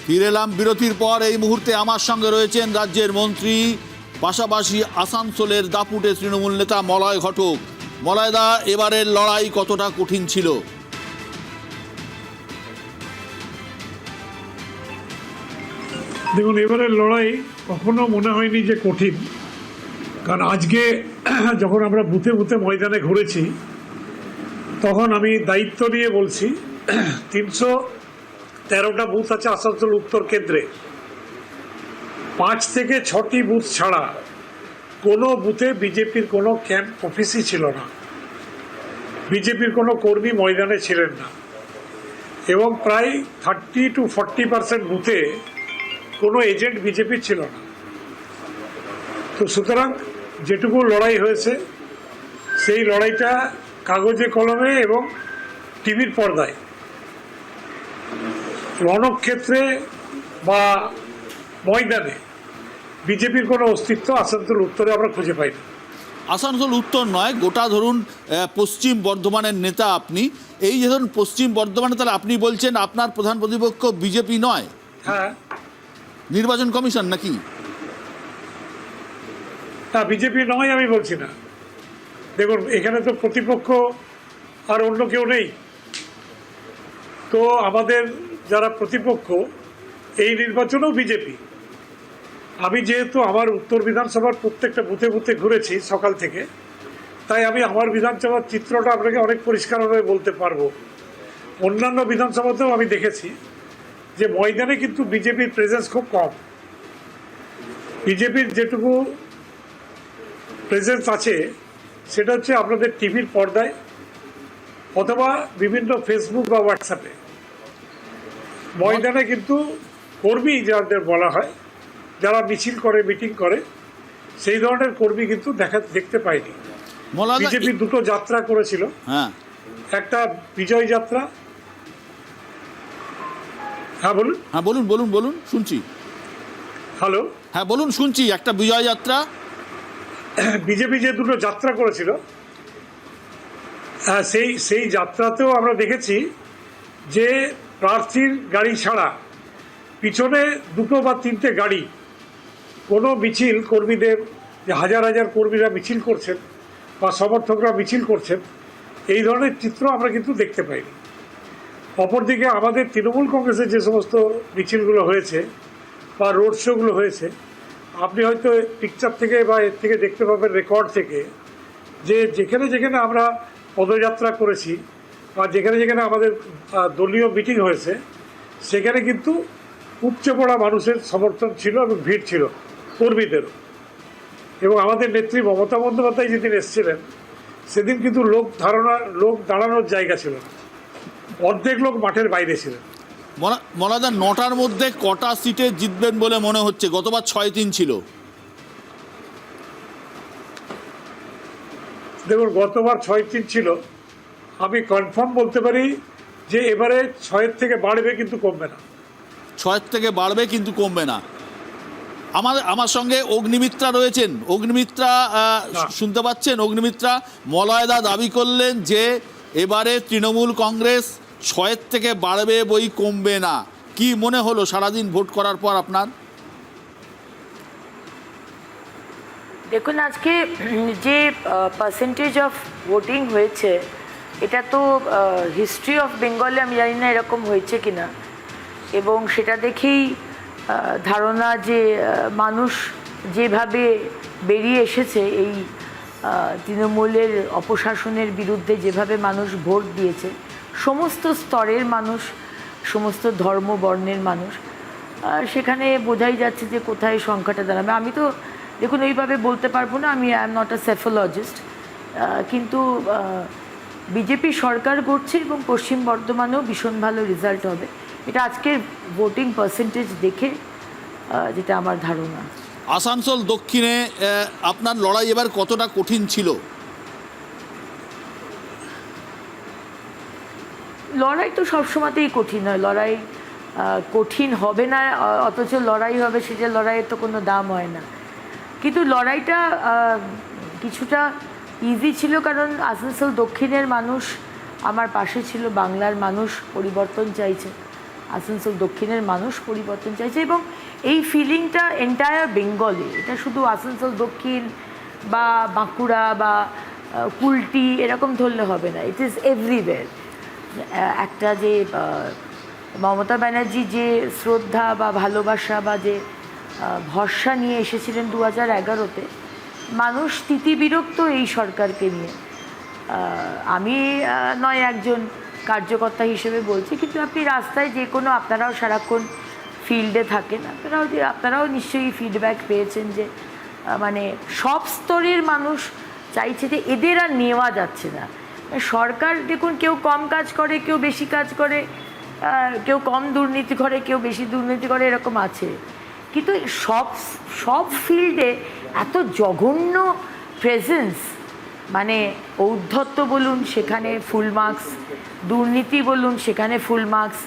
A: ফিরে এলাম বিরতির পর। এই মুহূর্তে আমার সঙ্গে রয়েছেন রাজ্যের মন্ত্রী, পাশাপাশি আসানসোলের দাপুটে তৃণমূল নেতা মলয় ঘটক। মলয়দা, এবারের লড়াই কতটা কঠিন ছিল?
P: দেখুন, এবারের লড়াই কখনো মনে হয়নি যে কঠিন, কারণ আজকে যখন আমরা বুথে বুথে ময়দানে ঘুরেছি, তখন আমি দায়িত্ব নিয়ে বলছি 313টা বুথ আছে আসানসোল উত্তর কেন্দ্রে। 5 থেকে 6টি বুথ ছাড়া কোনো বুথে বিজেপির কোনো ক্যাম্প অফিসই ছিল না, বিজেপির কোনো কর্মী ময়দানে ছিলেন না, এবং প্রায় 30 to 40% বুথে কোনো এজেন্ট বিজেপির ছিল না। তো সুতরাং যেটুকু লড়াই হয়েছে, সেই লড়াইটা কাগজে কলমে এবং টিভির পর্দায়, রণক্ষেত্রে বা ময়দানে বিজেপির কোনো অস্তিত্ব আসানসোল উত্তরে আমরা খুঁজে পাইনি।
A: আসানসোল উত্তর নয়, গোটা ধরুন পশ্চিম বর্ধমানের নেতা আপনি। এই যে ধরুন পশ্চিম বর্ধমানে, তাহলে আপনি বলছেন আপনার প্রধান প্রতিপক্ষ বিজেপি নয়,
P: হ্যাঁ,
A: নির্বাচন কমিশন নাকি?
P: না, বিজেপি নয় আমি বলছি না। দেখুন, এখানে তো প্রতিপক্ষ আর অন্য কেউ নেই। তো আমাদের যারা প্রতিপক্ষ এই নির্বাচনেও বিজেপি। আমি যেহেতু আমার উত্তর বিধানসভার প্রত্যেকটা বুথে বুথে ঘুরেছি সকাল থেকে, তাই আমি আমার বিধানসভার চিত্রটা আপনাকে অনেক পরিষ্কারভাবে বলতে পারবো। অন্যান্য বিধানসভাতেও আমি দেখেছি যে ময়দানে কিন্তু বিজেপির প্রেজেন্স খুব কম। বিজেপির যেটুকু প্রেজেন্স আছে সেটা হচ্ছে আপনাদের টিভির পর্দায় অথবা বিভিন্ন ফেসবুক বা হোয়াটসঅ্যাপে। ময়দানে কিন্তু কর্মী যাদের বলা হয়, যারা মিছিল করে, মিটিং করে, সেই ধরনের কর্মী কিন্তু দেখতে পাইনি। বিজেপি 2টো যাত্রা করেছিল, একটা বিজয় যাত্রা। হ্যাঁ বলুন।
A: হ্যাঁ বলুন বলুন বলুন, শুনছি।
P: হ্যালো,
A: হ্যাঁ বলুন, শুনছি। একটা বিজয় যাত্রা,
P: বিজেপি যে 2টো যাত্রা করেছিল, সেই যাত্রাতেও আমরা দেখেছি যে প্রার্থীর গাড়ি ছাড়া পিছনে 2টো বা 3টে গাড়ি, কোনো মিছিল কর্মীদের, যে হাজার হাজার কর্মীরা মিছিল করছেন বা সমর্থকরা মিছিল করছেন, এই ধরনের চিত্র আমরা কিন্তু দেখতে পাইনি। অপরদিকে আমাদের তৃণমূল কংগ্রেসের যে সমস্ত মিছিলগুলো হয়েছে বা রোড শোগুলো হয়েছে, আপনি হয়তো পিকচার থেকে বা এর থেকে দেখতে পাবেন, রেকর্ড থেকে, যে যেখানে যেখানে আমরা পদযাত্রা করেছি বা যেখানে যেখানে আমাদের দলীয় মিটিং হয়েছে, সেখানে কিন্তু উপচে পড়া মানুষের সমর্থন ছিল এবং ভিড় ছিল কর্মীদেরও। এবং আমাদের নেত্রী মমতা বন্দ্যোপাধ্যায় যেদিন এসেছিলেন, সেদিন কিন্তু লোক দাঁড়ানোর জায়গা ছিল না, অর্ধেক লোক মাঠের বাইরে ছিলেন।
A: মলাদা, 9টার মধ্যে কটা সিটে জিতবেন বলে মনে হচ্ছে? গতবার 6-3 ছিল।
P: দেখুন, গতবার 6-3 ছিল। আমি কনফার্ম বলতে পারি যে এবারে 6-এর থেকে বাড়বে, কিন্তু কমবে না।
A: 6-এর থেকে বাড়বে কিন্তু কমবে না। আমার সঙ্গে অগ্নিমিত্রা রয়েছেন। অগ্নিমিত্রা, শুনতে পাচ্ছেন? অগ্নিমিত্রা, মলয়দা দাবি করলেন যে এবারে তৃণমূল কংগ্রেস 6-এর থেকে বাড়বে, বই কমবে না। কি মনে হলো সারাদিন ভোট করার পর আপনার?
Q: দেখুন, আজকে যে পার্সেন্টেজ অফ ভোটিং হয়েছে, এটা তো হিস্ট্রি অফ বেঙ্গলে আমি জানি না এরকম হয়েছে কিনা, এবং সেটা দেখেই ধারণা যে মানুষ যেভাবে বেরিয়ে এসেছে এই তৃণমূলের অপশাসনের বিরুদ্ধে, যেভাবে মানুষ ভোট দিয়েছে, সমস্ত স্তরের মানুষ, সমস্ত ধর্ম বর্ণের মানুষ, সেখানে বোঝাই যাচ্ছে যে কোথায় সংখ্যাটা দাঁড়াবে। আমি তো দেখুন ওইভাবে বলতে পারবো না, আমি I am not a psephologist, কিন্তু বিজেপি সরকার করছে এবং পশ্চিম বর্ধমানেও ভীষণ ভালো রেজাল্ট হবে, এটা আজকের ভোটিং পার্সেন্টেজ দেখে যেটা আমার ধারণা।
A: আসানসোল দক্ষিণে আপনার লড়াই এবার কতটা কঠিন ছিল?
Q: লড়াই তো সবসময়তেই কঠিন হয়। লড়াই কঠিন হবে না, অথচ লড়াই হবে, সেটা লড়াইয়ের তো কোনো দাম হয় না। কিন্তু লড়াইটা কিছুটা ইজি ছিল, কারণ আসানসোল দক্ষিণের মানুষ আমার পাশে ছিল। বাংলার মানুষ পরিবর্তন চাইছে, আসানসোল দক্ষিণের মানুষ পরিবর্তন চাইছে, এবং এই ফিলিংটা এন্টায়ার বেঙ্গলে, এটা শুধু আসানসোল দক্ষিণ বা বাঁকুড়া বা কুলটি এরকম ধরলে হবে না, ইট ইজ এভরিওয়্যার। একটা যে মমতা ব্যানার্জি যে শ্রদ্ধা বা ভালোবাসা বা যে ভরসা নিয়ে এসেছিলেন 2011-তে, মানুষ স্থিতিবিরক্ত এই সরকারকে নিয়ে। আমি নয় একজন কার্যকর্তা হিসেবে বলছি, কিন্তু আপনি রাস্তায় যে কোনো, আপনারাও সারাক্ষণ ফিল্ডে থাকেন, আপনারাও নিশ্চয়ই ফিডব্যাক পেয়েছেন যে মানে সব স্তরের মানুষ চাইছে যে এদের আর নেওয়া যাচ্ছে না। সরকার দেখুন, কেউ কম কাজ করে, কেউ বেশি কাজ করে, কেউ কম দুর্নীতি করে, কেউ বেশি দুর্নীতি করে, এরকম আছে। কিন্তু সব ফিল্ডে এত জঘন্য প্রেজেন্স, মানে ঔদ্ধত্য বলুন সেখানে ফুল মার্কস, দুর্নীতি বলুন সেখানে ফুল মার্কস,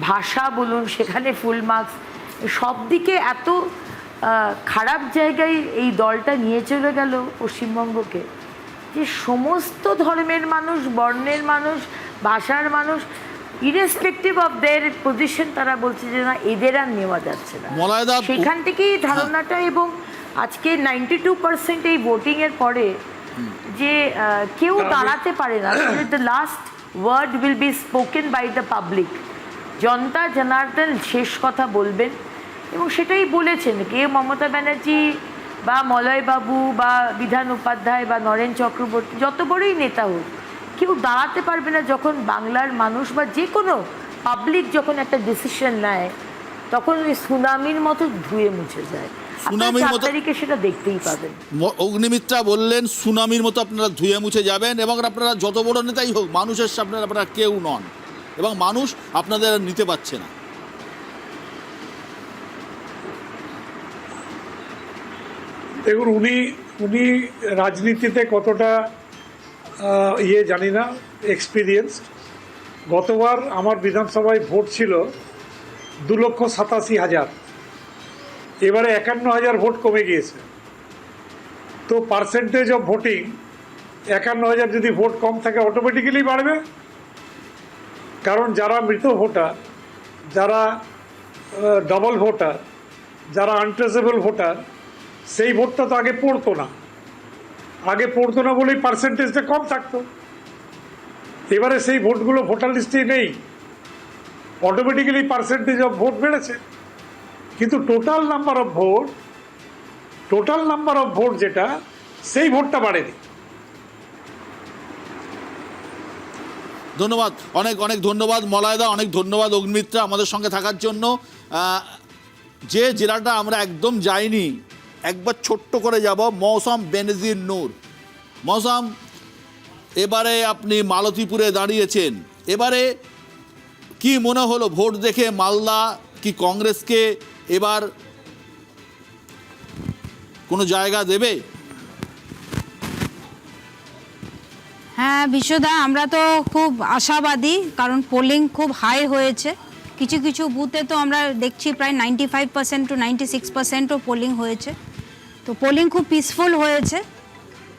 Q: ভাষা বলুন সেখানে ফুল মার্কস, সব দিকে এত খারাপ জায়গায় এই দলটা নিয়ে চলে গেল পশ্চিমবঙ্গকে, যে সমস্ত ধর্মের মানুষ, বর্ণের মানুষ, ভাষার মানুষ, ইরেসপেক্টিভ অফ দেয়ার পজিশন, তারা বলছে যে না, এদের আর নেওয়া যাচ্ছে না। সেখান থেকেই ধারণাটা, এবং আজকে 92% এই ভোটিংয়ের পরে যে কেউ দাঁড়াতে পারে না, the last word will be spoken by the public. জনতা জনার্দন শেষ কথা বলবেন, এবং সেটাই বলেছেন কে, মমতা ব্যানার্জি বা মলয়বাবু বা বিধান উপাধ্যায় বা নরেন চক্রবর্তী, যত বড়ই নেতা হোক, কেউ দাঁড়াতে পারবে না যখন বাংলার মানুষ বা যে কোনো পাবলিক যখন একটা ডিসিশন নেয়, তখন ওই সুনামির মতো ধুয়ে মুছে যায়। আপনারা 4 তারিখে সেটা দেখতেই পাবেন।
A: অগ্নিমিত্রা বললেন সুনামির মতো আপনারা ধুয়ে মুছে যাবেন, এবং আপনারা যত বড় নেতাই হোক, মানুষের সামনে আপনারা কেউ নন, এবং মানুষ আপনাদের নিতে পারছে না।
P: দেখুন, উনি রাজনীতিতে কতটা জানি না, এক্সপিরিয়েন্সড। গতবার আমার বিধানসভায় ভোট ছিল 2,87,000, এবারে 51,000 ভোট কমে গিয়েছে। তো পার্সেন্টেজ অফ ভোটিং 51,000 যদি ভোট কম থাকে, অটোমেটিক্যালি বাড়বে, কারণ যারা মৃত ভোটার, যারা ডাবল ভোটার, যারা আনট্রেসেবল ভোটার, সেই ভোটটা তো আগে পড়তো না বলেই পার্সেন্টেজটা কম থাকতো। এবারে সেই ভোটগুলো ভোটার লিস্টে নেই, অটোমেটিক্যালি পার্সেন্টেজ অফ ভোট বেড়েছে, কিন্তু টোটাল নাম্বার অফ ভোট যেটা, সেই ভোটটা বাড়েনি।
A: ধন্যবাদ, অনেক অনেক ধন্যবাদ মলয়দা, অনেক ধন্যবাদ অগ্নিমিত্রা আমাদের সঙ্গে থাকার জন্য। যে জেলাটা আমরা একদম যাইনি, একবার ছোট্ট করে যাব, মৌসাম বেনজির নূর। মৌসাম, এবারে আপনি মালতীপুরে দাঁড়িয়েছেন, এবারে কি মনে হলো ভোট দেখে? মালদা কি কংগ্রেসকে এবার কোনো জায়গা দেবে?
R: হ্যাঁ বিশ্বদা, আমরা তো খুব আশাবাদী, কারণ পোলিং খুব হাই হয়েছে। কিছু কিছু বুথে তো আমরা দেখছি প্রায় 95% to 96%ও পোলিং হয়েছে। তো পোলিং খুব পিসফুল হয়েছে,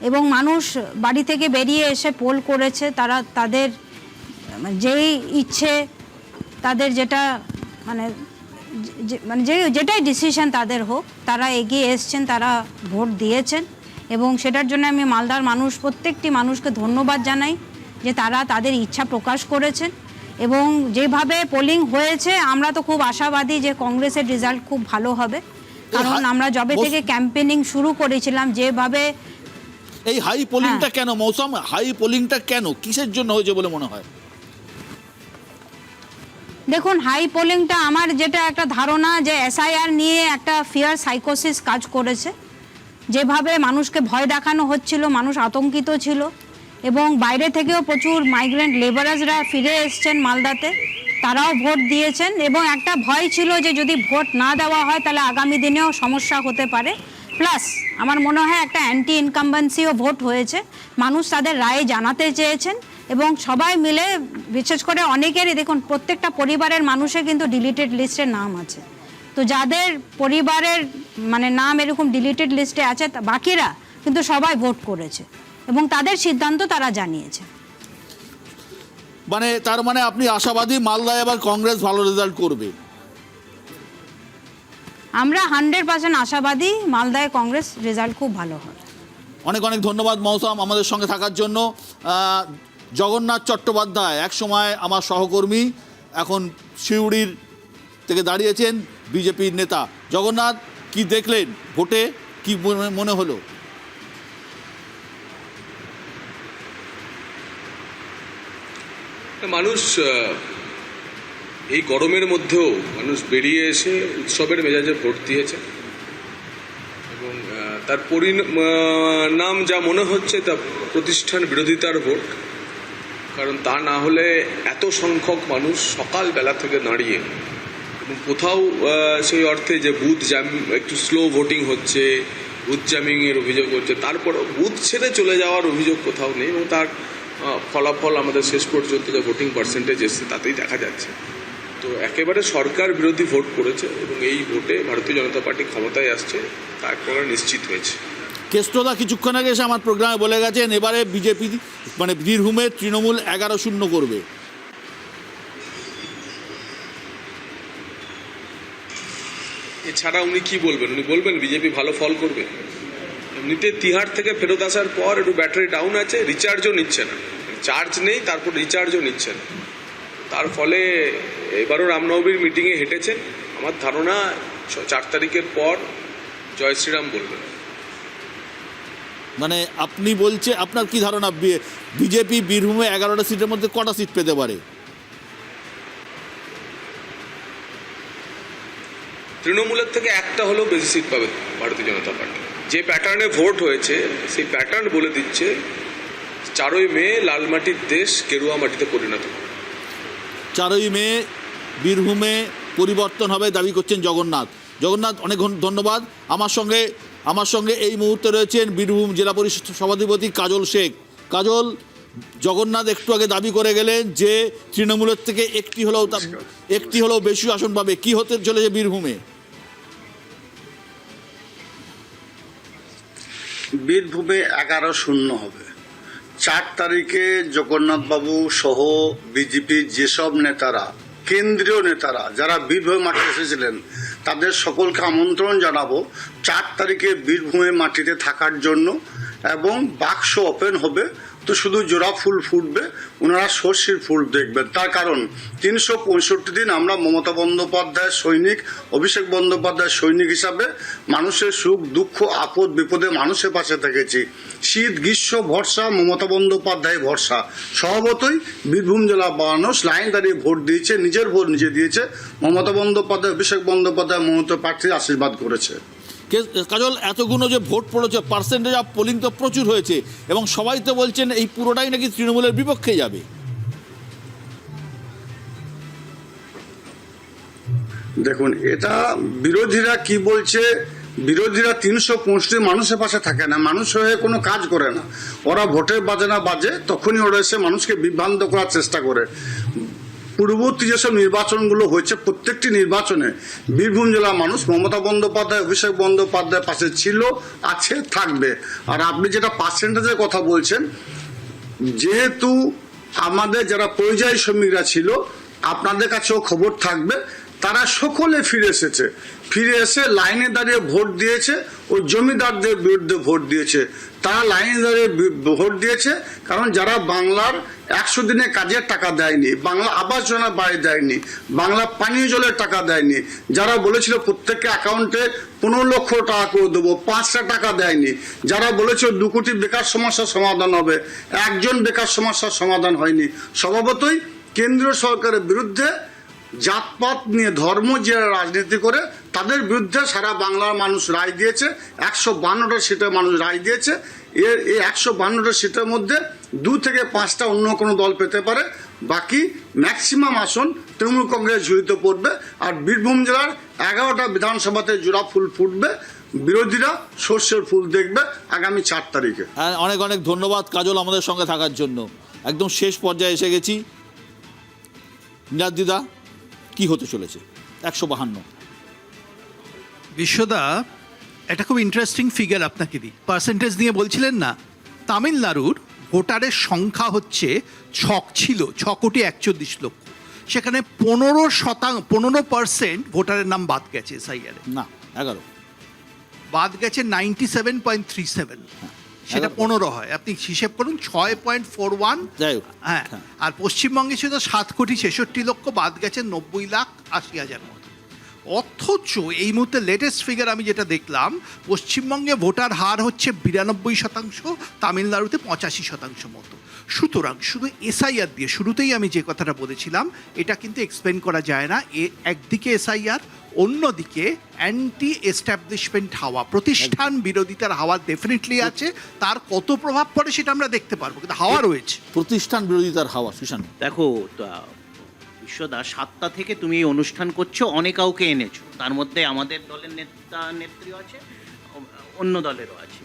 R: এবং মানুষ বাড়ি থেকে বেরিয়ে এসে পোল করেছে। তারা তাদের যেই ইচ্ছে, তাদের যেটা মানে যেটাই ডিসিশন তাদের হোক, তারা এগিয়ে এসছেন, তারা ভোট দিয়েছেন, এবং সেটার জন্য আমি মালদার মানুষ, প্রত্যেকটি মানুষকে ধন্যবাদ জানাই যে তারা তাদের ইচ্ছা প্রকাশ করেছেন। এবং যেভাবে পোলিং হয়েছে, আমরা তো খুব আশাবাদী যে কংগ্রেসের রেজাল্ট খুব ভালো হবে, কারণ আমরা যবে থেকে ক্যাম্পেনিং শুরু করেছিলাম, যেভাবে
A: এই হাই পোলিংটা কেন মৌসুম, হাই পোলিংটা কেন, কিসের জন্য হয়েছে বলে মনে হয়?
R: দেখুন, হাই পোলিংটা আমার যেটা একটা ধারণা, যে এসআইআর নিয়ে একটা ফিয়ার সাইকোসিস কাজ করেছে। যেভাবে মানুষকে ভয় দেখানো হচ্ছিল, মানুষ আতঙ্কিত ছিল, এবং বাইরে থেকেও প্রচুর মাইগ্রেন্ট লেবারার্সরা ফিরে এসছেন মালদাতে, তারাও ভোট দিয়েছেন, এবং একটা ভয় ছিল যে যদি ভোট না দেওয়া হয় তাহলে আগামী দিনেও সমস্যা হতে পারে। প্লাস আমার মনে হয় একটা অ্যান্টি ইনকাম্বেন্সিও ভোট হয়েছে, মানুষ তাদের রায় জানাতে চেয়েছেন, এবং সবাই মিলে, বিশেষ করে অনেকেরই দেখুন প্রত্যেকটা পরিবারের মানুষের কিন্তু ডিলিটেড লিস্টে নাম আছে, তো যাদের পরিবারের মানে নাম এরকম ডিলিটেড লিস্টে আছে বাকিরা কিন্তু সবাই ভোট করেছে এবং তাদের সিদ্ধান্ত তারা জানিয়েছে।
A: মানে তার মানে আপনি আশাবাদী মালদায় আবার কংগ্রেস ভালো রেজাল্ট করবে?
R: আমরা 100% আশাবাদী মালদায় কংগ্রেস রেজাল্ট খুব ভালো হয়।
A: অনেক অনেক ধন্যবাদ মৌসাম আমাদের সঙ্গে থাকার জন্য। জগন্নাথ চট্টোপাধ্যায় একসময় আমার সহকর্মী, এখন সিউড়ির থেকে দাঁড়িয়েছেন বিজেপির নেতা। জগন্নাথ, কি দেখলেন ভোটে, কি মনে হলো?
S: মানুষ এই গরমের মধ্যেও মানুষ বেরিয়ে এসে উৎসবের মেজাজে ভোট দিয়েছে এবং তার পরিণাম যা মনে হচ্ছে তা প্রতিষ্ঠান বিরোধিতার ভোট। কারণ তা না হলে এত সংখ্যক মানুষ সকালবেলা থেকে দাঁড়িয়ে এবং কোথাও সেই অর্থে যে বুথ জ্যাম, একটু স্লো ভোটিং হচ্ছে, বুথ জ্যামিংয়ের অভিযোগ হচ্ছে, তারপরও বুথ ছেড়ে চলে যাওয়ার অভিযোগ কোথাও নেই এবং তার ফলাফল আমাদের শেষ পর্যন্ত যে ভোটিং পার্সেন্টেজ এসছে তাতেই দেখা যাচ্ছে। তো একেবারে সরকার বিরোধী ভোট করেছে এবং এই ভোটে ভারতীয় জনতা পার্টি ক্ষমতায় আসছে তা একেবারে নিশ্চিত হয়েছে।
A: কেষ্টদা কিছুক্ষণ আগে এসে আমার প্রোগ্রামে বলে গেছেন এবারে বিজেপি মানে বীরভূমে তৃণমূল 11-0 করবে।
S: এছাড়া উনি কি বলবেন? উনি বলবেন বিজেপি ভালো ফল করবে? এমনিতে তিহার থেকে ফেরত আসার পর একটু ব্যাটারি ডাউন আছে, রিচার্জও নিচ্ছে না, চার্জ নেই, তারপর রিচার্জও নিচ্ছে না। তার ফলে এবারও রামনবমীর মিটিংয়ে হেঁটেছেন। আমার ধারণা 4 তারিখের পর জয় শ্রীরাম বলবেন।
A: মানে আপনি বলছে, আপনার কি ধারণা বিজেপি বীরভূমে 11টা সিটের মধ্যে কটা সিট পেতে পারে?
S: তৃণমূলের থেকে একটা হলেও বেশি সিট পাবে ভারতীয় জনতা পার্টি। যে প্যাটার্নে ভোট হয়েছে সেই প্যাটার্ন বলে দিচ্ছে 4ই মে লালমাটির দেশ গেরুয়া মাটিতে পরিণত হবে।
A: 4ই মে বীরভূমে পরিবর্তন হবে দাবি করছেন জগন্নাথ। জগন্নাথ, অনেক ধন্যবাদ। আমার সঙ্গে এই মুহূর্তে রয়েছেন বীরভূম জেলা পরিষদ সভাধিপতি কাজল শেখ। কাজল, জগন্নাথ একটু আগে দাবি করে গেলেন যে তৃণমূলের থেকে একটি হলেও বেশি আসন পাবে। কি হতে চলেছে বীরভূমে?
T: বীরভূমে 11-0 হবে। 4 তারিখে জগন্নাথবাবু সহ বিজেপির যেসব নেতারা, কেন্দ্রীয় নেতারা যারা বীরভূমে মাঠে এসেছিলেন তাদের সকলকে আমন্ত্রণ জানাবো 4 তারিখে বীরভূমে মাটিতে থাকার জন্য। এবং বাক্স ওপেন হবে, তো শুধু জোড়া ফুল ফুটবে, ওনারা সর্ষের ফুল দেখবেন। তার কারণ 365 দিন আমরা মমতা বন্দ্যোপাধ্যায়ের সৈনিক, অভিষেক বন্দ্যোপাধ্যায়ের সৈনিক হিসাবে মানুষের সুখ দুঃখ আপদ বিপদে মানুষের পাশে থেকেছি। শীত গ্রীষ্ম ভরসা মমতা বন্দ্যোপাধ্যায় ভরসা। স্বভাবতই বীরভূম জেলা মানুষ লাইন দাঁড়িয়ে ভোট দিয়েছে, নিজের ভোট নিজে দিয়েছে। মমতা বন্দ্যোপাধ্যায়, অভিষেক বন্দ্যোপাধ্যায় মমতা প্রার্থীর আশীর্বাদ করেছে।
A: কাজল, এতগুলো যে ভোট পড়েছে, পার্সেন্টেজ অফ পোলিং তো প্রচুর হয়েছে এবং সবাই তো বলছেন এই পুরোটাই নাকি তৃণমূলের বিপক্ষে যাবে।
T: দেখুন, এটা বিরোধীরা কি বলছে, বিরোধীরা 365 মানুষের পাশে থাকে না, মানুষ হয়ে কোনো কাজ করে না। ওরা ভোটের বাজনা বাজে তখনই ওরা এসে মানুষকে বিভ্রান্ত করার চেষ্টা করে। পূর্ববর্তী যেসব নির্বাচনগুলো হয়েছে প্রত্যেকটি নির্বাচনে বীরভূম জেলার মানুষ মমতা বন্দ্যোপাধ্যায়, অভিষেক বন্দ্যোপাধ্যায়ের পাশে ছিল, আছে, থাকবে। আর আপনি যেটা পার্সেন্টেজের কথা বলছেন, যেহেতু আমাদের যারা পরিযায়ী শ্রমিকরা ছিল আপনাদের কাছেও খবর থাকবে, তারা সকলে ফিরে এসেছে, ফিরে এসে লাইনে দাঁড়িয়ে ভোট দিয়েছে, ওই জমিদারদের বিরুদ্ধে ভোট দিয়েছে। তারা লাইনে দাঁড়িয়ে ভোট দিয়েছে কারণ যারা বাংলার 100 দিনে কাজের টাকা দেয়নি, বাংলা আবাস যোজনা বাড়ি দেয়নি, বাংলা পানীয় জলের টাকা দেয়নি, যারা বলেছিল প্রত্যেককে অ্যাকাউন্টে 15 লক্ষ টাকা করে দেবো, 5টা টাকা দেয়নি, যারা বলেছিল 2 কোটি বেকার সমস্যার সমাধান হবে, একজন বেকার সমস্যার সমাধান হয়নি। স্বভাবতই কেন্দ্রীয় সরকারের বিরুদ্ধে জাতপাত নিয়ে ধর্ম যে রাজনীতি করে তাদের বিরুদ্ধে সারা বাংলার মানুষ রায় দিয়েছে। 152টা সিটে মানুষ রায় দিয়েছে। এই 152টা সিটের মধ্যে 2 থেকে 5টা অন্য কোনো দল পেতে পারে, বাকি ম্যাক্সিমাম আসন তৃণমূল কংগ্রেস ঝুড়িতে পড়বে। আর বীরভূম জেলার 11টা বিধানসভাতে জোড়া ফুল ফুটবে, বিরোধীরা সর্ষের ফুল দেখবে আগামী 4 তারিখে।
A: অনেক অনেক ধন্যবাদ কাজল আমাদের সঙ্গে থাকার জন্য। একদম শেষ পর্যায়ে এসে গেছি। নিরাদিদা, কি হতে চলেছে 152?
J: বিশ্বদা, এটা খুব ইন্টারেস্টিং ফিগার আপনাকে দিই। পার্সেন্টেজ নিয়ে বলছিলেন না, তামিলনাড়ুর ভোটারের সংখ্যা হচ্ছে 6,41,00,000। সেখানে 15% ভোটারের নাম বাদ গেছে এসআইআর।
A: না, 11
J: বাদ গেছে 97.37, সেটা 15 হয়। আপনি হিসেব করুন 6.41। হ্যাঁ, আর পশ্চিমবঙ্গে ছিল 7,66,00,000, বাদ গেছে 90,80,000 মতো। অথচ এই মুহূর্তে লেটেস্ট ফিগার আমি যেটা দেখলাম, পশ্চিমবঙ্গে ভোটার হার হচ্ছে 92%, তামিলনাড়ুতে 85% মতো। সুতরাং শুধু এসআইআর দিয়ে, শুরুতেই আমি যে কথাটা বলেছিলাম, এটা কিন্তু এক্সপ্লেন করা যায় না। একদিকে এসআইআর, অন্যদিকে অ্যান্টি এস্টাবলিশমেন্ট হাওয়া, প্রতিষ্ঠান বিরোধিতার হাওয়া ডেফিনেটলি আছে। তার কত প্রভাব পড়ে সেটা আমরা দেখতে পারবো, কিন্তু হাওয়া রয়েছে।
A: প্রতিষ্ঠান বিরোধিতার হাওয়া। সুশান্ত,
D: দেখো বিশ্বদা, 7টা থেকে তুমি এই অনুষ্ঠান করছো, অনেক কাউকে এনেছো, তার মধ্যে আমাদের দলের নেতা নেত্রী আছে, অন্য দলেরও আছে।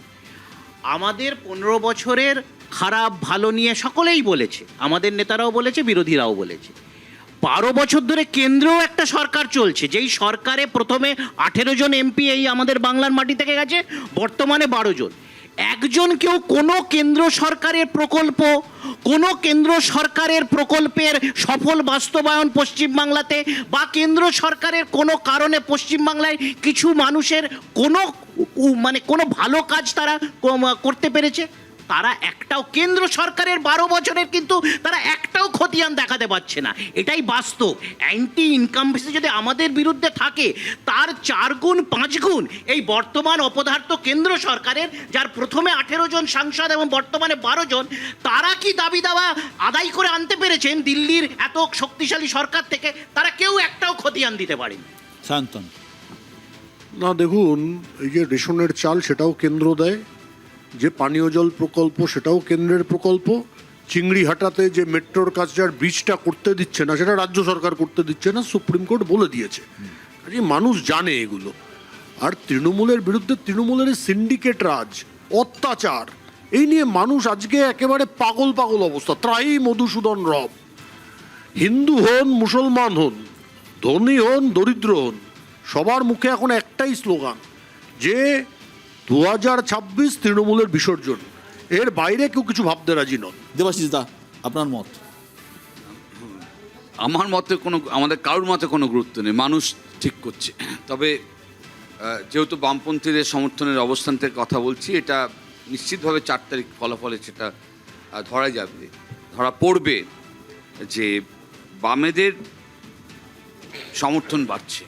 D: আমাদের 15 বছরের খারাপ ভালো নিয়ে সকলেই বলেছে, আমাদের নেতারাও বলেছে, বিরোধীরাও বলেছে। 12 বছর ধরে কেন্দ্রেও একটা সরকার চলছে, যেই সরকারে প্রথমে 18 জন এমপি এই আমাদের বাংলার মাটি থেকে গেছে, বর্তমানে 12 জন। একজন কেউ কোনো কেন্দ্র সরকারের প্রকল্প, কোনো কেন্দ্র সরকারের প্রকল্পের সফল বাস্তবায়ন পশ্চিমবাংলাতে, বা কেন্দ্র সরকারের কোনো কারণে পশ্চিমবাংলায় কিছু মানুষের কোনো ভালো কাজ তারা করতে পেরেছে? তারা একটাও, কেন্দ্র সরকারের 12 বছরের কিন্তু তারা একটাও খতিয়ান দেখাতে পারছে না। এটাই বাস্তব। অ্যান্টি ইনকামবেসি যদি আমাদের বিরুদ্ধে থাকে, তার 4 গুণ 5 গুণ এই বর্তমান অপদার্থ কেন্দ্র সরকারের, যার প্রথমে 18 জন সাংসদ এবং বর্তমানে 12 জন, তারা কি দাবি দাওয়া আদায় করে আনতে পেরেছেন দিল্লির এত শক্তিশালী সরকার থেকে? তারা কেউ একটাও খতিয়ান দিতে পারেনি।
A: শান্তন,
C: না দেখুন, এই যে রেশনের চাল সেটাও কেন্দ্র দেয়, যে পানীয় জল প্রকল্প সেটাও কেন্দ্রের প্রকল্প, চিংড়িহাটাতে যে মেট্রোর কাজটার ব্রিজটা করতে দিচ্ছে না, সেটা রাজ্য সরকার করতে দিচ্ছে না, সুপ্রিম কোর্ট বলে দিয়েছে। মানুষ জানে এগুলো। আর তৃণমূলের বিরুদ্ধে তৃণমূলের সিন্ডিকেট রাজ, অত্যাচার, এই নিয়ে মানুষ আজকে একেবারে পাগল পাগল অবস্থা। ত্রাই মধুসূদন রব। হিন্দু হন, মুসলমান হন, ধনী হন, দরিদ্র হন, সবার মুখে এখন একটাই স্লোগান যে 2026 তৃণমূলের বিসর্জন। এর বাইরে কেউ কিছু ভাবতে রাজি নন।
A: দেবাশিস দা, আপনার মত?
H: আমার মতে আমাদের কারোর মতে কোনো গুরুত্ব নেই, মানুষ ঠিক করছে। তবে যেহেতু বামপন্থীদের সমর্থনের অবস্থান থেকে কথা বলছি, এটা নিশ্চিতভাবে 4 তারিখ ফলাফলে সেটা ধরা পড়বে যে বামেদের সমর্থন বাড়ছে।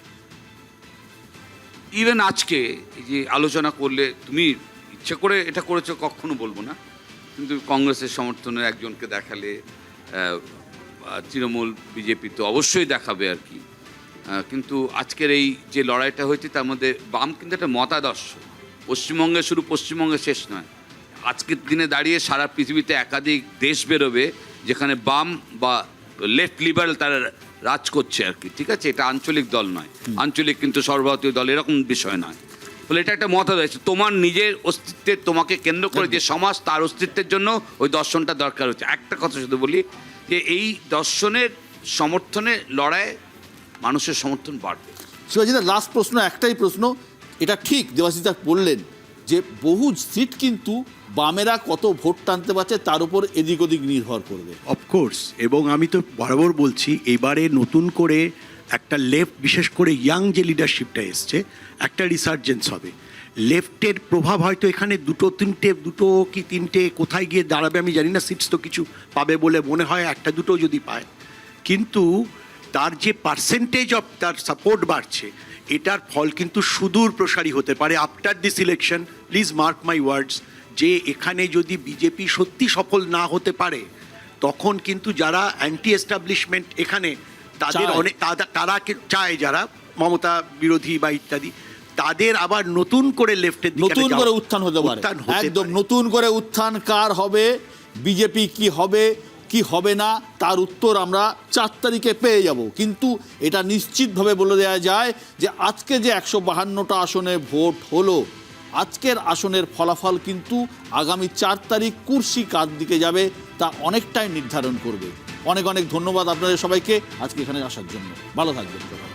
H: ইভেন আজকে এই যে আলোচনা করলে, তুমি ইচ্ছে করে এটা করেছো কখনো বলবো না, কিন্তু কংগ্রেসের সমর্থনের একজনকে দেখালে তৃণমূল বিজেপি তো অবশ্যই দেখাবে আর কি। কিন্তু আজকের এই যে লড়াইটা হয়েছে, তার মধ্যে বাম কিন্তু একটা মতাদর্শ, পশ্চিমবঙ্গে শুরু, পশ্চিমবঙ্গে শেষ নয়। আজকের দিনে দাঁড়িয়ে সারা পৃথিবীতে একাধিক দেশ বেরোবে যেখানে বাম বা লেফট লিবারেল তারা রাজ করছে আর কি। ঠিক আছে, এটা আঞ্চলিক দল নয়, আঞ্চলিক কিন্তু সর্বভারতীয় দল এরকম বিষয় নয়। বলে এটা একটা মতাদর্শ, তোমার নিজের অস্তিত্বের, তোমাকে কেন্দ্র করে যে সমাজ, তার অস্তিত্বের জন্য ওই দর্শনটা দরকার হচ্ছে। একটা কথা শুধু বলি যে এই দর্শনের সমর্থনে লড়াই মানুষের সমর্থন বাড়বে।
A: শিবাজিদা, লাস্ট প্রশ্ন, একটাই প্রশ্ন, এটা ঠিক দেবাশিসদা বললেন যে বহু সিট কিন্তু বামেরা কত ভোট টানতে পারছে তার উপর এদিক ওদিক নির্ভর করবে।
G: অফকোর্স, এবং আমি তো বরাবর বলছি, এবারে নতুন করে একটা লেফট, বিশেষ করে ইয়াং যে লিডারশিপটা এসছে, একটা রিসার্জেন্স হবে। লেফটের প্রভাব হয়তো এখানে দুটো কি তিনটে কোথায় গিয়ে দাঁড়াবে আমি জানি না, সিটস তো কিছু পাবে বলে মনে হয়, 1-2 যদি পায়, কিন্তু তার যে পার্সেন্টেজ অফ তার সাপোর্ট বাড়ছে, এটার ফল কিন্তু সুদূর প্রসারী হতে পারে after this election. Please mark my words, যে এখানে যদি বিজেপি সত্যি সফল না হতে পারে, তখন কিন্তু যারা অ্যান্টি এস্টাবলিশমেন্ট এখানে তাদের তারা চায়, যারা মমতা বিরোধী বা ইত্যাদি, তাদের আবার নতুন করে লেফটের দিকে
A: নতুন করে উত্থান হতে পারে। একদম নতুন করে উত্থান কার হবে, বিজেপি কি হবে কি হবে না, তার উত্তর আমরা 4 তারিখে পেয়ে যাব। কিন্তু এটা নিশ্চিতভাবে বলে দেওয়া যায় যে আজকে যে 152টা আসনে ভোট হলো, আজকের আসনের ফলাফল কিন্তু আগামী 4 তারিখ কুর্সি কার দিকে যাবে তা অনেকটাই নির্ধারণ করবে। অনেক অনেক ধন্যবাদ আপনাদের সবাইকে আজকে এখানে আসার জন্য। ভালো থাকবেন সবাই।